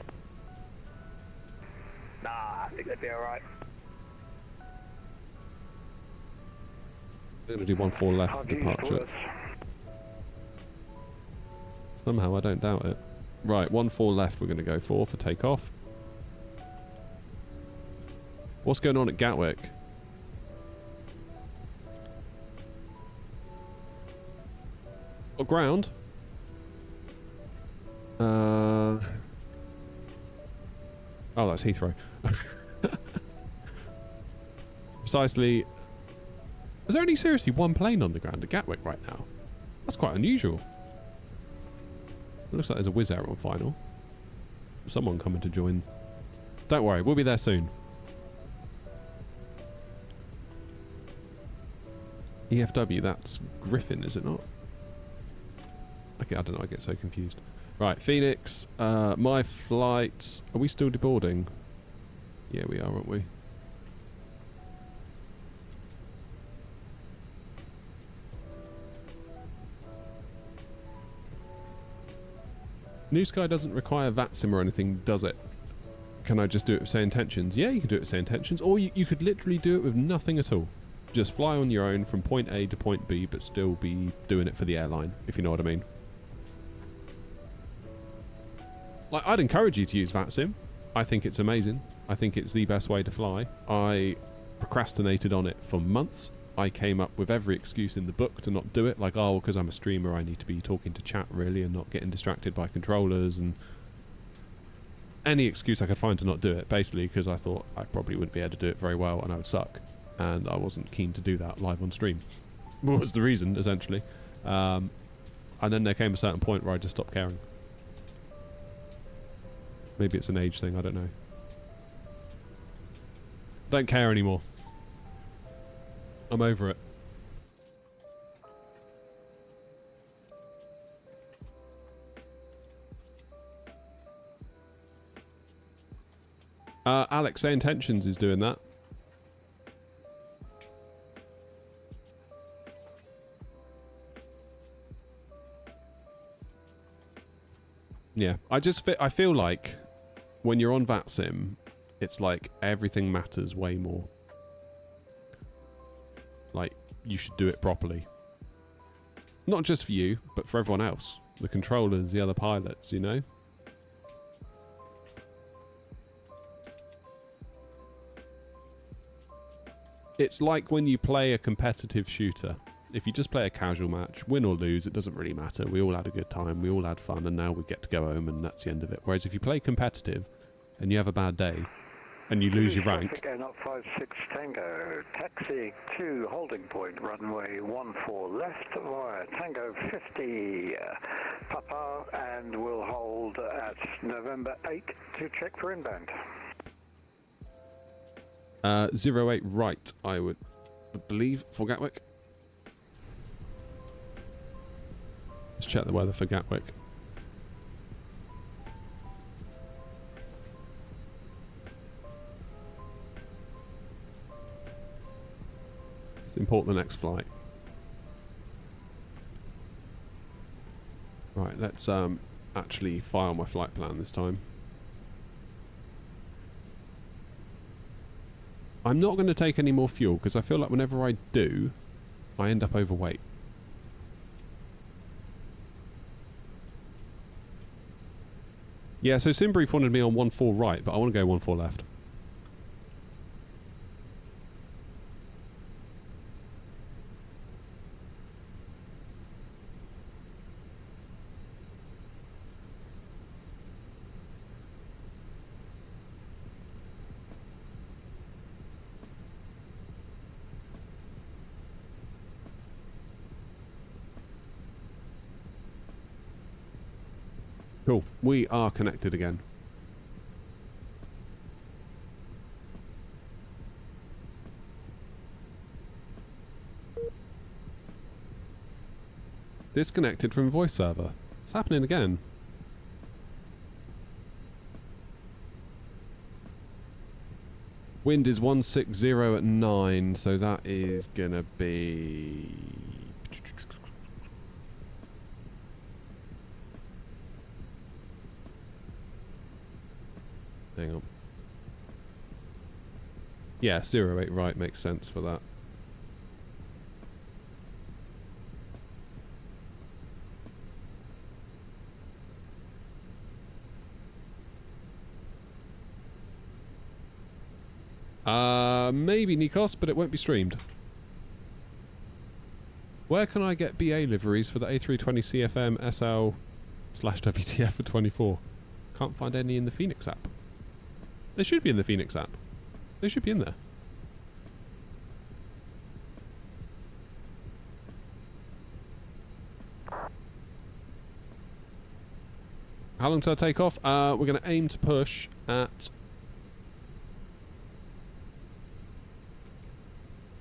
Nah, I think they'd be alright. We're going to do 14 left departure. Somehow, I don't doubt it. Right, 14 left we're going to go for takeoff. What's going on at Gatwick? Got ground? Oh, that's Heathrow. Precisely. Is there only seriously one plane on the ground at Gatwick right now? That's quite unusual. It looks like there's a Wizz Air on final. Someone coming to join. Don't worry, we'll be there soon. EFW, that's Griffin, is it not? Okay, I don't know, I get so confused. Right, Phoenix, my flight... Are we still deboarding? Yeah, we are, aren't we? New Sky doesn't require VATSIM or anything, does it? Can I just do it with Say Intentions? Yeah, you can do it with Say Intentions, or you could literally do it with nothing at all. Just fly on your own from point A to point B, but still be doing it for the airline, if you know what I mean. Like, I'd encourage you to use VATSIM. I think it's amazing. I think it's the best way to fly. I procrastinated on it for months. I came up with every excuse in the book to not do it, like, oh, because I'm a streamer, I need to be talking to chat, really, and not getting distracted by controllers, and any excuse I could find to not do it, basically, because I thought I probably wouldn't be able to do it very well, and I would suck, and I wasn't keen to do that live on stream. What was the reason, essentially? And then there came a certain point where I just stopped caring. Maybe it's an age thing, I don't know. Don't care anymore. I'm over it. Alex, Say Intentions is doing that. Yeah, I feel like when you're on VATSIM, it's like everything matters way more. Like, you should do it properly. Not just for you, but for everyone else. The controllers, the other pilots, you know? It's like when you play a competitive shooter. If you just play a casual match, win or lose, it doesn't really matter. We all had a good time, we all had fun, and now we get to go home and that's the end of it. Whereas if you play competitive and you have a bad day and you lose your rank... AirNOTT 56 Tango, taxi to holding point, runway 14 left via Tango 50, Papa, and we'll hold at November 8 to check for inbound. 08 right, I would believe, for Gatwick. Let's check the weather for Gatwick. Let's import the next flight. Right, let's actually file my flight plan this time. I'm not going to take any more fuel because I feel like whenever I do, I end up overweight. Yeah, so Simbrief wanted me on 14 right, but I want to go 14 left. Cool. We are connected again. Disconnected from voice server. It's happening again. Wind is 160 at 9, so that is gonna be... Hang on. Yeah, 08 right makes sense for that. Maybe Nikos, but it won't be streamed. Where can I get BA liveries for the A320 CFM SL/WTF for 24? Can't find any in the Fenix app. They should be in the Fenix app. They should be in there. How long till I take off? We're going to aim to push at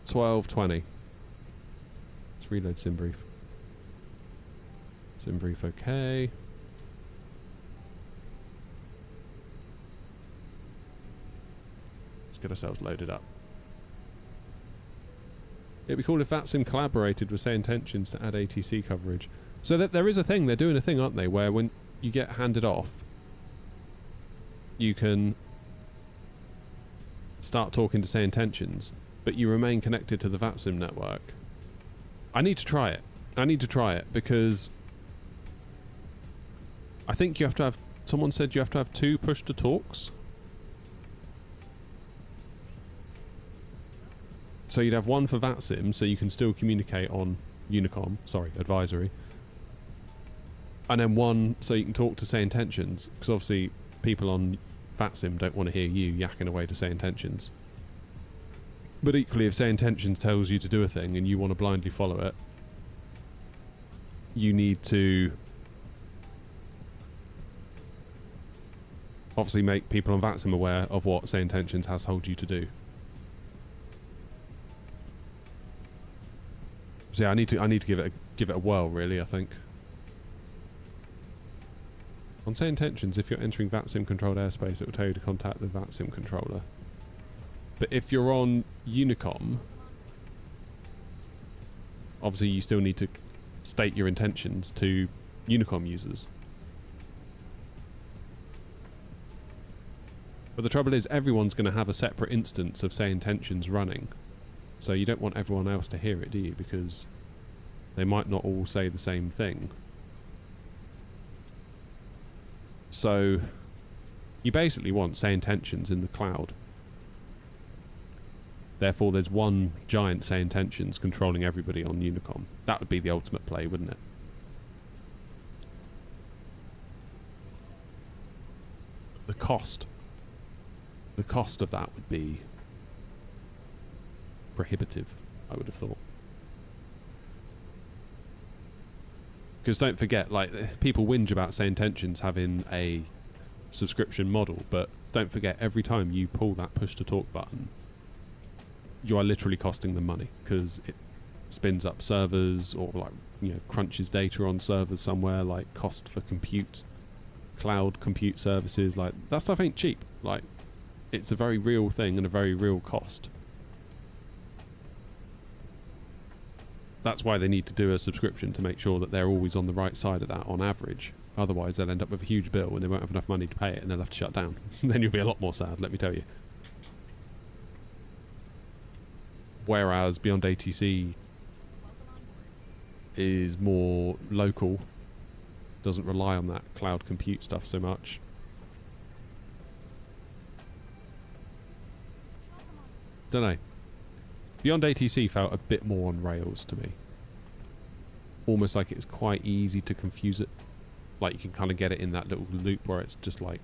12:20. Let's reload Simbrief. Simbrief okay. Let's get ourselves loaded up. It'd be cool if VATSIM collaborated with Say Intentions to add ATC coverage. So that there is a thing, they're doing a thing, aren't they, where when you get handed off, you can start talking to Say Intentions, but you remain connected to the VATSIM network. I need to try it. I need to try it because I think you have to have, someone said you have to have 2 push-to-talks. So you'd have one for VATSIM, so you can still communicate on Unicom, sorry, advisory. And then one so you can talk to Say Intentions, because obviously people on VATSIM don't want to hear you yakking away to Say Intentions. But equally, if Say Intentions tells you to do a thing and you want to blindly follow it, you need to obviously make people on VATSIM aware of what Say Intentions has told you to do. So yeah, I need to give it a whirl, really, I think. On Say Intentions, if you're entering VATSIM controlled airspace, it will tell you to contact the VATSIM controller. But if you're on Unicom, obviously you still need to state your intentions to Unicom users. But the trouble is, everyone's going to have a separate instance of say intentions running. So you don't want everyone else to hear it, do you? Because they might not all say the same thing. So you basically want say intentions in the cloud. Therefore, there's one giant say intentions controlling everybody on Unicom. That would be the ultimate play, wouldn't it? The cost of that would be prohibitive, I would have thought. Because don't forget, like, people whinge about say intentions having a subscription model, but don't forget, every time you pull that push to talk button, you are literally costing them money, because it spins up servers, or, like, you know, crunches data on servers somewhere, like cost for compute, cloud compute services. Like, that stuff ain't cheap. Like, it's a very real thing and a very real cost. That's why they need to do a subscription, to make sure that they're always on the right side of that on average. Otherwise they'll end up with a huge bill and they won't have enough money to pay it, and they'll have to shut down. Then you'll be a lot more sad, let me tell you. Whereas Beyond ATC is more local, doesn't rely on that cloud compute stuff so much. Don't know. Beyond ATC felt a bit more on rails to me. Almost like it was quite easy to confuse it. Like, you can kind of get it in that little loop where it's just like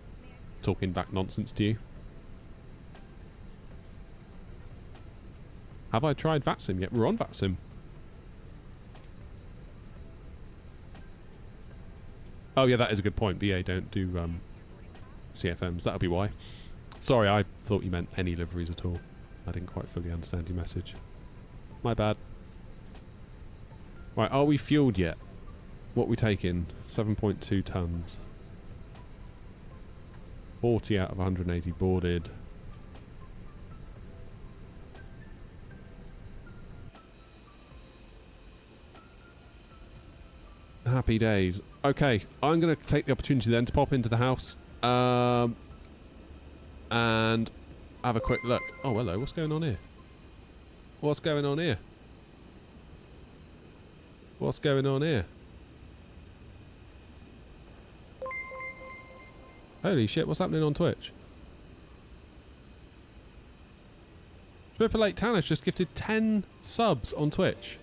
talking back nonsense to you. Have I tried VATSIM yet? We're on VATSIM. Oh yeah, that is a good point. BA don't do CFMs. That'll be why. Sorry, I thought you meant any liveries at all. I didn't quite fully understand your message. My bad. Right, are we fueled yet? What are we taking? 7.2 tons. 40 out of 180 boarded. Happy days. Okay, I'm going to take the opportunity then to pop into the house and have a quick look. Oh, hello. What's going on here? What's going on here? What's going on here? Holy shit, what's happening on Twitch? 888 Tannis just gifted 10 subs on Twitch.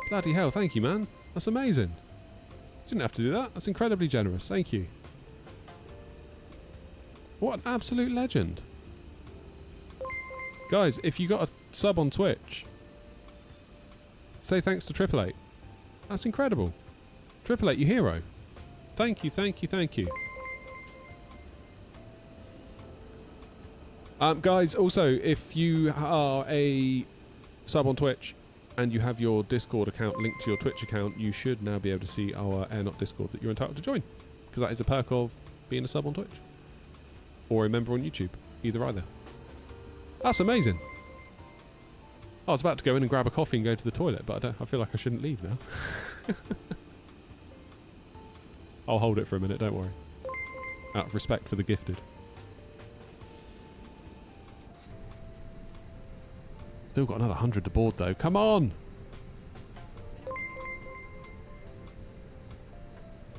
Bloody hell, thank you, man. That's amazing. Didn't have to do that. That's incredibly generous. Thank you. What an absolute legend. Guys, if you got a sub on Twitch, say thanks to 888. That's incredible. 888, you hero. Thank you, thank you, thank you. Guys, also, if you are a sub on Twitch and you have your Discord account linked to your Twitch account, you should now be able to see our AirNOTT Discord that you're entitled to join. Because that is a perk of being a sub on Twitch. Or a member on YouTube. Either. That's amazing. I was about to go in and grab a coffee and go to the toilet, but I feel like I shouldn't leave now. I'll hold it for a minute, don't worry. Out of respect for the gifted. Still got another 100 to board though. Come on!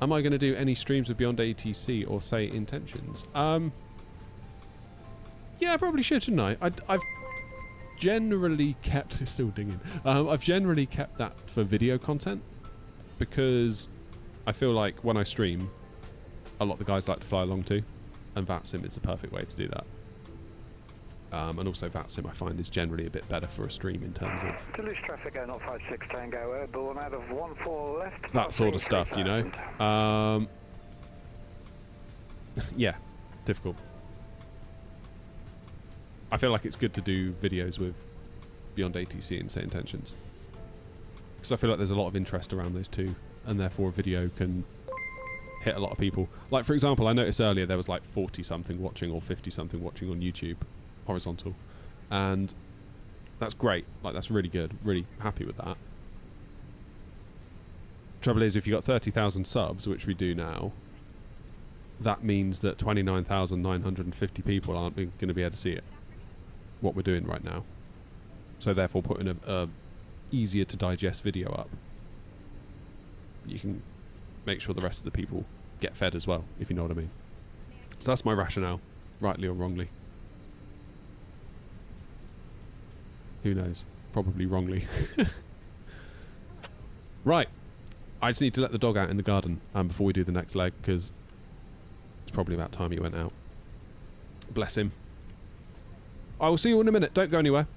Am I going to do any streams of Beyond ATC or say intentions? Yeah, I probably should, shouldn't I? I've generally kept... Still dinging. I've generally kept that for video content because I feel like when I stream, a lot of the guys like to fly along too, and VATSIM is the perfect way to do that. And also VATSIM I find is generally a bit better for a stream in terms of... Toulouse traffic, AirNOTT 56 Tango, airborne out of 14 left. That sort of stuff, you know? Yeah, difficult. I feel like it's good to do videos with Beyond ATC and Say Intentions. Because I feel like there's a lot of interest around those two, and therefore a video can hit a lot of people. Like, for example, I noticed earlier there was like 40-something watching or 50-something watching on YouTube, horizontal. And that's great. Like, that's really good. Really happy with that. Trouble is, if you got 30,000 subs, which we do now, that means that 29,950 people aren't going to be able to see it. What we're doing right now. So therefore putting a easier to digest video up, you can make sure the rest of the people get fed as well, if you know what I mean. So that's my rationale, rightly or wrongly. Who knows? Probably wrongly. Right. I just need to let the dog out in the garden before we do the next leg, because it's probably about time he went out. Bless him. I will see you in a minute. Don't go anywhere.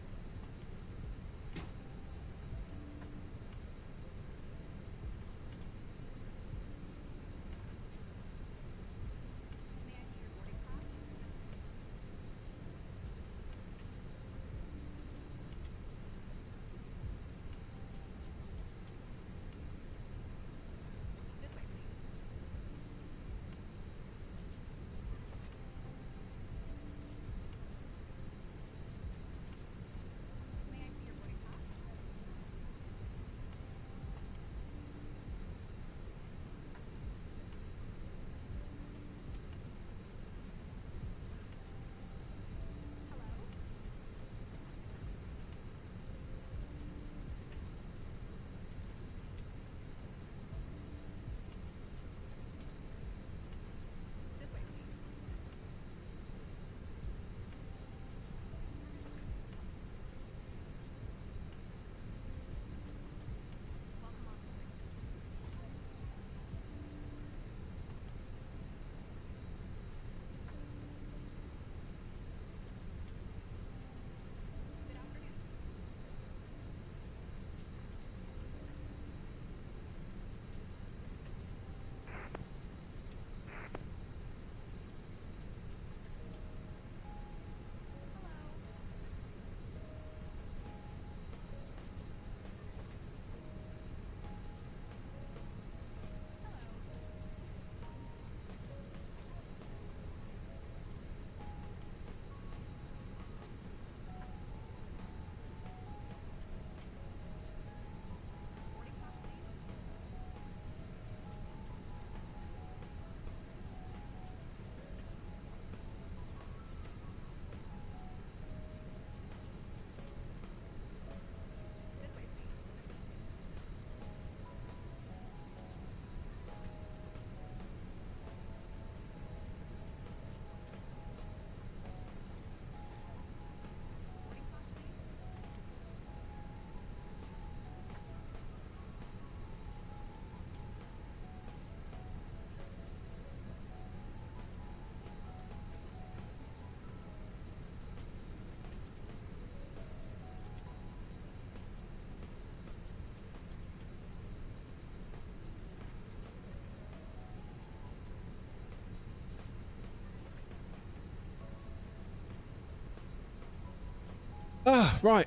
Ah, right.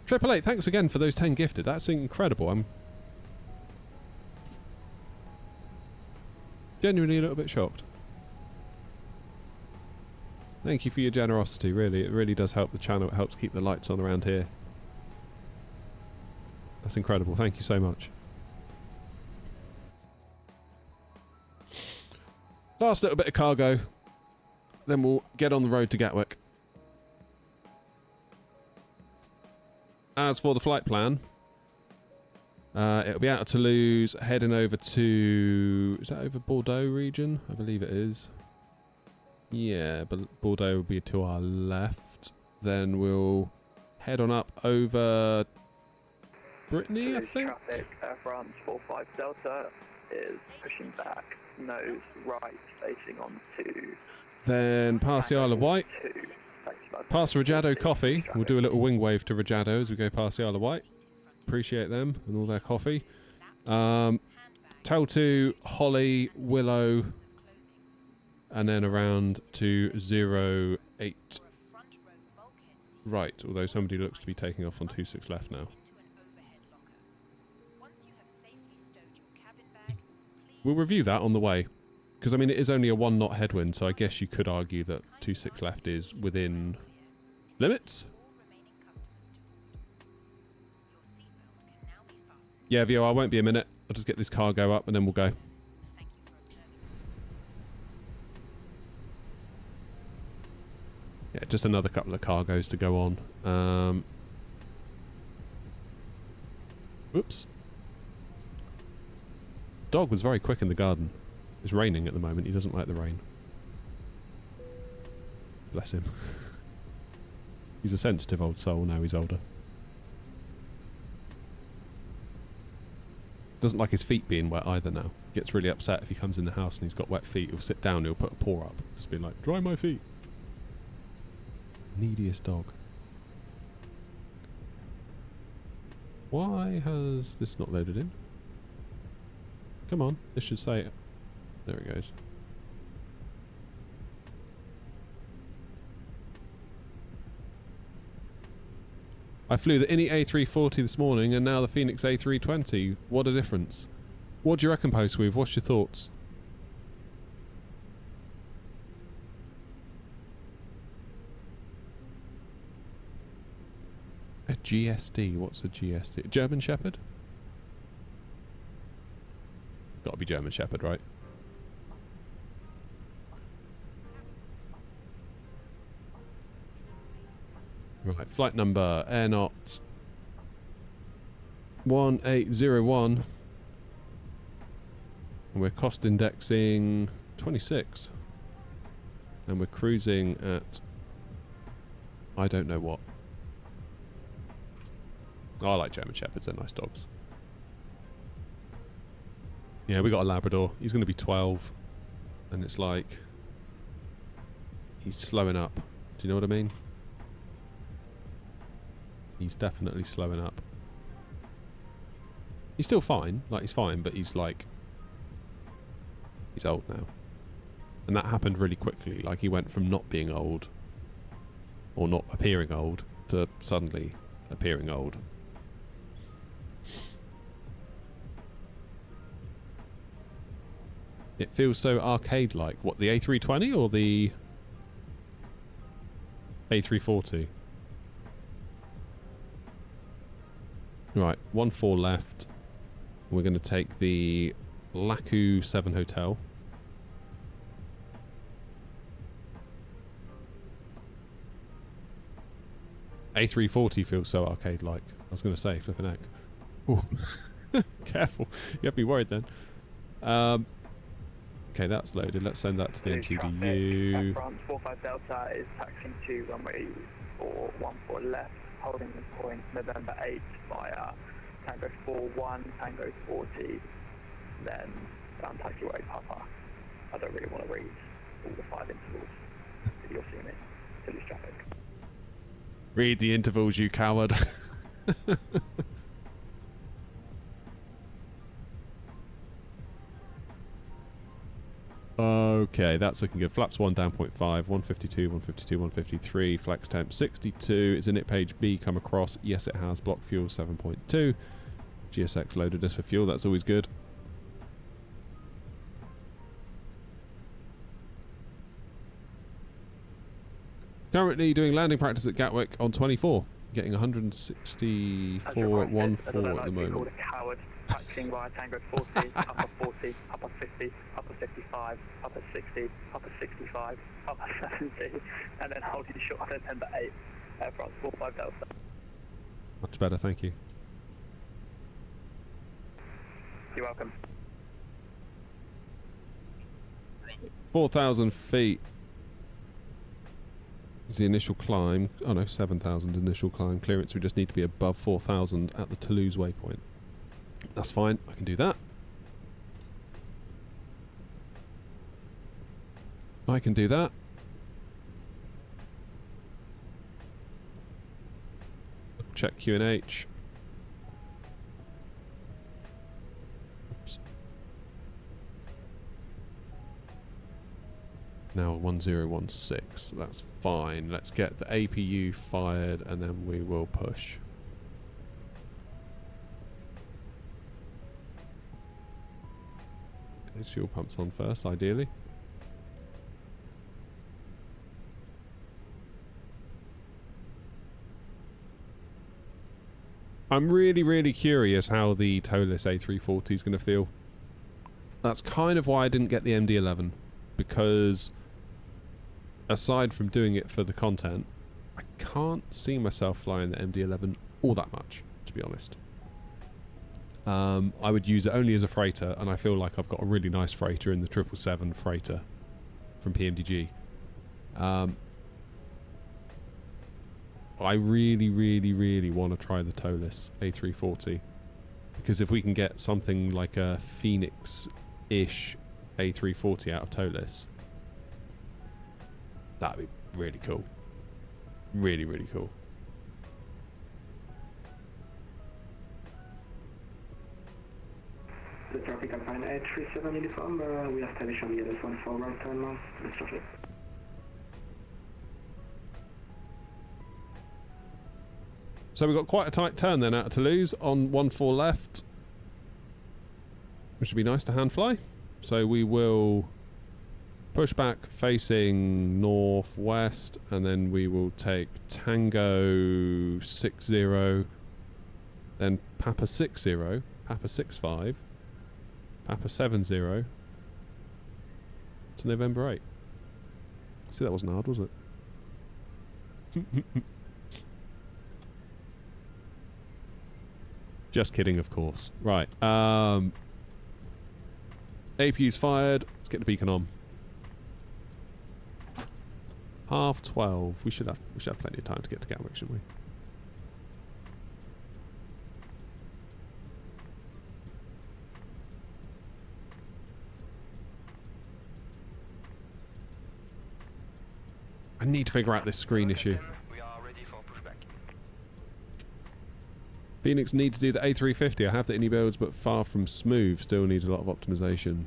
888, thanks again for those 10 gifted. That's incredible. I'm genuinely a little bit shocked. Thank you for your generosity, really. It really does help the channel. It helps keep the lights on around here. That's incredible. Thank you so much. Last little bit of cargo. Then we'll get on the road to Gatwick. As for the flight plan, it'll be out of Toulouse, heading over to... Is that over Bordeaux region? I believe it is. Yeah, but Bordeaux will be to our left. Then we'll head on up over Brittany, I think? Traffic, Air France 45 Delta is pushing back, nose right, facing on to... Then past the Isle of Wight. Past Rajado Coffee. We'll do a little wing wave to Rajado as we go past the Isle of Wight. Appreciate them and all their coffee. Teltu, Holly, Willow, and then around to 08. Right, although somebody looks to be taking off on 26 left now. We'll review that on the way. Because, I mean, it is only a 1 knot headwind, so I guess you could argue that 26 left is within limits. Yeah, Vio, I won't be a minute. I'll just get this cargo up and then we'll go. just another couple of cargoes to go on. Whoops. Dog was very quick in the garden. It's raining at the moment. He doesn't like the rain. Bless him. He's a sensitive old soul now he's older. Doesn't like his feet being wet either now. Gets really upset if he comes in the house and he's got wet feet. He'll sit down and he'll put a paw up. Just be like, dry my feet. Neediest dog. Why has this not loaded in? Come on, this should say it. There it goes. I flew the INI A340 this morning and now the Fenix A320. What a difference. What do you reckon, Postweave? What's your thoughts? A GSD. What's a GSD? German Shepherd? Gotta be German Shepherd, right? Right, flight number AirNOTT 1801. And we're cost indexing 26. And we're cruising at I don't know what. Oh, I like German Shepherds, they're nice dogs. Yeah, we got a Labrador. He's going to be 12. And it's like... he's slowing up. Do you know what I mean? He's definitely slowing up. He's still fine. Like, he's fine, but he's like... he's old now. And that happened really quickly. Like, he went from not being old, or not appearing old, to suddenly appearing old. It feels so arcade-like. What, the A320 or the A340? Right, 1-4 left. We're going to take the Laku 7 Hotel. A340 feels so arcade-like. I was going to say, flipping heck. Ooh. Careful. You have me worried then. Okay, that's loaded. Let's send that to the MCDU. France 45 Delta is taxiing to runway 414 left, holding the point November 8 via Tango 41, Tango 40, then down taxiway Papa. I don't really want to read all the 5 intervals, if you'll see me. Toulouse traffic. Read the intervals, you coward. Okay, that's looking good. Flaps 1 down 0.5, 152, 152, 153, flex temp 62. Is init page B come across? Yes, it has. Block fuel 7.2. GSX loaded us for fuel, that's always good. Currently doing landing practice at Gatwick on 24, getting 164 at 1-4 at the moment. Taxiing via Tango 40, Papa 40, Papa 50, Papa 55, Papa 60, Papa 65, Papa 70, and then holding short on November 8, Air France 45 Delta. Much better, thank you. You're welcome. 4,000 feet is the initial climb. Oh no, 7,000 initial climb clearance. We just need to be above 4,000 at the Toulouse waypoint. That's fine, I can do that. I can do that. Check QNH. Oops. Now 1016, that's fine. Let's get the APU fired and then we will push. Those fuel pumps on first, ideally. I'm really curious how the Toulouse A340 is going to feel. That's kind of why I didn't get the MD-11, because aside from doing it for the content, I can't see myself flying the MD-11 all that much, to be honest. I would use it only as a freighter, and I feel like I've got a really nice freighter in the 777 freighter from PMDG. I really, really, really want to try the Toulouse A340, because if we can get something like a Fenix-ish A340 out of Toulouse, that'd be really cool. Really, really cool. The traffic Alpine 837 uniform, we are established on the other one for right turn now. Let's traffic. So we've got quite a tight turn then out of Toulouse on 14 left, which would be nice to hand fly. So we will push back facing northwest, and then we will take Tango 60, then Papa 60, Papa 65, Papa 70 to November 8. See, that wasn't hard, was it? Just kidding, of course. Right. APU's fired. Let's get the beacon on. 12:30. We should have plenty of time to get to Gatwick, shouldn't we? I need to figure out this screen issue. Phoenix need to do the A350. I have the INI builds, but far from smooth. Still needs a lot of optimization.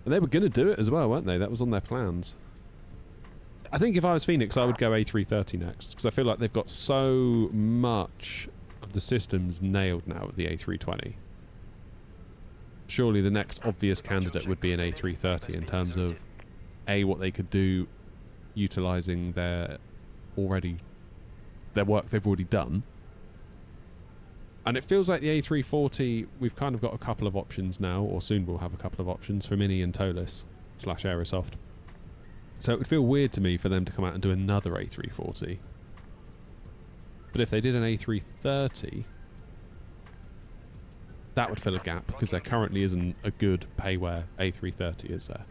And they were going to do it as well, weren't they? That was on their plans. I think if I was Phoenix, I would go A330 next, because I feel like they've got so much of the systems nailed now with the A320. Surely the next obvious candidate would be an A330 in terms of A, what they could do utilising their work they've already done. And it feels like the A340, we've kind of got a couple of options now, or soon we'll have a couple of options for Mini and Toulouse / Aerosoft. So it would feel weird to me for them to come out and do another A340. But if they did an A330, that would fill a gap, because there currently isn't a good payware A330, is there?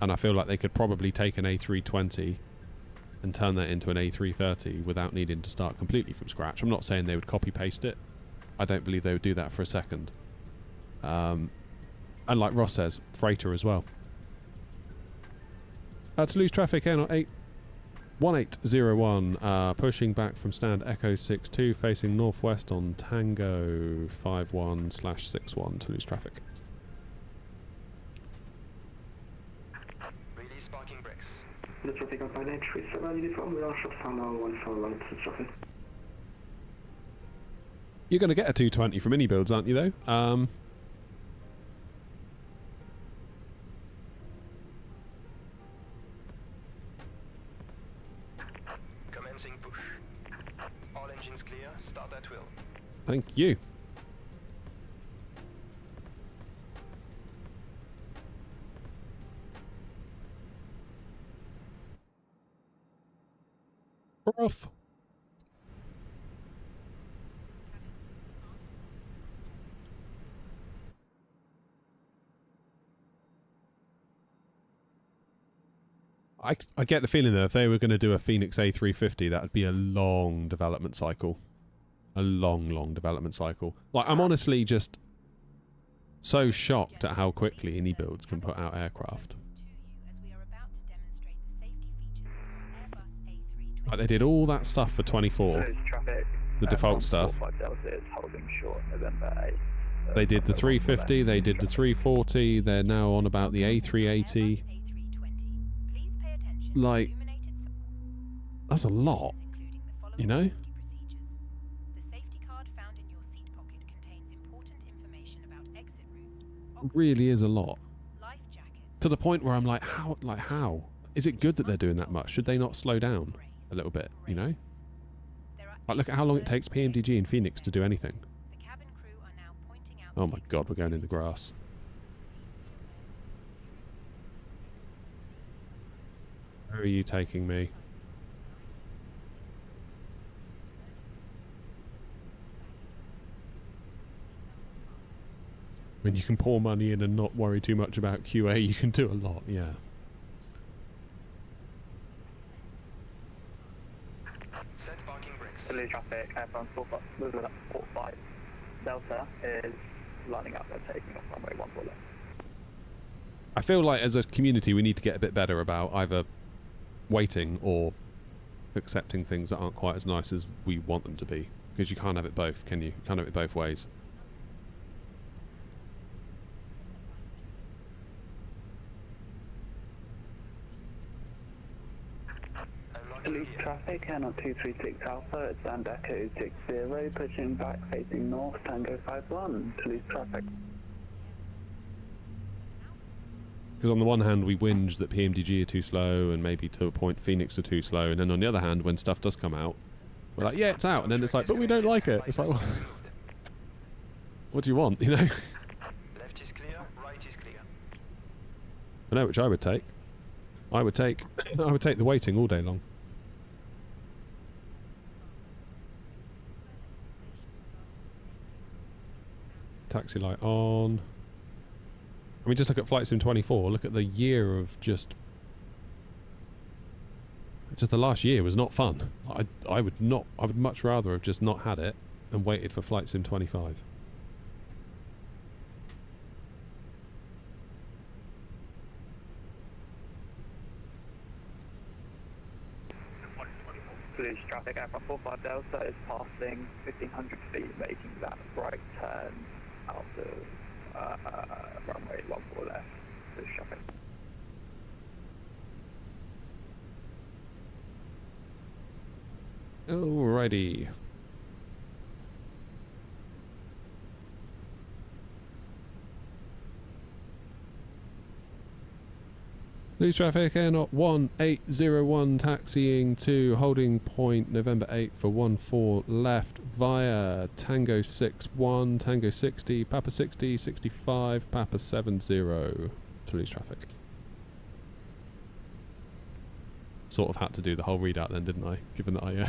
And I feel like they could probably take an A320 and turn that into an A330 without needing to start completely from scratch. I'm not saying they would copy-paste it. I don't believe they would do that for a second. And like Ross says, freighter as well. Toulouse traffic, AirNOTT 1801, pushing back from stand Echo 62, facing northwest on Tango 51/61, Toulouse traffic. Release parking brakes. The traffic on 837 uniform, we are short final 14 right traffic. You're going to get a 220 from mini builds, aren't you, though? Commencing push. All engines clear, start at will. Thank you. We're off. I get the feeling that if they were going to do a Fenix A350, that would be a long development cycle. A long, long development cycle. Like, I'm honestly just so shocked at how quickly INI builds can put out aircraft. Like, they did all that stuff for 24. The default stuff. They did the 350, they did the 340, they're now on about the A380. Like, that's a lot, you know? It really is a lot. To the point where I'm like, how? Is it good that they're doing that much? Should they not slow down a little bit, you know? Like, look at how long it takes PMDG and Phoenix to do anything. Oh my god, we're going in the grass. Where are you taking me? When you can pour money in and not worry too much about QA, you can do a lot, yeah. Set parking brakes. Toulouse traffic, airborne 45 Delta is lining up and taking off runway 14 left. I feel like as a community we need to get a bit better about either waiting or accepting things that aren't quite as nice as we want them to be. Because you can't have it both, can you? You can't have it both ways. Toulouse traffic, AirNOTT 236 Alpha, it's and Echo 60, pushing back facing north, Tango 51, Toulouse traffic. Because on the one hand we whinge that PMDG are too slow and maybe to a point Fenix are too slow, and then on the other hand when stuff does come out we're like, yeah, it's out, and then it's like, but we don't like it. It's like, well, what do you want, you know? Left is clear, right is clear. I know which I would take. I would take the waiting all day long. Taxi light on. I mean, just look at Flight Sim 24. Look at the year of just the last year was not fun. I would much rather have just not had it and waited for Flight Sim 25. Toulouse traffic, aircraft 45 Delta is passing 1500 feet, making that right turn out of runway 14 left. Toulouse traffic. Alrighty. Toulouse traffic, AirNOTT 1801 taxiing to holding point November 8 for 14 left via Tango 61, Tango 60, Papa 60, 65, Papa 70. Toulouse traffic. Sort of had to do the whole readout then, didn't I? Given that I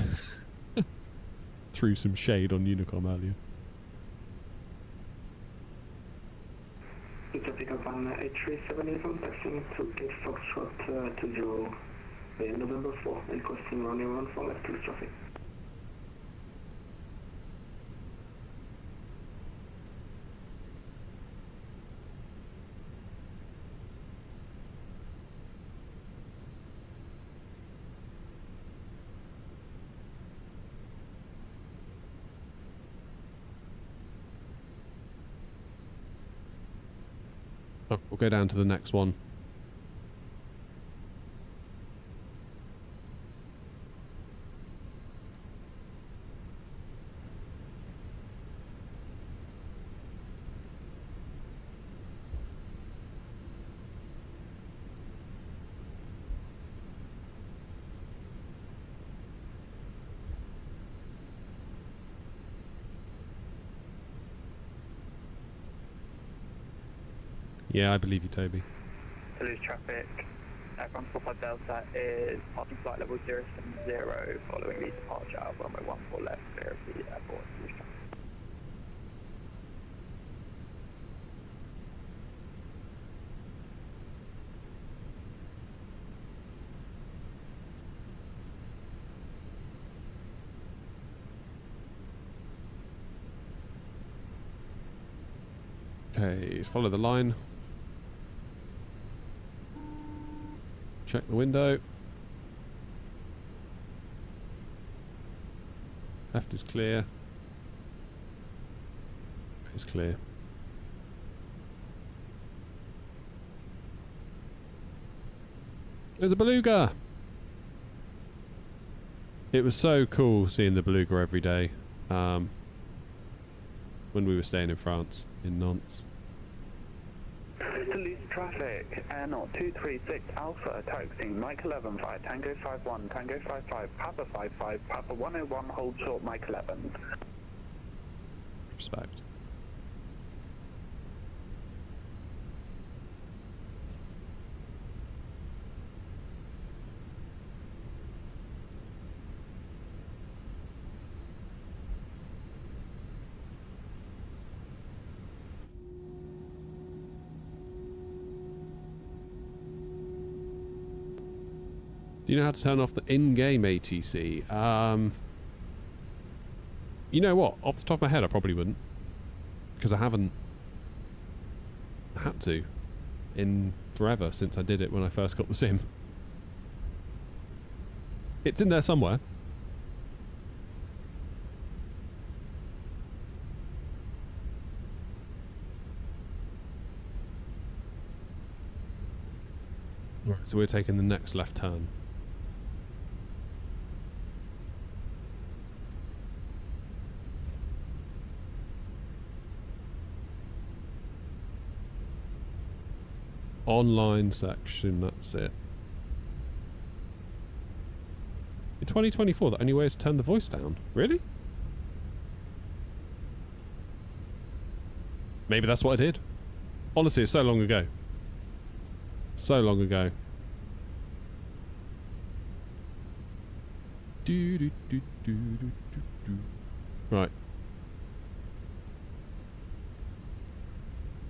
threw some shade on Unicom earlier. Traffic of an A320 taxiing to Gate Foxtrot 20 November 4 and crossing runway 14 left Toulouse traffic. Oh, we'll go down to the next one. Yeah, I believe you, Toby. Toulouse traffic, aircraft 45 Delta is passing flight level 070 following the departure of runway 14 left, clear of the airport. Toulouse traffic. Okay, follow the line. Check the window. Left is clear. It's clear. There's a beluga! It was so cool seeing the beluga every day when we were staying in France, in Nantes. Toulouse traffic, AirNOTT 236 Alpha, taxiing Mike 11 via Tango 51, Tango 55, Papa 55, Papa 101, hold short Mike 11. Respect. Do you know how to turn off the in-game ATC? You know what? Off the top of my head, I probably wouldn't. Because I haven't had to in forever since I did it when I first got the sim. It's in there somewhere. Right, so we're taking the next left turn. Online section, that's it. In 2024, the only way is to turn the voice down. Really? Maybe that's what I did. Honestly, it's so long ago. So long ago. Right.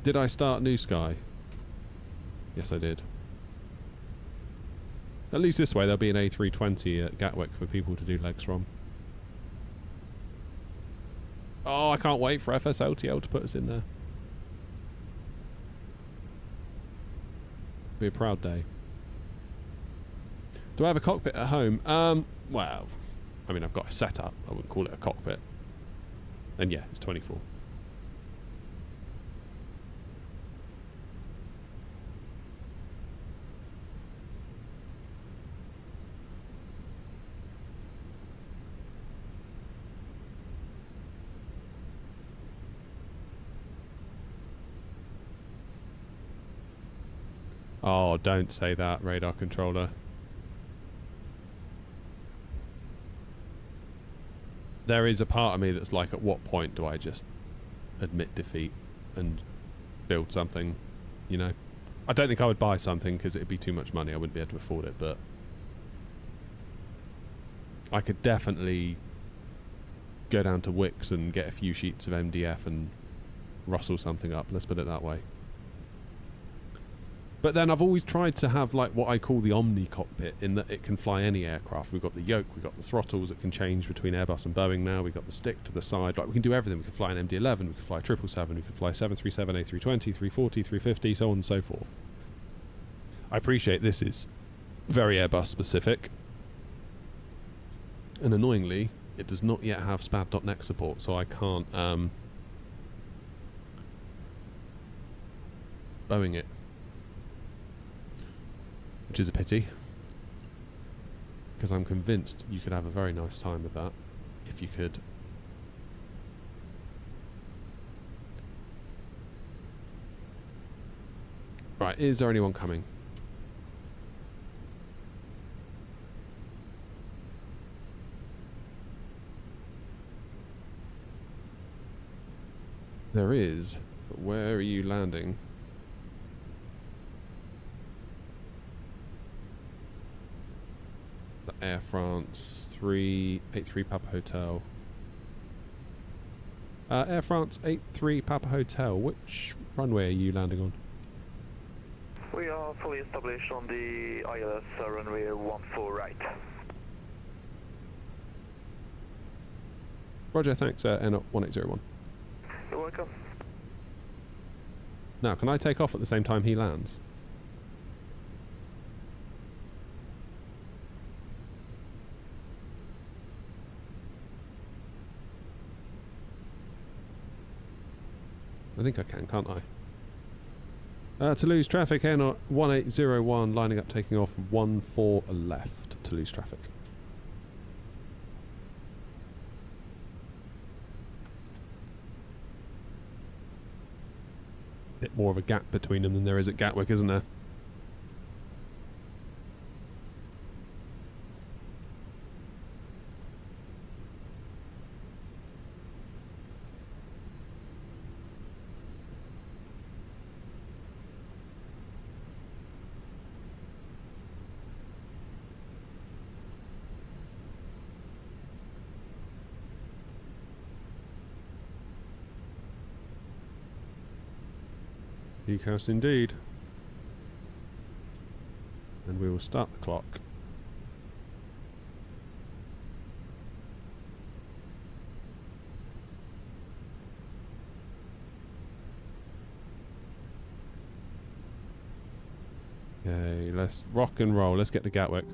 Did I start New Sky? Yes, I did. At least this way, there'll be an A320 at Gatwick for people to do legs from. Oh, I can't wait for FSLTL to put us in there. Be a proud day. Do I have a cockpit at home? Well, I mean, I've got a setup. I wouldn't call it a cockpit. And yeah, it's 24. Oh, don't say that, radar controller. There is a part of me that's like, at what point do I just admit defeat and build something, you know? I don't think I would buy something because it'd be too much money. I wouldn't be able to afford it, but I could definitely go down to Wix and get a few sheets of MDF and rustle something up, let's put it that way. But then I've always tried to have like what I call the Omni cockpit, in that it can fly any aircraft. We've got the yoke, we've got the throttles that can change between Airbus and Boeing now, we've got the stick to the side, like we can do everything. We can fly an MD-11, we can fly a 777, we can fly 737, A320, 340, 350, so on and so forth. I appreciate this is very Airbus specific, and annoyingly it does not yet have SPAD.NET support, so I can't Boeing it. Which is a pity, because I'm convinced you could have a very nice time with that if you could. Right, is there anyone coming? There is, but where are you landing? Air France 383 Papa Hotel. Air France 83 Papa Hotel. Which runway are you landing on? We are fully established on the ILS runway 14 right. Roger, thanks. AirNOTT 1801. You're welcome. Now, can I take off at the same time he lands? I think I can, can't I? Toulouse traffic, AirNOTT 1801, lining up, taking off 14 left, Toulouse traffic. Bit more of a gap between them than there is at Gatwick, isn't there? Decast indeed. And we will start the clock let's rock and roll. Let's get to Gatwick.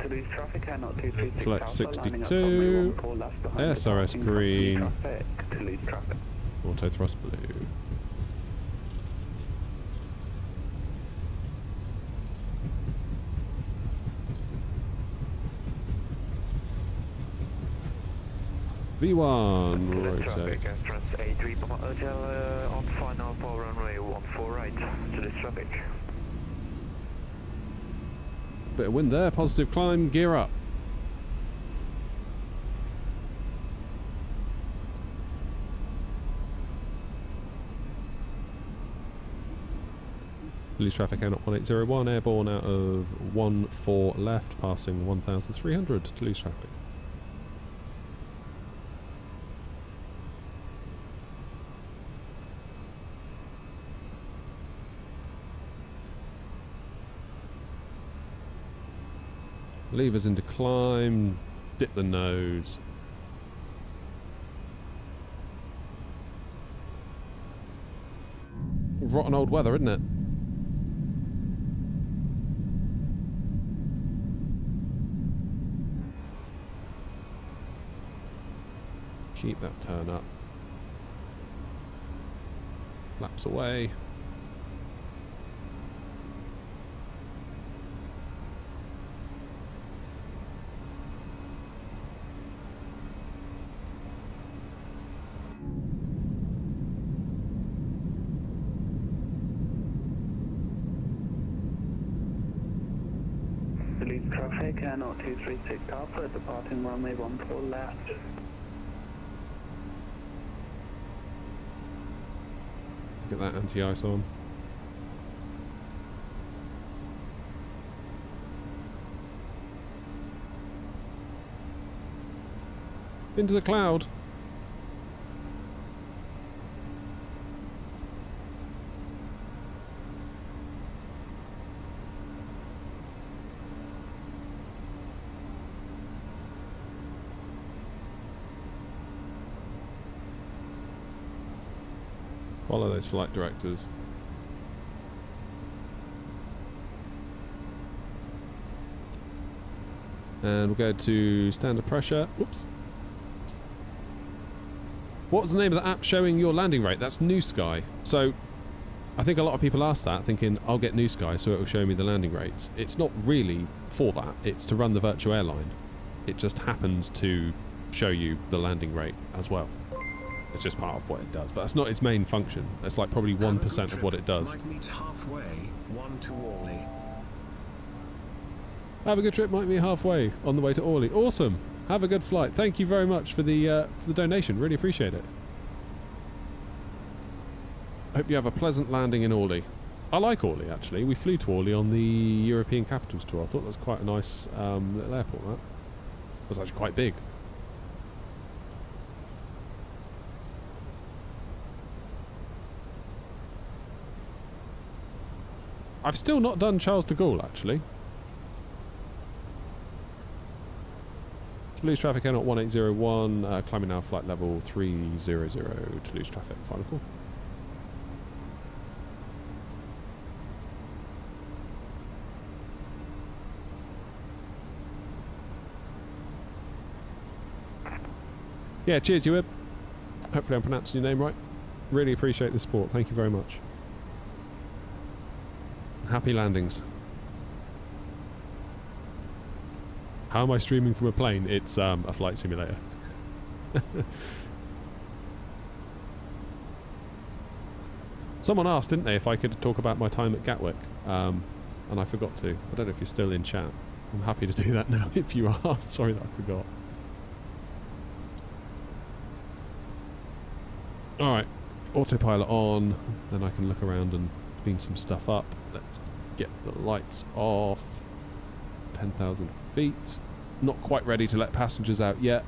Toulouse traffic, AirNOTT 236 Flight Alpha, lining up 62. runway 14 left behind the SRS parking, green. traffic, Toulouse traffic. Auto thrust blue. V1 rotate. Fenix A320 Hotel on final for runway 14 right. Toulouse traffic. Bit of wind there, positive climb, gear up. Toulouse traffic AirNOTT 1801, airborne out of 14 left, passing 1,300 Toulouse traffic. Levers into climb, dip the nose. Rotten old weather, isn't it? Keep that turn up. Laps away. Toulouse traffic, AirNOTT 236 Alpha, departing runway 14 left. Get that anti-ice on. Into the cloud. Follow those flight directors. And we'll go to standard pressure. Whoops. What was the name of the app showing your landing rate? That's New Sky. So I think a lot of people ask that thinking I'll get New Sky so it will show me the landing rates. It's not really for that. It's to run the virtual airline. It just happens to show you the landing rate as well. It's just part of what it does, but that's not its main function. It's like probably 1% of what it does. Might meet halfway, 1 to Orly. Have a good trip, might be halfway on the way to Orly. Awesome. Have a good flight. Thank you very much for the donation. Really appreciate it. Hope you have a pleasant landing in Orly. I like Orly, actually. We flew to Orly on the European Capitals tour. I thought that was quite a nice little airport, that. It was actually quite big. I've still not done Charles de Gaulle, actually. Toulouse traffic AirNOTT 1801, climbing now flight level 300, Toulouse traffic, final call. Yeah, cheers, Ewib. Hopefully I'm pronouncing your name right. Really appreciate the support. Thank you very much. Happy landings. How am I streaming from a plane? It's a flight simulator. Someone asked, didn't they, if I could talk about my time at Gatwick, and I forgot to. I don't know if you're still in chat. I'm happy to do that now if you are. Sorry that I forgot. Alright, autopilot on, then I can look around and clean some stuff up. Let's get the lights off. 10,000 feet. Not quite ready to let passengers out yet.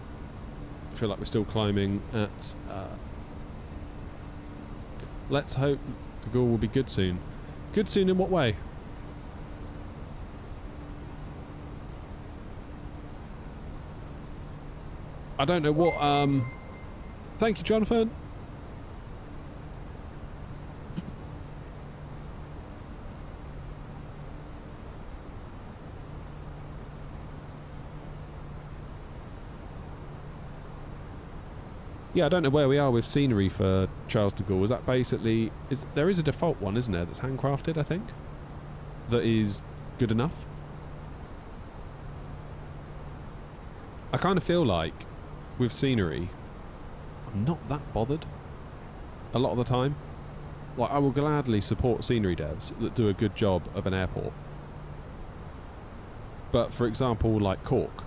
I feel like we're still climbing at... let's hope the Gaulle will be good soon. Good soon in what way? I don't know what, thank you, Jonathan. Yeah, I don't know where we are with scenery for Charles de Gaulle. Is that basically... there is a default one, isn't there, that's handcrafted, I think? That is good enough? I kind of feel like, with scenery, I'm not that bothered a lot of the time. Like, I will gladly support scenery devs that do a good job of an airport. But, for example, like Cork,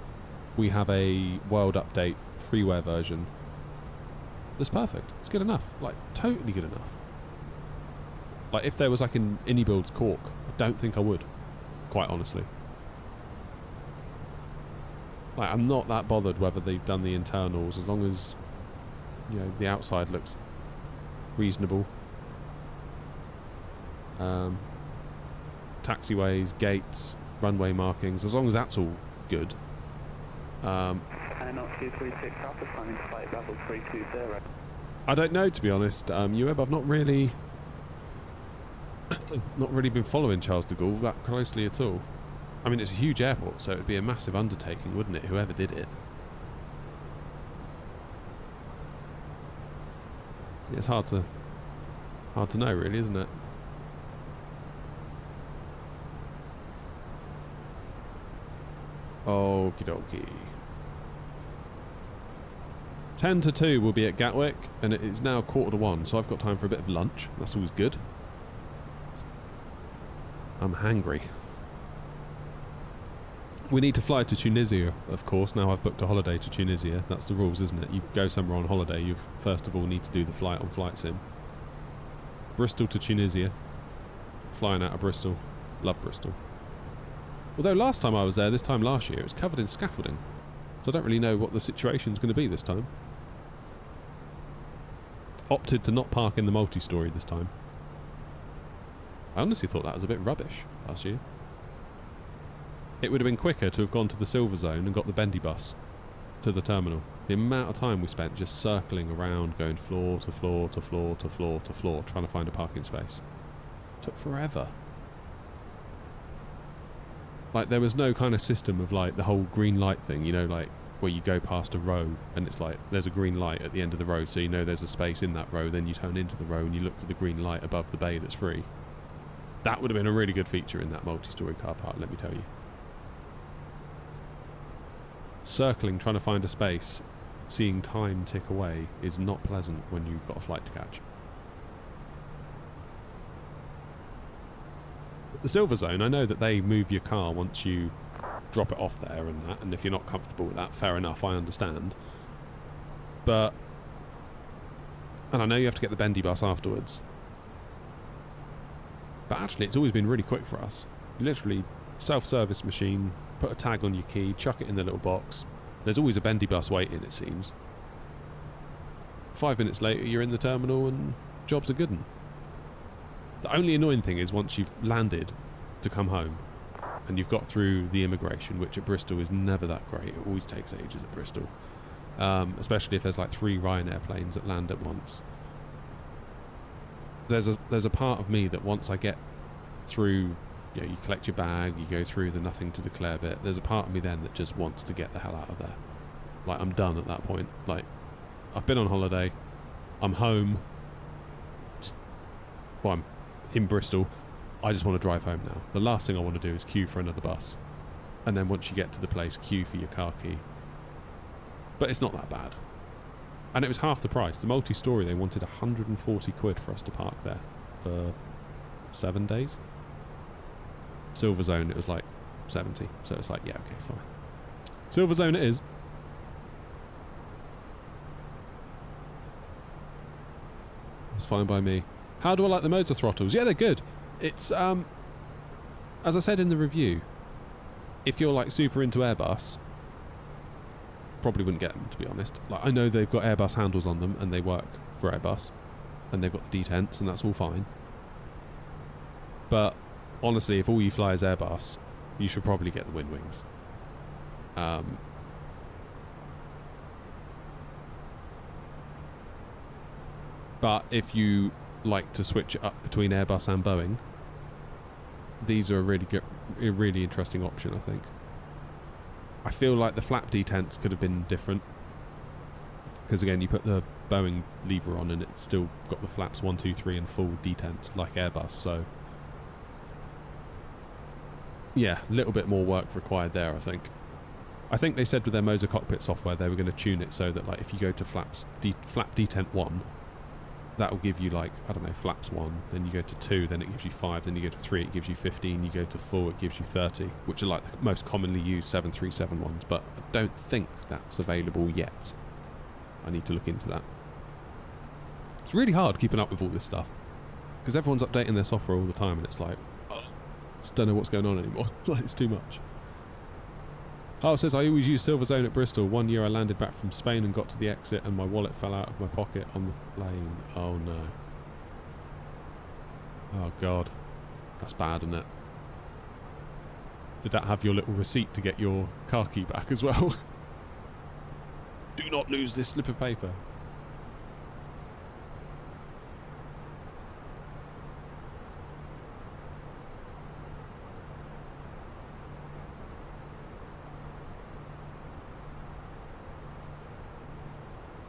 we have a World Update freeware version. That's perfect. It's good enough. Like, totally good enough. Like, if there was like an IndyBuilds Cork, I don't think I would. Quite honestly. Like, I'm not that bothered whether they've done the internals, as long as, you know, the outside looks reasonable. Taxiways, gates, runway markings, as long as that's all good. AirNOTT 236 Alpha climbing to flight level 320. I don't know, to be honest. UEB, I've not really been following Charles de Gaulle that closely at all. I mean, it's a huge airport, so it would be a massive undertaking, wouldn't it, whoever did it? It's hard to know, really, isn't it? Okie dokie. 10 to 2 will be at Gatwick, and it is now 1:45, so I've got time for a bit of lunch. That's always good. I'm hangry. We need to fly to Tunisia, of course. Now I've booked a holiday to Tunisia. That's the rules, isn't it? You go somewhere on holiday, you first of all need to do the flight on Flight Sim. Bristol to Tunisia. Flying out of Bristol. Love Bristol. Although last time I was there, this time last year, it was covered in scaffolding. So I don't really know what the situation's going to be this time. Opted to not park in the multi-story this time. I honestly thought that was a bit rubbish last year. It would have been quicker to have gone to the Silver Zone and got the bendy bus to the terminal. The amount of time we spent just circling around, going floor to floor to floor to floor to floor, trying to find a parking space. Took forever. Like, there was no kind of system of, like, the whole green light thing, you know, like, where you go past a row and it's like, there's a green light at the end of the row, so you know there's a space in that row, then you turn into the row and you look for the green light above the bay that's free. That would have been a really good feature in that multi-story car park, let me tell you. Circling, trying to find a space, seeing time tick away is not pleasant when you've got a flight to catch. The Silver Zone, I know that they move your car once you drop it off there and that, and if you're not comfortable with that, fair enough, I understand. But, and I know you have to get the bendy bus afterwards, but actually it's always been really quick for us. You literally, self-service machine, put a tag on your key, chuck it in the little box. There's always a bendy bus waiting, it seems. 5 minutes later you're in the terminal and jobs are good 'un. The only annoying thing is once you've landed to come home and you've got through the immigration, which at Bristol is never that great. It always takes ages at Bristol. Especially if there's like 3 Ryanair planes that land at once. There's a part of me that once I get through, you know, you collect your bag, you go through the nothing to declare bit, there's a part of me then that just wants to get the hell out of there. Like, I'm done at that point. Like, I've been on holiday, I'm home, I'm in Bristol, I just want to drive home now. The last thing I want to do is queue for another bus. And then once you get to the place, queue for your car key. But it's not that bad. And it was half the price. The multi-story, they wanted 140 quid for us to park there for 7 days. Silver Zone, it was like 70. So it's like, yeah, okay, fine. Silver Zone it is. It's fine by me. How do I like the motor throttles? Yeah, they're good. It's, as I said in the review, if you're like super into Airbus, probably wouldn't get them, to be honest. Like, I know they've got Airbus handles on them and they work for Airbus, and they've got the detents and that's all fine. But honestly, if all you fly is Airbus, you should probably get the wind wings. But if you like to switch it up between Airbus and Boeing, these are a really interesting option, I think. I feel like the flap detents could have been different, because again, you put the Boeing lever on and it's still got the flaps 1, 2, 3 and full detents like Airbus, so yeah, a little bit more work required there, I think. I think they said with their Moser cockpit software they were going to tune it so that, like, if you go to flap detent 1, that will give you, like, I don't know, flaps 1, then you go to 2, then it gives you 5, then you go to 3, it gives you 15, you go to 4, it gives you 30, which are like the most commonly used 737 ones, but I don't think that's available yet. I need to look into that. It's really hard keeping up with all this stuff, because everyone's updating their software all the time, and it's like, oh, just don't know what's going on anymore. Like, it's too much. Oh, it says, I always use Silver Zone at Bristol. 1 year I landed back from Spain and got to the exit and my wallet fell out of my pocket on the plane. Oh no. Oh god. That's bad, isn't it? Did that have your little receipt to get your car key back as well? Do not lose this slip of paper.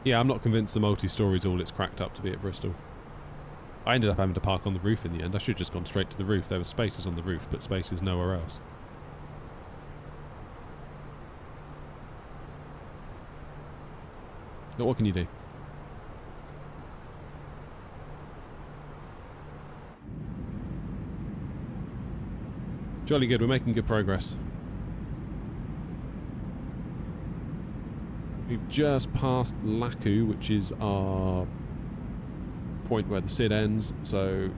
Yeah, I'm not convinced the multi-story's all it's cracked up to be at Bristol. I ended up having to park on the roof in the end. I should have just gone straight to the roof. There were spaces on the roof, but spaces nowhere else. But what can you do? Jolly good, we're making good progress. We've just passed Laku, which is our point where the SID ends, so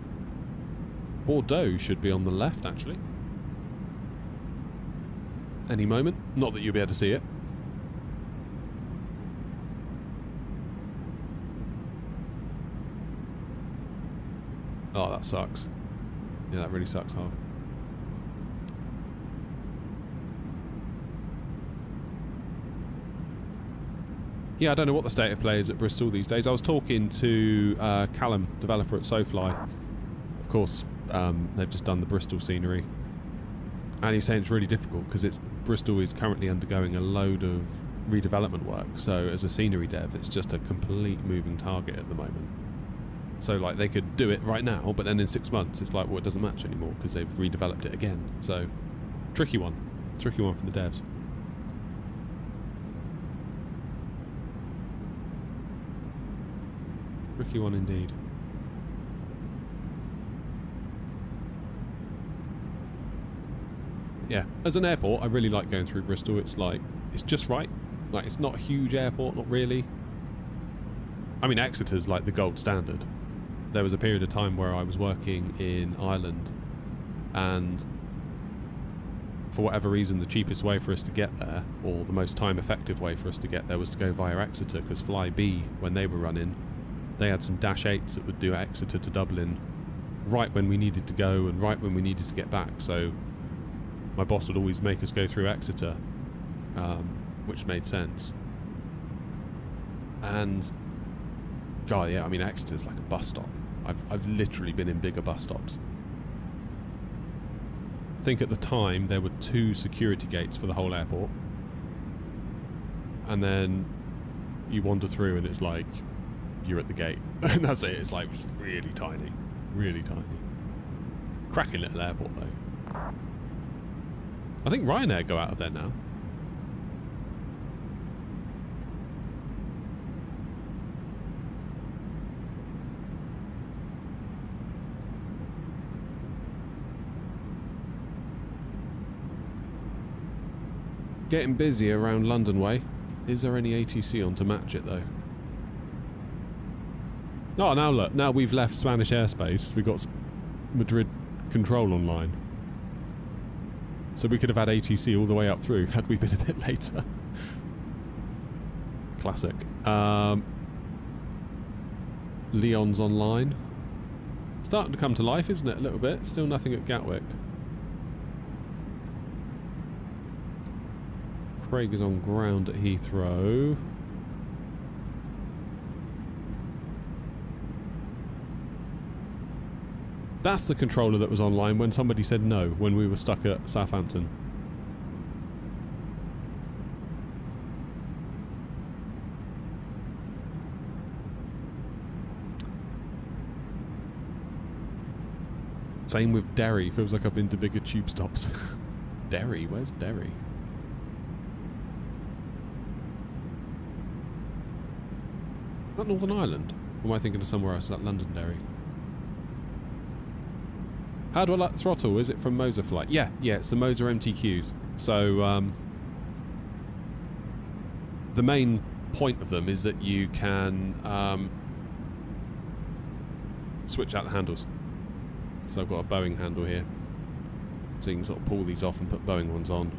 Bordeaux should be on the left, actually. Any moment. Not that you'll be able to see it. Oh, that sucks. Yeah, that really sucks hard. Yeah, I don't know what the state of play is at Bristol these days. I was talking to Callum, developer at SoFly. Of course, they've just done the Bristol scenery. And he's saying it's really difficult because Bristol is currently undergoing a load of redevelopment work. So as a scenery dev, it's just a complete moving target at the moment. So like they could do it right now, but then in 6 months it's like, well, it doesn't match anymore because they've redeveloped it again. So tricky one for the devs. Tricky one indeed. Yeah, as an airport, I really like going through Bristol. It's like, it's just right. Like, it's not a huge airport, not really. I mean, Exeter's like the gold standard. There was a period of time where I was working in Ireland, and for whatever reason, the cheapest way for us to get there, or the most time-effective way for us to get there, was to go via Exeter, because Flybe, when they were running, they had some Dash 8s that would do Exeter to Dublin right when we needed to go and right when we needed to get back. So my boss would always make us go through Exeter, which made sense. And God, yeah, I mean, Exeter's like a bus stop. I've literally been in bigger bus stops. I think at the time there were 2 security gates for the whole airport, and then you wander through and it's like you're at the gate and that's it. It's like just really tiny, cracking little airport though. I think Ryanair go out of there now. Getting busy around London way. Is there any ATC on to match it though? Oh, now look. Now we've left Spanish airspace. We've got Madrid control online. So we could have had ATC all the way up through had we been a bit later. Classic. Leon's online. Starting to come to life, isn't it, a little bit? Still nothing at Gatwick. Craig is on ground at Heathrow. That's the controller that was online when somebody said no when we were stuck at Southampton. Same with Derry. Feels like I've been to bigger tube stops. Derry? Where's Derry? Is that Northern Ireland? Or am I thinking of somewhere else? Is that Londonderry? How do I like the throttle? Is it from Moser Flight? Yeah, it's the Moser MTQs. So, the main point of them is that you can switch out the handles. So I've got a Boeing handle here. So you can sort of pull these off and put Boeing ones on.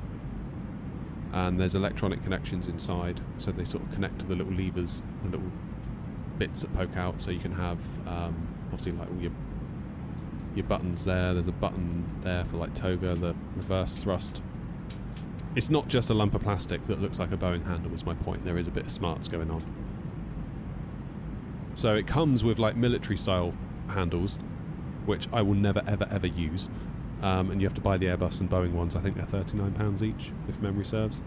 And there's electronic connections inside, so they sort of connect to the little levers, the little bits that poke out, so you can have, obviously, like all your buttons there. There's a button there for like toga, the reverse thrust. It's not just a lump of plastic that looks like a Boeing handle, is my point. There is a bit of smarts going on. So it comes with like military style handles, which I will never ever ever use. And you have to buy the Airbus and Boeing ones. I think they're £39 each, if memory serves.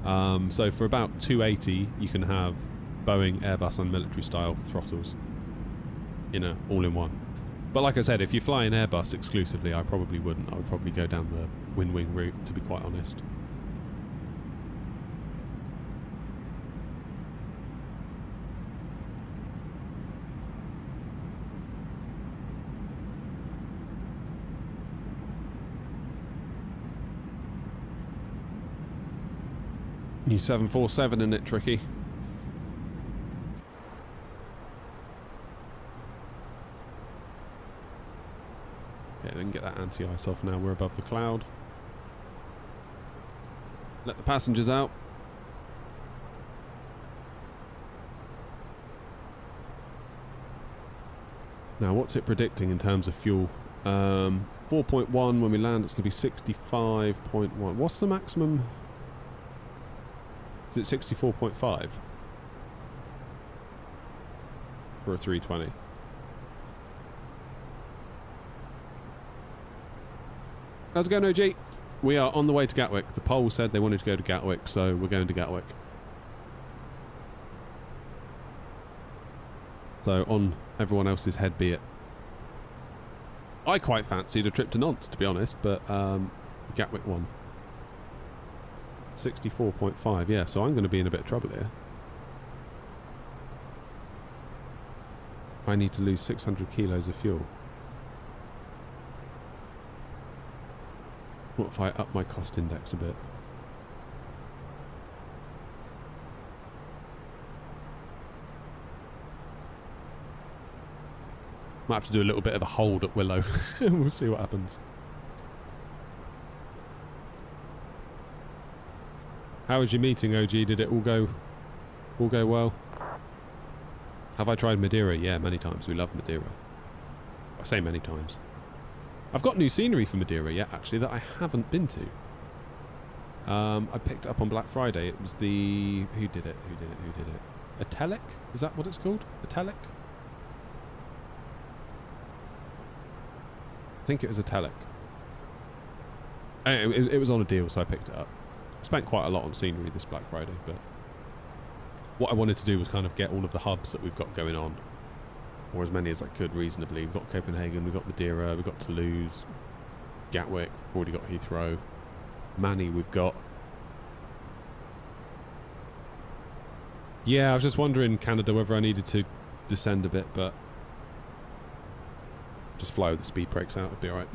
So for about $280, you can have Boeing, Airbus, and military style throttles in a all-in-one. But like I said, if you fly an Airbus exclusively, I probably wouldn't. I would probably go down the wing route, to be quite honest. New 747 in it, Tricky. Yeah, they can get that anti-ice off now. We're above the cloud. Let the passengers out. Now, what's it predicting in terms of fuel? 4.1 when we land, it's going to be 65.1. What's the maximum? Is it 64.5 for a 320? How's it going, OG? We are on the way to Gatwick. The poll said they wanted to go to Gatwick, so we're going to Gatwick. So on everyone else's head be it. I quite fancied a trip to Nantes, to be honest, but Gatwick won. 64.5, yeah, so I'm going to be in a bit of trouble here. I need to lose 600 kilos of fuel. What if I up my cost index a bit? Might have to do a little bit of a hold at Willow. We'll see what happens. How was your meeting, OG? Did it all go well? Have I tried Madeira? Yeah, many times. We love Madeira. I say many times. I've got new scenery for Madeira yet, actually, that I haven't been to. I picked it up on Black Friday. It was the... Who did it? Atelic? Is that what it's called? Atelic? I think it was Atelic. It was on a deal, so I picked it up. Spent quite a lot on scenery this Black Friday, but what I wanted to do was kind of get all of the hubs that we've got going on, or as many as I could reasonably. We've got Copenhagen, we've got Madeira, we've got Toulouse, Gatwick, already got Heathrow, Manny we've got. Yeah, I was just wondering, Canada, whether I needed to descend a bit, but just fly with the speed brakes out, it'd be alright.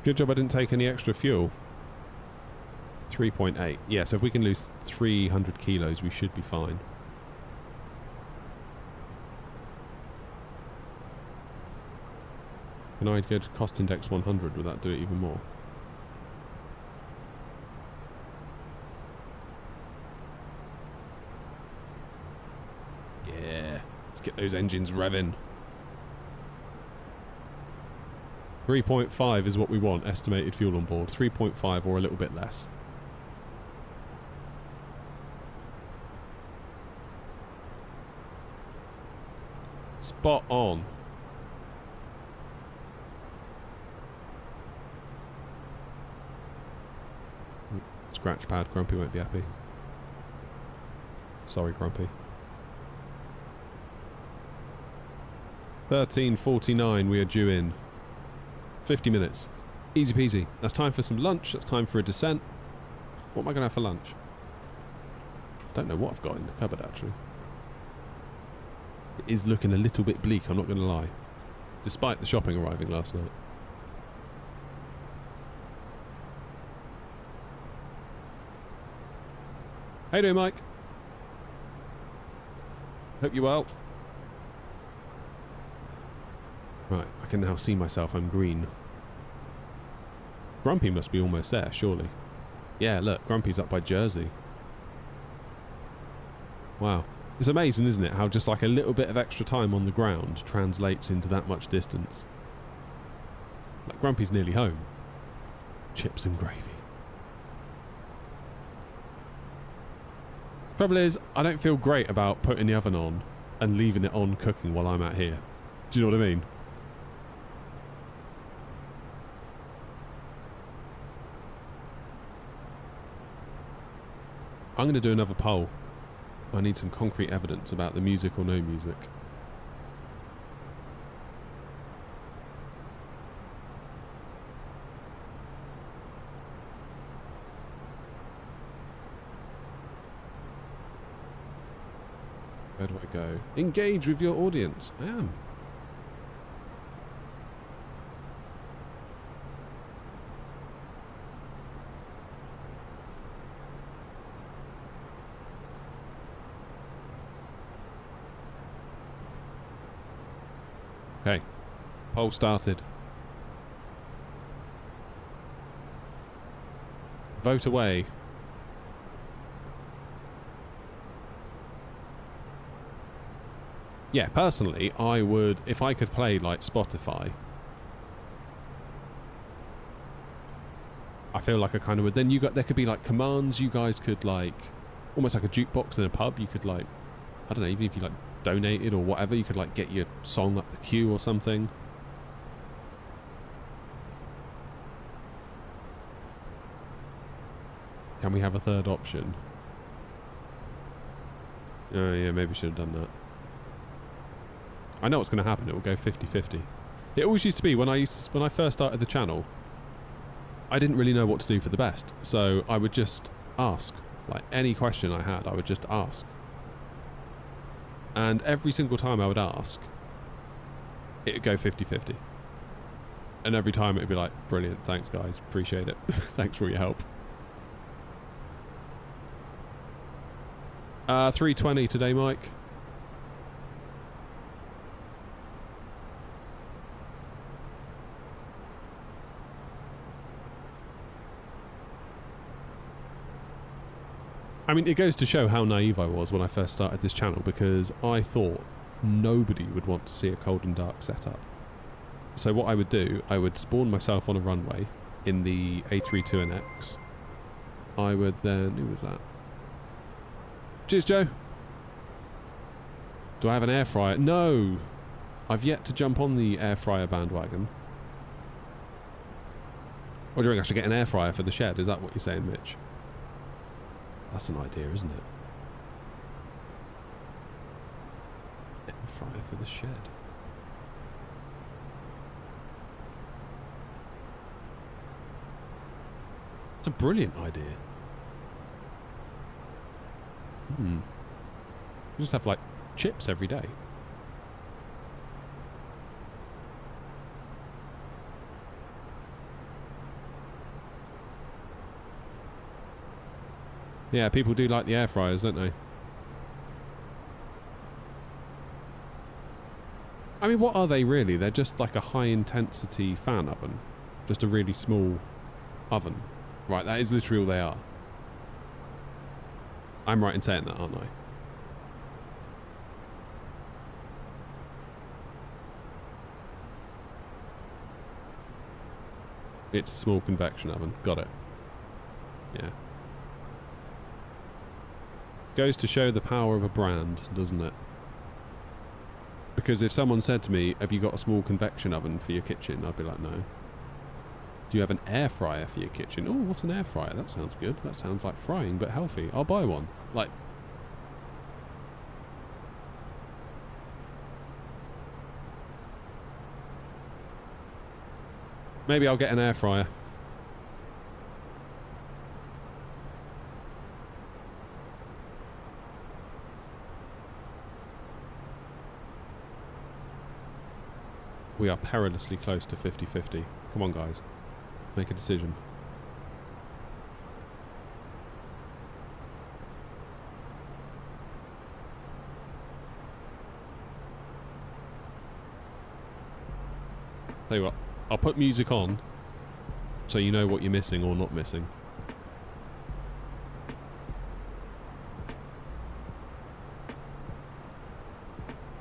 Good job I didn't take any extra fuel. 3.8. Yeah, so if we can lose 300 kilos, we should be fine. Can I go to cost index 100? Would that do it even more? Let's get those engines revving. 3.5 is what we want, estimated fuel on board. 3.5 or a little bit less. Spot on. Scratch pad, Grumpy won't be happy. Sorry, Grumpy. 13:49, we are due in. 50 minutes. Easy peasy. That's time for some lunch. That's time for a descent. What am I going to have for lunch? Don't know what I've got in the cupboard, actually. It is looking a little bit bleak, I'm not going to lie. Despite the shopping arriving last night. How you doing, Mike? Hope you're well. Right, I can now see myself. I'm green. Grumpy must be almost there, surely. Yeah, look, Grumpy's up by Jersey. Wow. It's amazing, isn't it, how just like a little bit of extra time on the ground translates into that much distance. Like, Grumpy's nearly home. Chips and gravy. Trouble is, I don't feel great about putting the oven on and leaving it on cooking while I'm out here. Do you know what I mean? I'm going to do another poll. I need some concrete evidence about the music or no music. Where do I go? Engage with your audience. I am. Okay. Poll started. Vote away. Yeah, personally, I would, if I could play like Spotify, I feel like I kind of would. Then there could be like commands you guys could like, almost like a jukebox in a pub. You could like, I don't know, even if you like donated or whatever, you could like get your song up the queue or something. Can we have a third option? Oh yeah, maybe should have done that. I know what's going to happen. It will go 50-50. It always used to be when I first started the channel, I didn't really know what to do for the best. So I would just ask. Like any question I had, I would just ask. And every single time I would ask, it would go 50-50. And every time it would be like, brilliant, thanks guys, appreciate it. Thanks for your help. 3:20 today, Mike. I mean, it goes to show how naive I was when I first started this channel, because I thought nobody would want to see a cold and dark setup. So what I would do, I would spawn myself on a runway in the A320X. I would then... Who was that? Cheers, Joe. Do I have an air fryer? No! I've yet to jump on the air fryer bandwagon. Or do you think I should get an air fryer for the shed? Is that what you're saying, Mitch? That's an idea, isn't it? Air fryer for the shed. It's a brilliant idea. You just have like chips every day. Yeah, people do like the air fryers, don't they? I mean, what are they really? They're just like a high-intensity fan oven. Just a really small oven. Right, that is literally all they are. I'm right in saying that, aren't I? It's a small convection oven. Got it. Yeah. Goes to show the power of a brand, doesn't it? Because if someone said to me, have you got a small convection oven for your kitchen? I'd be like, no. Do you have an air fryer for your kitchen? Oh, what's an air fryer? That sounds good. That sounds like frying, but healthy. I'll buy one. Like... maybe I'll get an air fryer. We are perilously close to 50-50. Come on, guys. Make a decision. Tell you what, I'll put music on so you know what you're missing or not missing.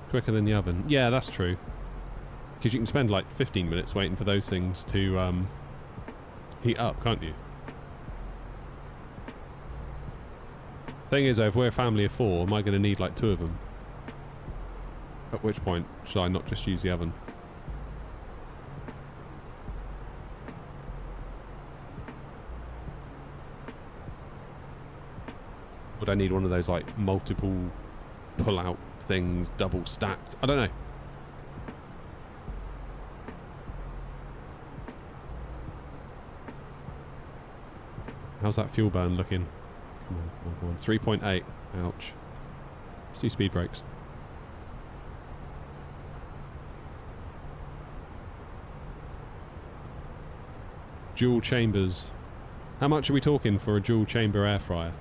Quicker than the oven. Yeah, that's true. Because you can spend like 15 minutes waiting for those things to heat up, can't you? Thing is, though, if we're a family of 4, am I going to need like 2 of them? At which point, should I not just use the oven? Would I need one of those like multiple pull-out things, double stacked? I don't know. How's that fuel burn looking? Come on, come on, come on. 3.8. Ouch. Let's do speed brakes. Dual chambers. How much are we talking for a dual chamber air fryer?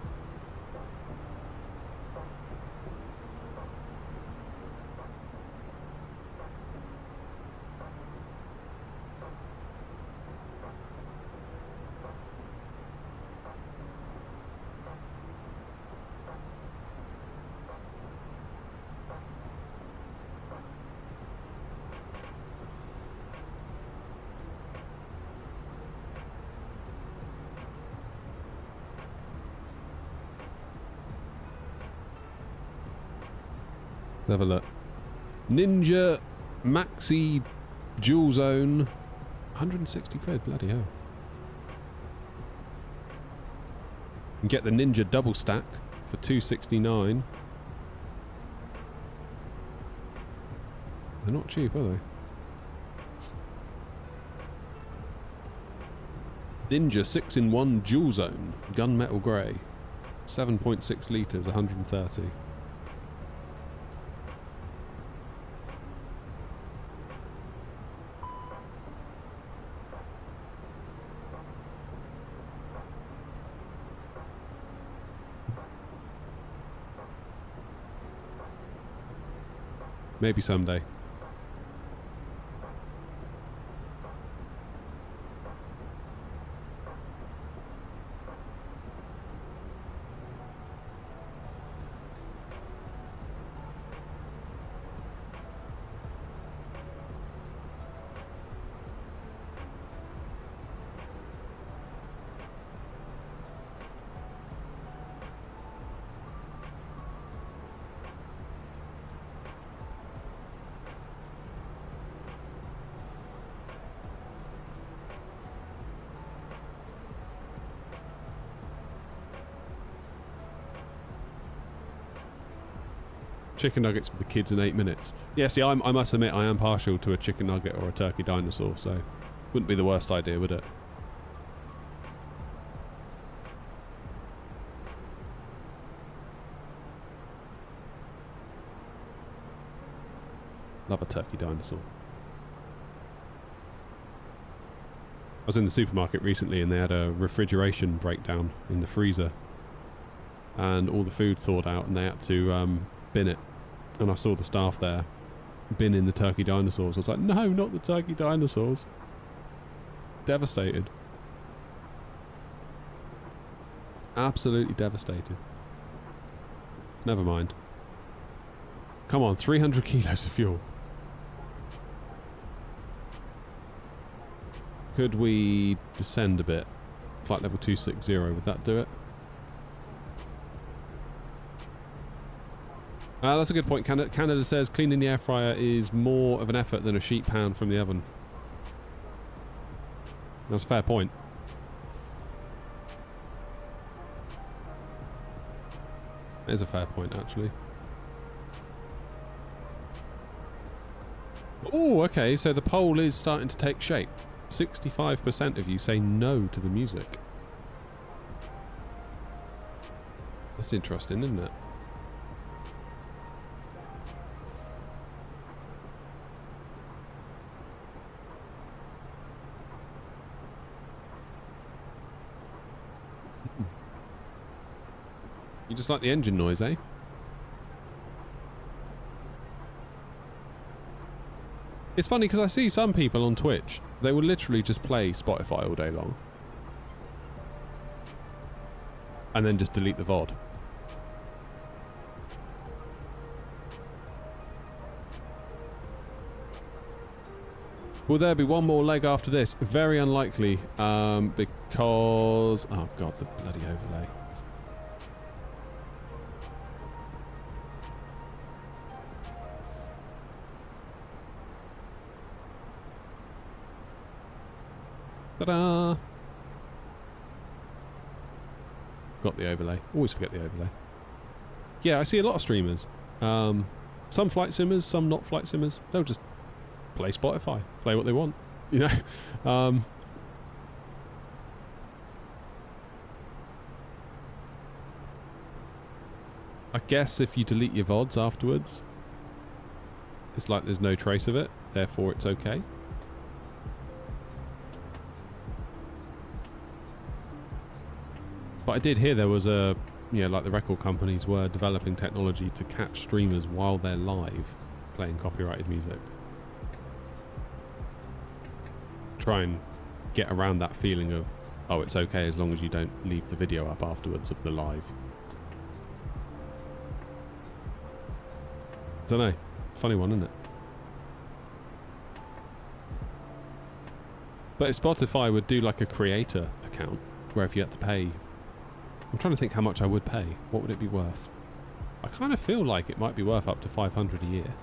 Have a look. Ninja Maxi Dual Zone. 160 quid, bloody hell. You can get the Ninja Double Stack for 269. They're not cheap, are they? Ninja 6-in-1 Dual Zone. Gunmetal grey. 7.6 litres, 130. Maybe someday. Chicken nuggets for the kids in 8 minutes. Yeah, see, I must admit, I am partial to a chicken nugget or a turkey dinosaur, so wouldn't be the worst idea, would it? Love a turkey dinosaur. I was in the supermarket recently and they had a refrigeration breakdown in the freezer. And all the food thawed out and they had to bin it. And I saw the staff there binning the turkey dinosaurs. I was like, no, not the turkey dinosaurs. Devastated. Absolutely devastated. Never mind. Come on, 300 kilos of fuel. Could we descend a bit? Flight level 260, would that do it? That's a good point. Canada says cleaning the air fryer is more of an effort than a sheet pan from the oven. That's a fair point. It is a fair point, actually. Oh, okay, so the poll is starting to take shape. 65% of you say no to the music. That's interesting, isn't it? You just like the engine noise, eh? It's funny because I see some people on Twitch, they will literally just play Spotify all day long. And then just delete the VOD. Will there be one more leg after this? Very unlikely, because... Oh god, the bloody overlay. Ta-da! Got the overlay. Always forget the overlay. Yeah, I see a lot of streamers. Some flight simmers, some not flight simmers. They'll just play Spotify, play what they want, you know. I guess if you delete your VODs afterwards, it's like there's no trace of it, therefore it's okay. But I did hear there was a, you know, like the record companies were developing technology to catch streamers while they're live playing copyrighted music. Try and get around that feeling of, oh, it's okay as long as you don't leave the video up afterwards of the live. Don't know. Funny one, isn't it? But if Spotify would do like a creator account, where if you had to pay... I'm trying to think how much I would pay. What would it be worth? I kind of feel like it might be worth up to $500 a year.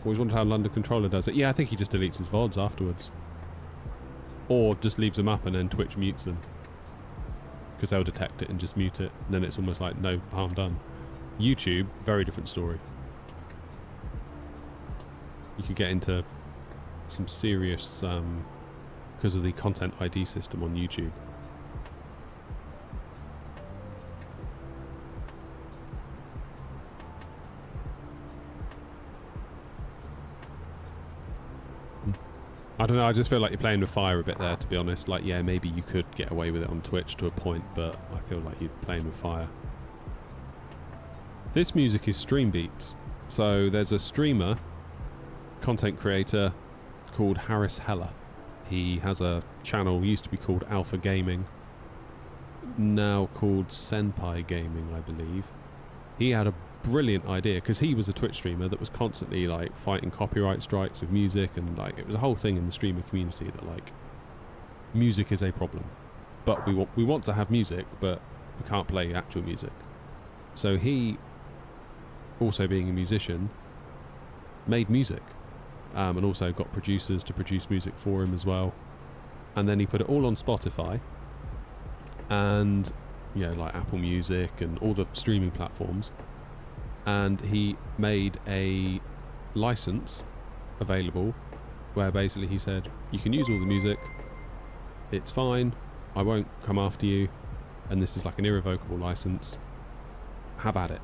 Always wondered how London Controller does it. Yeah, I think he just deletes his VODs afterwards. Or just leaves them up and then Twitch mutes them. Because they'll detect it and just mute it. And then it's almost like no harm done. YouTube, very different story. You could get into some serious, because of the content ID system on YouTube. I don't know, I just feel like you're playing with fire a bit there, to be honest. Like, yeah, maybe you could get away with it on Twitch to a point, but I feel like you're playing with fire. This music is stream beats. So there's a streamer, content creator called Harris Heller. He has a channel, used to be called Alpha Gaming, now called Senpai Gaming, I believe. He had a brilliant idea, because he was a Twitch streamer that was constantly like fighting copyright strikes with music, and like it was a whole thing in the streamer community that like music is a problem, but we want to have music, but we can't play actual music. So he, also being a musician, made music, and also got producers to produce music for him as well, and then he put it all on Spotify and, you know, like Apple Music and all the streaming platforms. And he made a license available where basically he said, you can use all the music, it's fine, I won't come after you, and this is like an irrevocable license, have at it.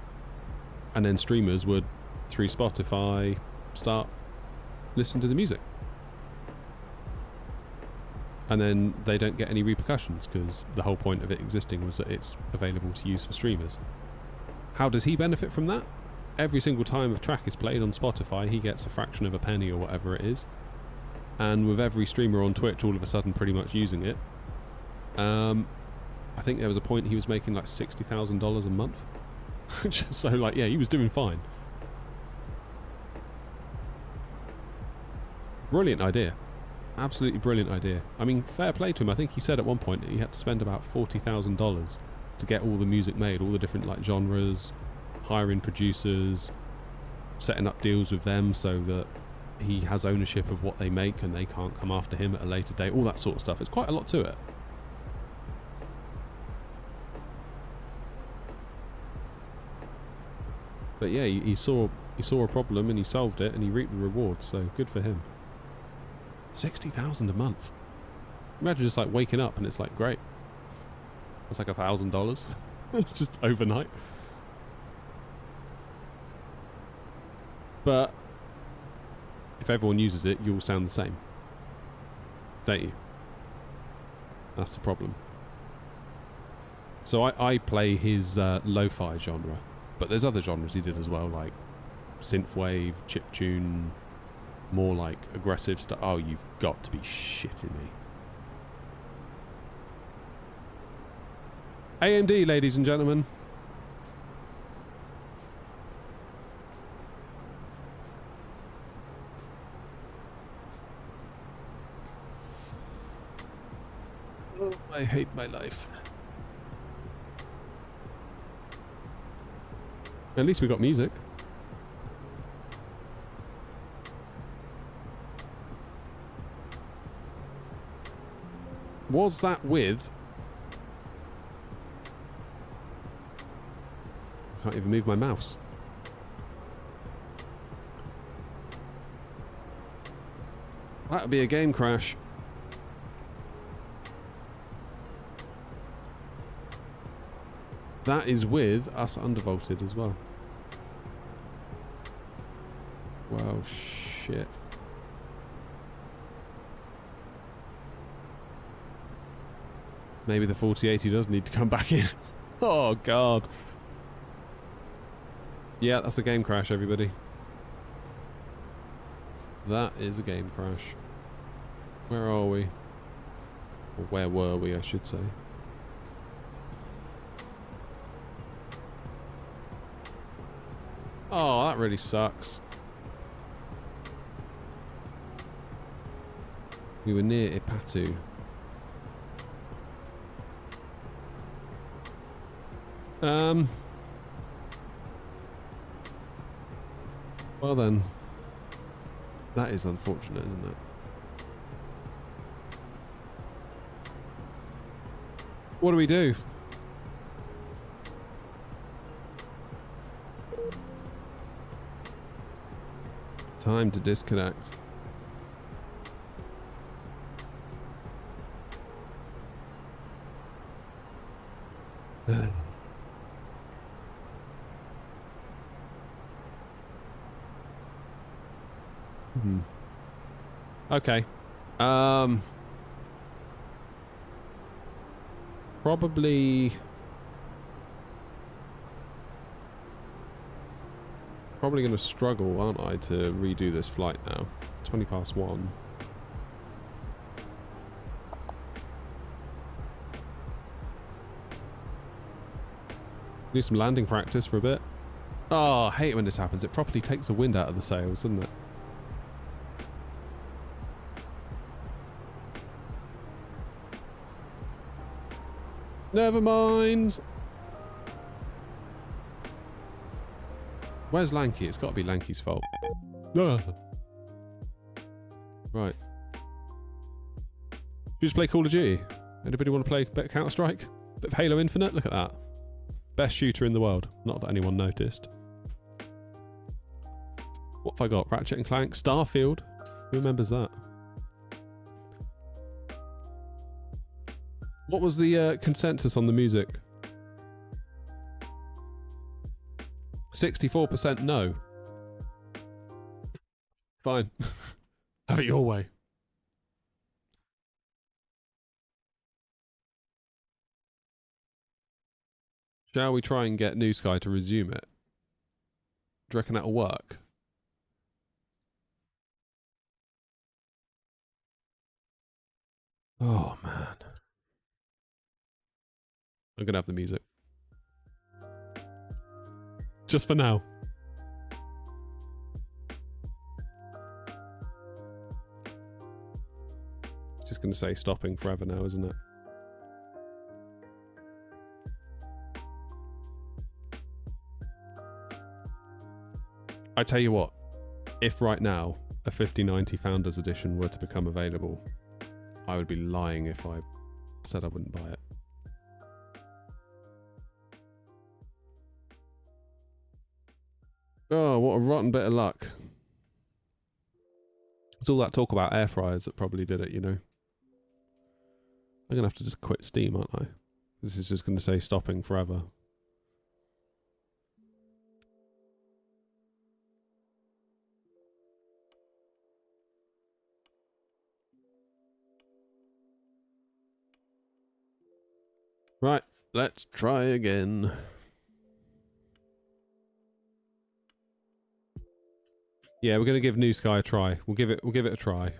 And then streamers would, through Spotify, start listening to the music. And then they don't get any repercussions, because the whole point of it existing was that it's available to use for streamers. How does he benefit from that? Every single time a track is played on Spotify, he gets a fraction of a penny or whatever it is. And with every streamer on Twitch all of a sudden pretty much using it, I think there was a point he was making like $60,000 a month. So, like, yeah, he was doing fine. Brilliant idea. Absolutely brilliant idea. I mean, fair play to him. I think he said at one point that he had to spend about $40,000 to get all the music made, all the different, like, genres, hiring producers, setting up deals with them so that he has ownership of what they make and they can't come after him at a later date, all that sort of stuff. It's quite a lot to it. But yeah, he saw a problem and he solved it and he reaped the rewards, so good for him. 60,000 a month. Imagine just like waking up and it's like, great. That's like $1,000 just overnight. But if everyone uses it, you'll sound the same, don't you? That's the problem. So I play his lo-fi genre, but there's other genres he did as well, like synthwave, chiptune, more like aggressive stuff. Oh, you've got to be shitting me. AMD, ladies and gentlemen. Oh, I hate my life. At least we got music. Was that with... I can't even move my mouse. That would be a game crash. That is with us undervolted as well. Well, shit. Maybe the 4080 does need to come back in. Oh, God. Yeah, that's a game crash, everybody. That is a game crash. Where are we? Or where were we, I should say. Oh, that really sucks. We were near Ipatu. Well then. That is unfortunate, isn't it? What do we do? Time to disconnect. Okay. Probably going to struggle, aren't I, to redo this flight now. It's 1:20. Do some landing practice for a bit. Oh, I hate it when this happens. It properly takes the wind out of the sails, doesn't it? Never mind. Where's Lanky? It's got to be Lanky's fault. Right. You just play Call of Duty? Anybody want to play a bit of Counter-Strike? Bit of Halo Infinite? Look at that. Best shooter in the world. Not that anyone noticed. What have I got? Ratchet and Clank? Starfield? Who remembers that? What was the consensus on the music? 64% no. Fine. Have it your way. Shall we try and get New Sky to resume it? Do you reckon that'll work? Oh, man. I'm going to have the music. Just for now. Just going to say stopping forever now, isn't it? I tell you what, if right now a 5090 Founders Edition were to become available, I would be lying if I said I wouldn't buy it. Oh, what a rotten bit of luck. It's all that talk about air fryers that probably did it, you know. I'm going to have to just quit Steam, aren't I? This is just going to say stopping forever. Right, let's try again. Yeah, we're gonna give New Sky a try. We'll give it a try.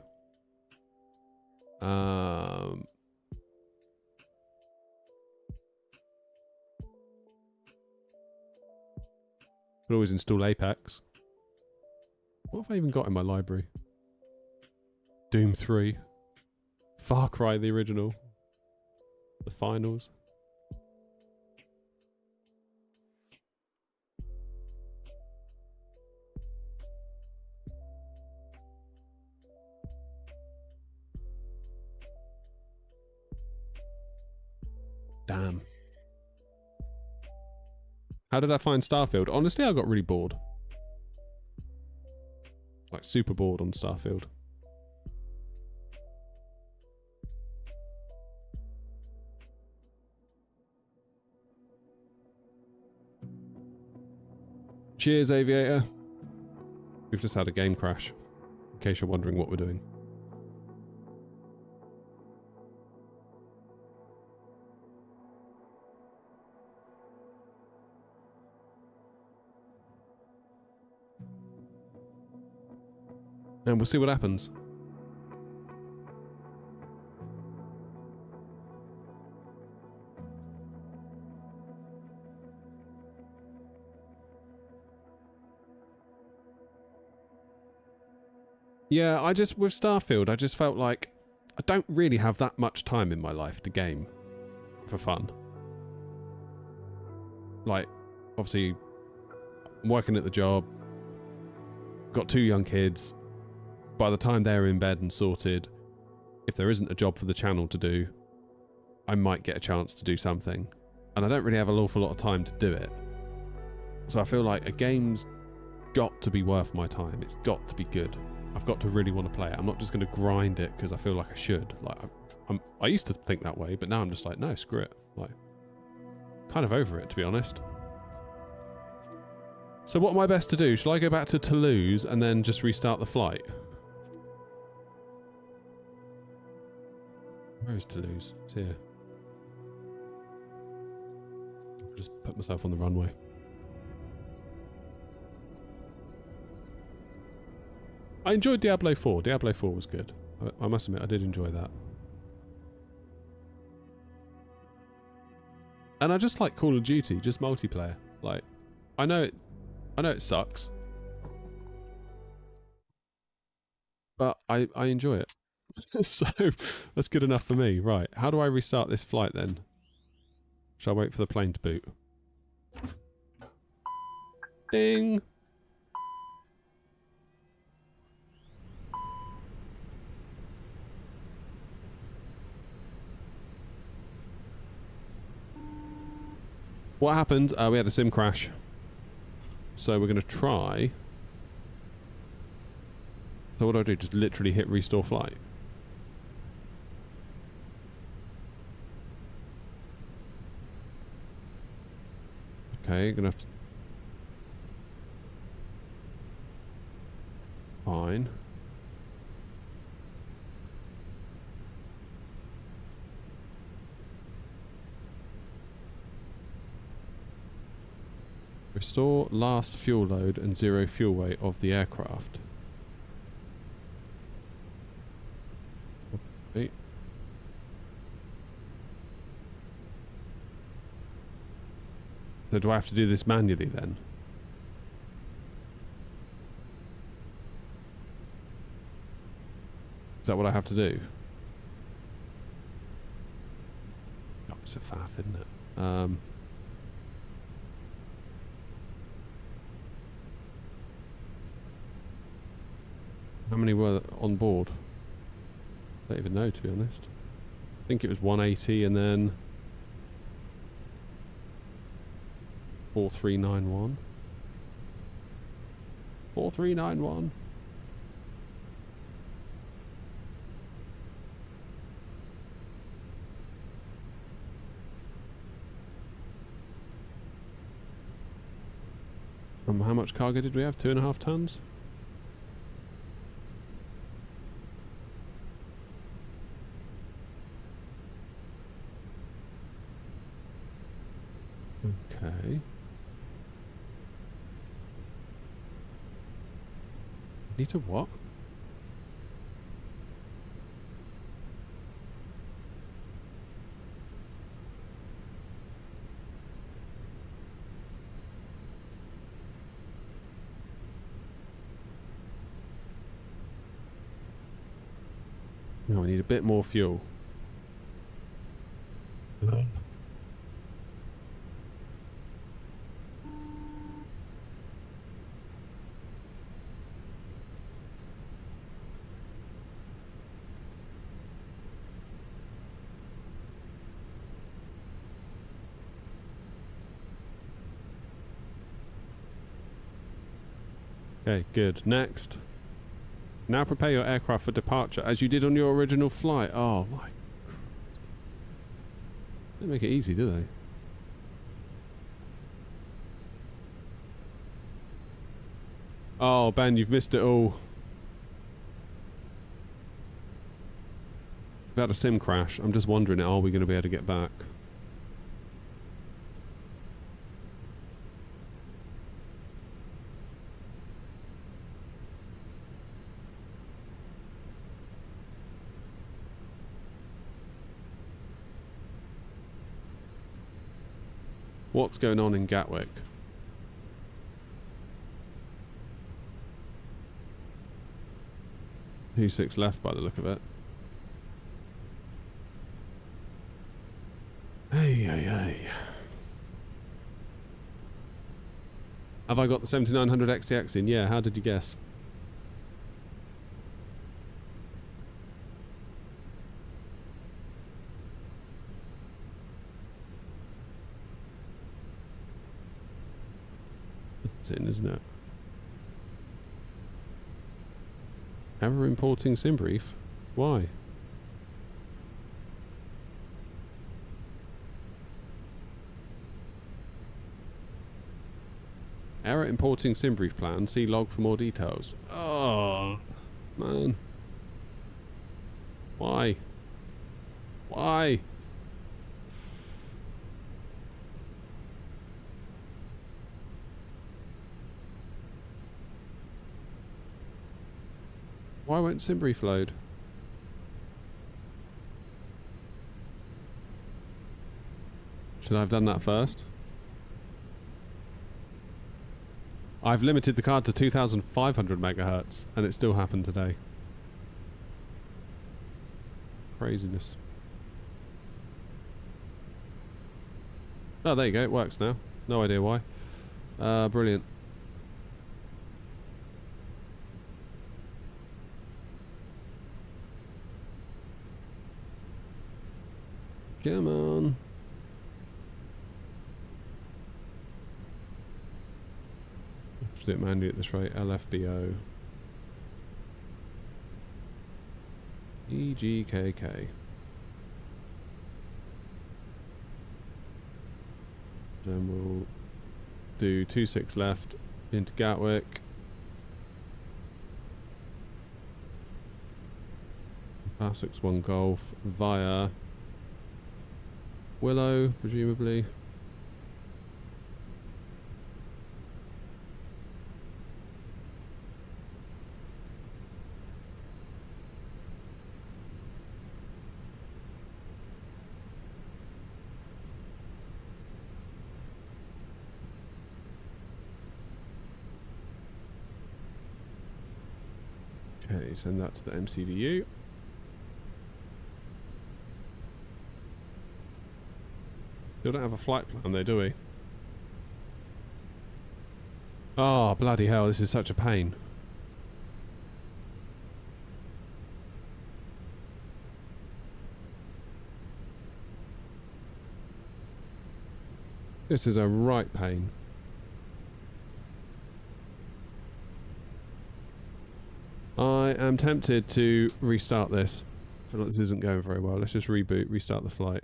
Could always install Apex. What have I even got in my library? Doom 3. Far Cry the original. The finals. Damn. How did I find Starfield? Honestly, I got really bored. Like, super bored on Starfield. Cheers, Aviator. We've just had a game crash, in case you're wondering what we're doing. And we'll see what happens. Yeah, with Starfield, I just felt like I don't really have that much time in my life to game for fun. Like, obviously, I'm working at the job, got 2 young kids. By the time they're in bed and sorted, if there isn't a job for the channel to do, I might get a chance to do something. And I don't really have an awful lot of time to do it. So I feel like a game's got to be worth my time. It's got to be good. I've got to really want to play it. I'm not just going to grind it because I feel like I should. Like I used to think that way, but now I'm just like, no, screw it. Like, kind of over it, to be honest. So what am I best to do? Shall I go back to Toulouse and then just restart the flight? Where is Toulouse? It's here. I'll just put myself on the runway. I enjoyed Diablo 4. Diablo 4 was good. I must admit, I did enjoy that. And I just like Call of Duty, just multiplayer. Like, I know it sucks, but I enjoy it. So that's good enough for me. Right, how do I restart this flight then? Shall I wait for the plane to boot? Ding! What happened? We had a sim crash. So we're going to try... So what do? Just literally hit restore flight? Okay, gonna have to... Fine. Restore last fuel load and 0 fuel weight of the aircraft. Okay. So do I have to do this manually then? Is that what I have to do? Oh, it's a faff, isn't it? How many were on board? I don't even know, to be honest. I think it was 180 and then 4391. 4391. How much cargo did we have? 2.5 tons? Okay. Need to what? No, we need a bit more fuel. Okay, good. Next. Now prepare your aircraft for departure as you did on your original flight. Oh my. They don't make it easy, do they? Oh, Ben, you've missed it all. We had a sim crash. I'm just wondering, are we going to be able to get back? What's going on in Gatwick? Who's 6 left by the look of it? Hey, hey, hey. Have I got the 7900 XTX in? Yeah, how did you guess? It's in, isn't it? Ever importing SimBrief? Why? Error importing SimBrief plan. See log for more details. Oh, man. Why? Why? Why won't SimBrief load? Should I have done that first? I've limited the card to 2,500 megahertz, and it still happened today. Craziness. Oh, there you go. It works now. No idea why. Brilliant. Come on. Have to do it manually at this rate. LFBO. EGKK. Then we'll do 26 left into Gatwick. Pass 61 Golf via Willow, presumably. Okay, send that to the MCDU. Still don't have a flight plan though, do we? Oh, bloody hell, this is such a pain. This is a right pain. I am tempted to restart this. I feel like this isn't going very well. Let's just reboot, restart the flight.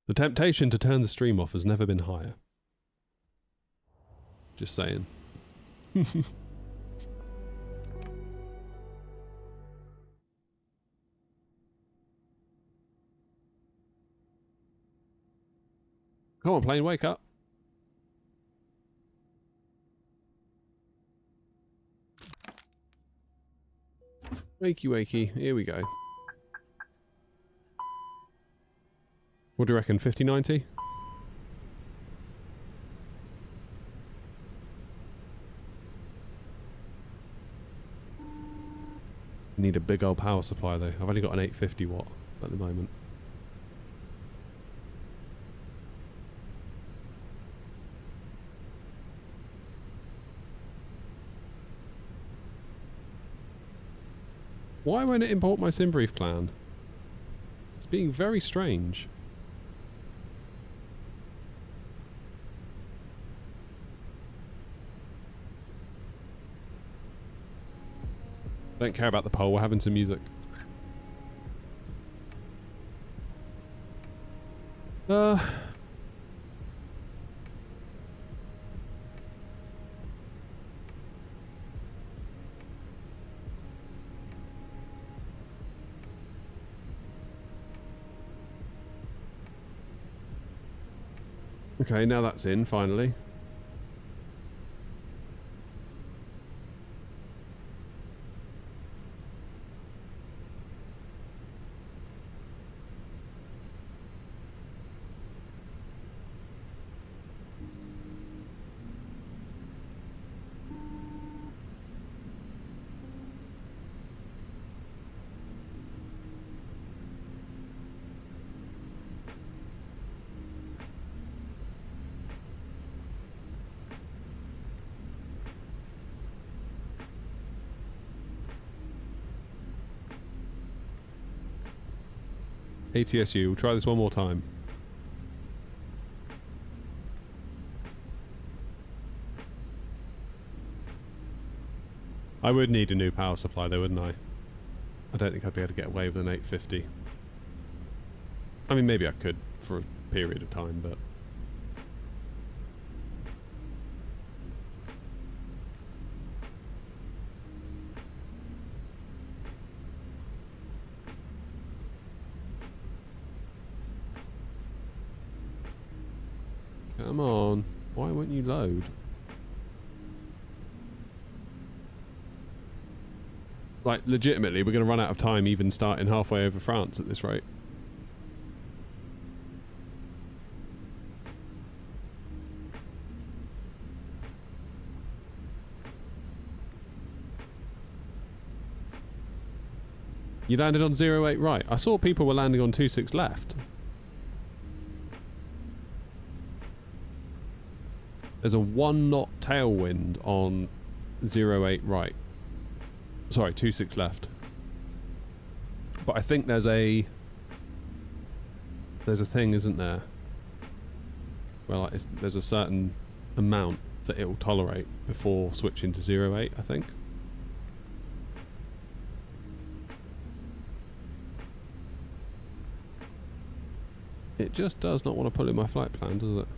The temptation to turn the stream off has never been higher. Just saying. Come on, plane, wake up. Wakey, wakey. Here we go. What do you reckon? 50-90? Need a big old power supply though. I've only got an 850 watt at the moment. Why won't it import my SimBrief plan? It's being very strange. Don't care about the poll, we're having some music. Okay, now that's in, finally. ATSU, we'll try this one more time. I would need a new power supply though, wouldn't I? I don't think I'd be able to get away with an 850. I mean, maybe I could for a period of time, but... Come on, why won't you load? Like, legitimately, we're going to run out of time even starting halfway over France at this rate. You landed on 08 right. I saw people were landing on 26 left. There's a 1 knot tailwind on 08 right. Sorry, 26 left. But I think there's a thing, isn't there? Well, there's a certain amount that it will tolerate before switching to 08, I think. It just does not want to pull in my flight plan, does it?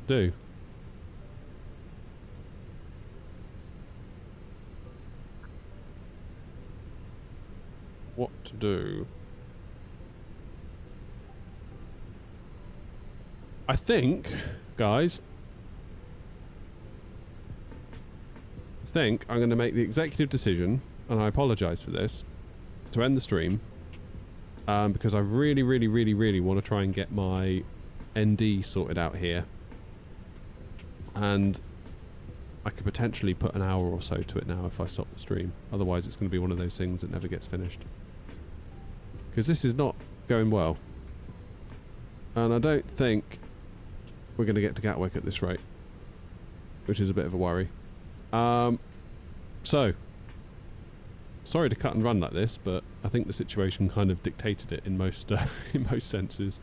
Do. What to do? I think guys, I think I'm going to make the executive decision, and I apologise for this, to end the stream, because I really want to try and get my ND sorted out here, and I could potentially put an hour or so to it now if I stop the stream. Otherwise it's going to be one of those things that never gets finished, because this is not going well, and I don't think we're going to get to Gatwick at this rate, which is a bit of a worry. So sorry to cut and run like this, but I think the situation kind of dictated it in most in most senses.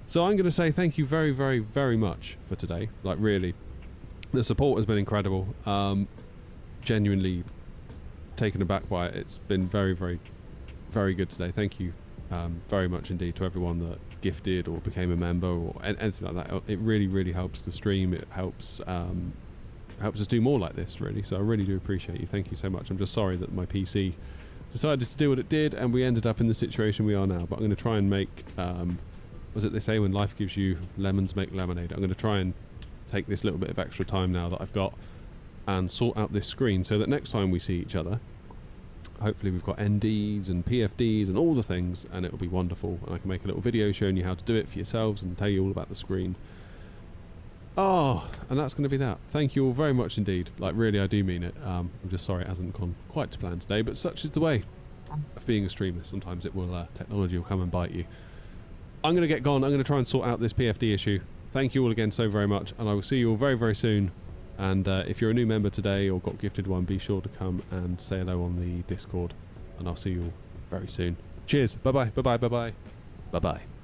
So I'm going to say thank you very much for today. Like, really, the support has been incredible. Genuinely taken aback by it. It's been very good today. Thank you very much indeed to everyone that gifted or became a member or anything like that. It really helps the stream. It helps us do more like this, really. So I really do appreciate you. Thank you so much. I'm just sorry that my PC decided to do what it did and we ended up in the situation we are now. But I'm going to try and make, was it they say when life gives you lemons, make lemonade? I'm going to try and take this little bit of extra time now that I've got and sort out this screen so that next time we see each other, hopefully we've got NDs and PFDs and all the things, and it'll be wonderful, and I can make a little video showing you how to do it for yourselves and tell you all about the screen. Oh, and that's going to be that. Thank you all very much indeed. Like, really, I do mean it. I'm just sorry it hasn't gone quite to plan today, but such is the way of being a streamer. Sometimes it will, technology will come and bite you. I'm going to get gone. I'm going to try and sort out this PFD issue. Thank you all again so very much, and I will see you all very soon. And if you're a new member today or got gifted one, be sure to come and say hello on the Discord, and I'll see you all very soon. Cheers. Bye-bye. Bye-bye. Bye-bye. Bye-bye.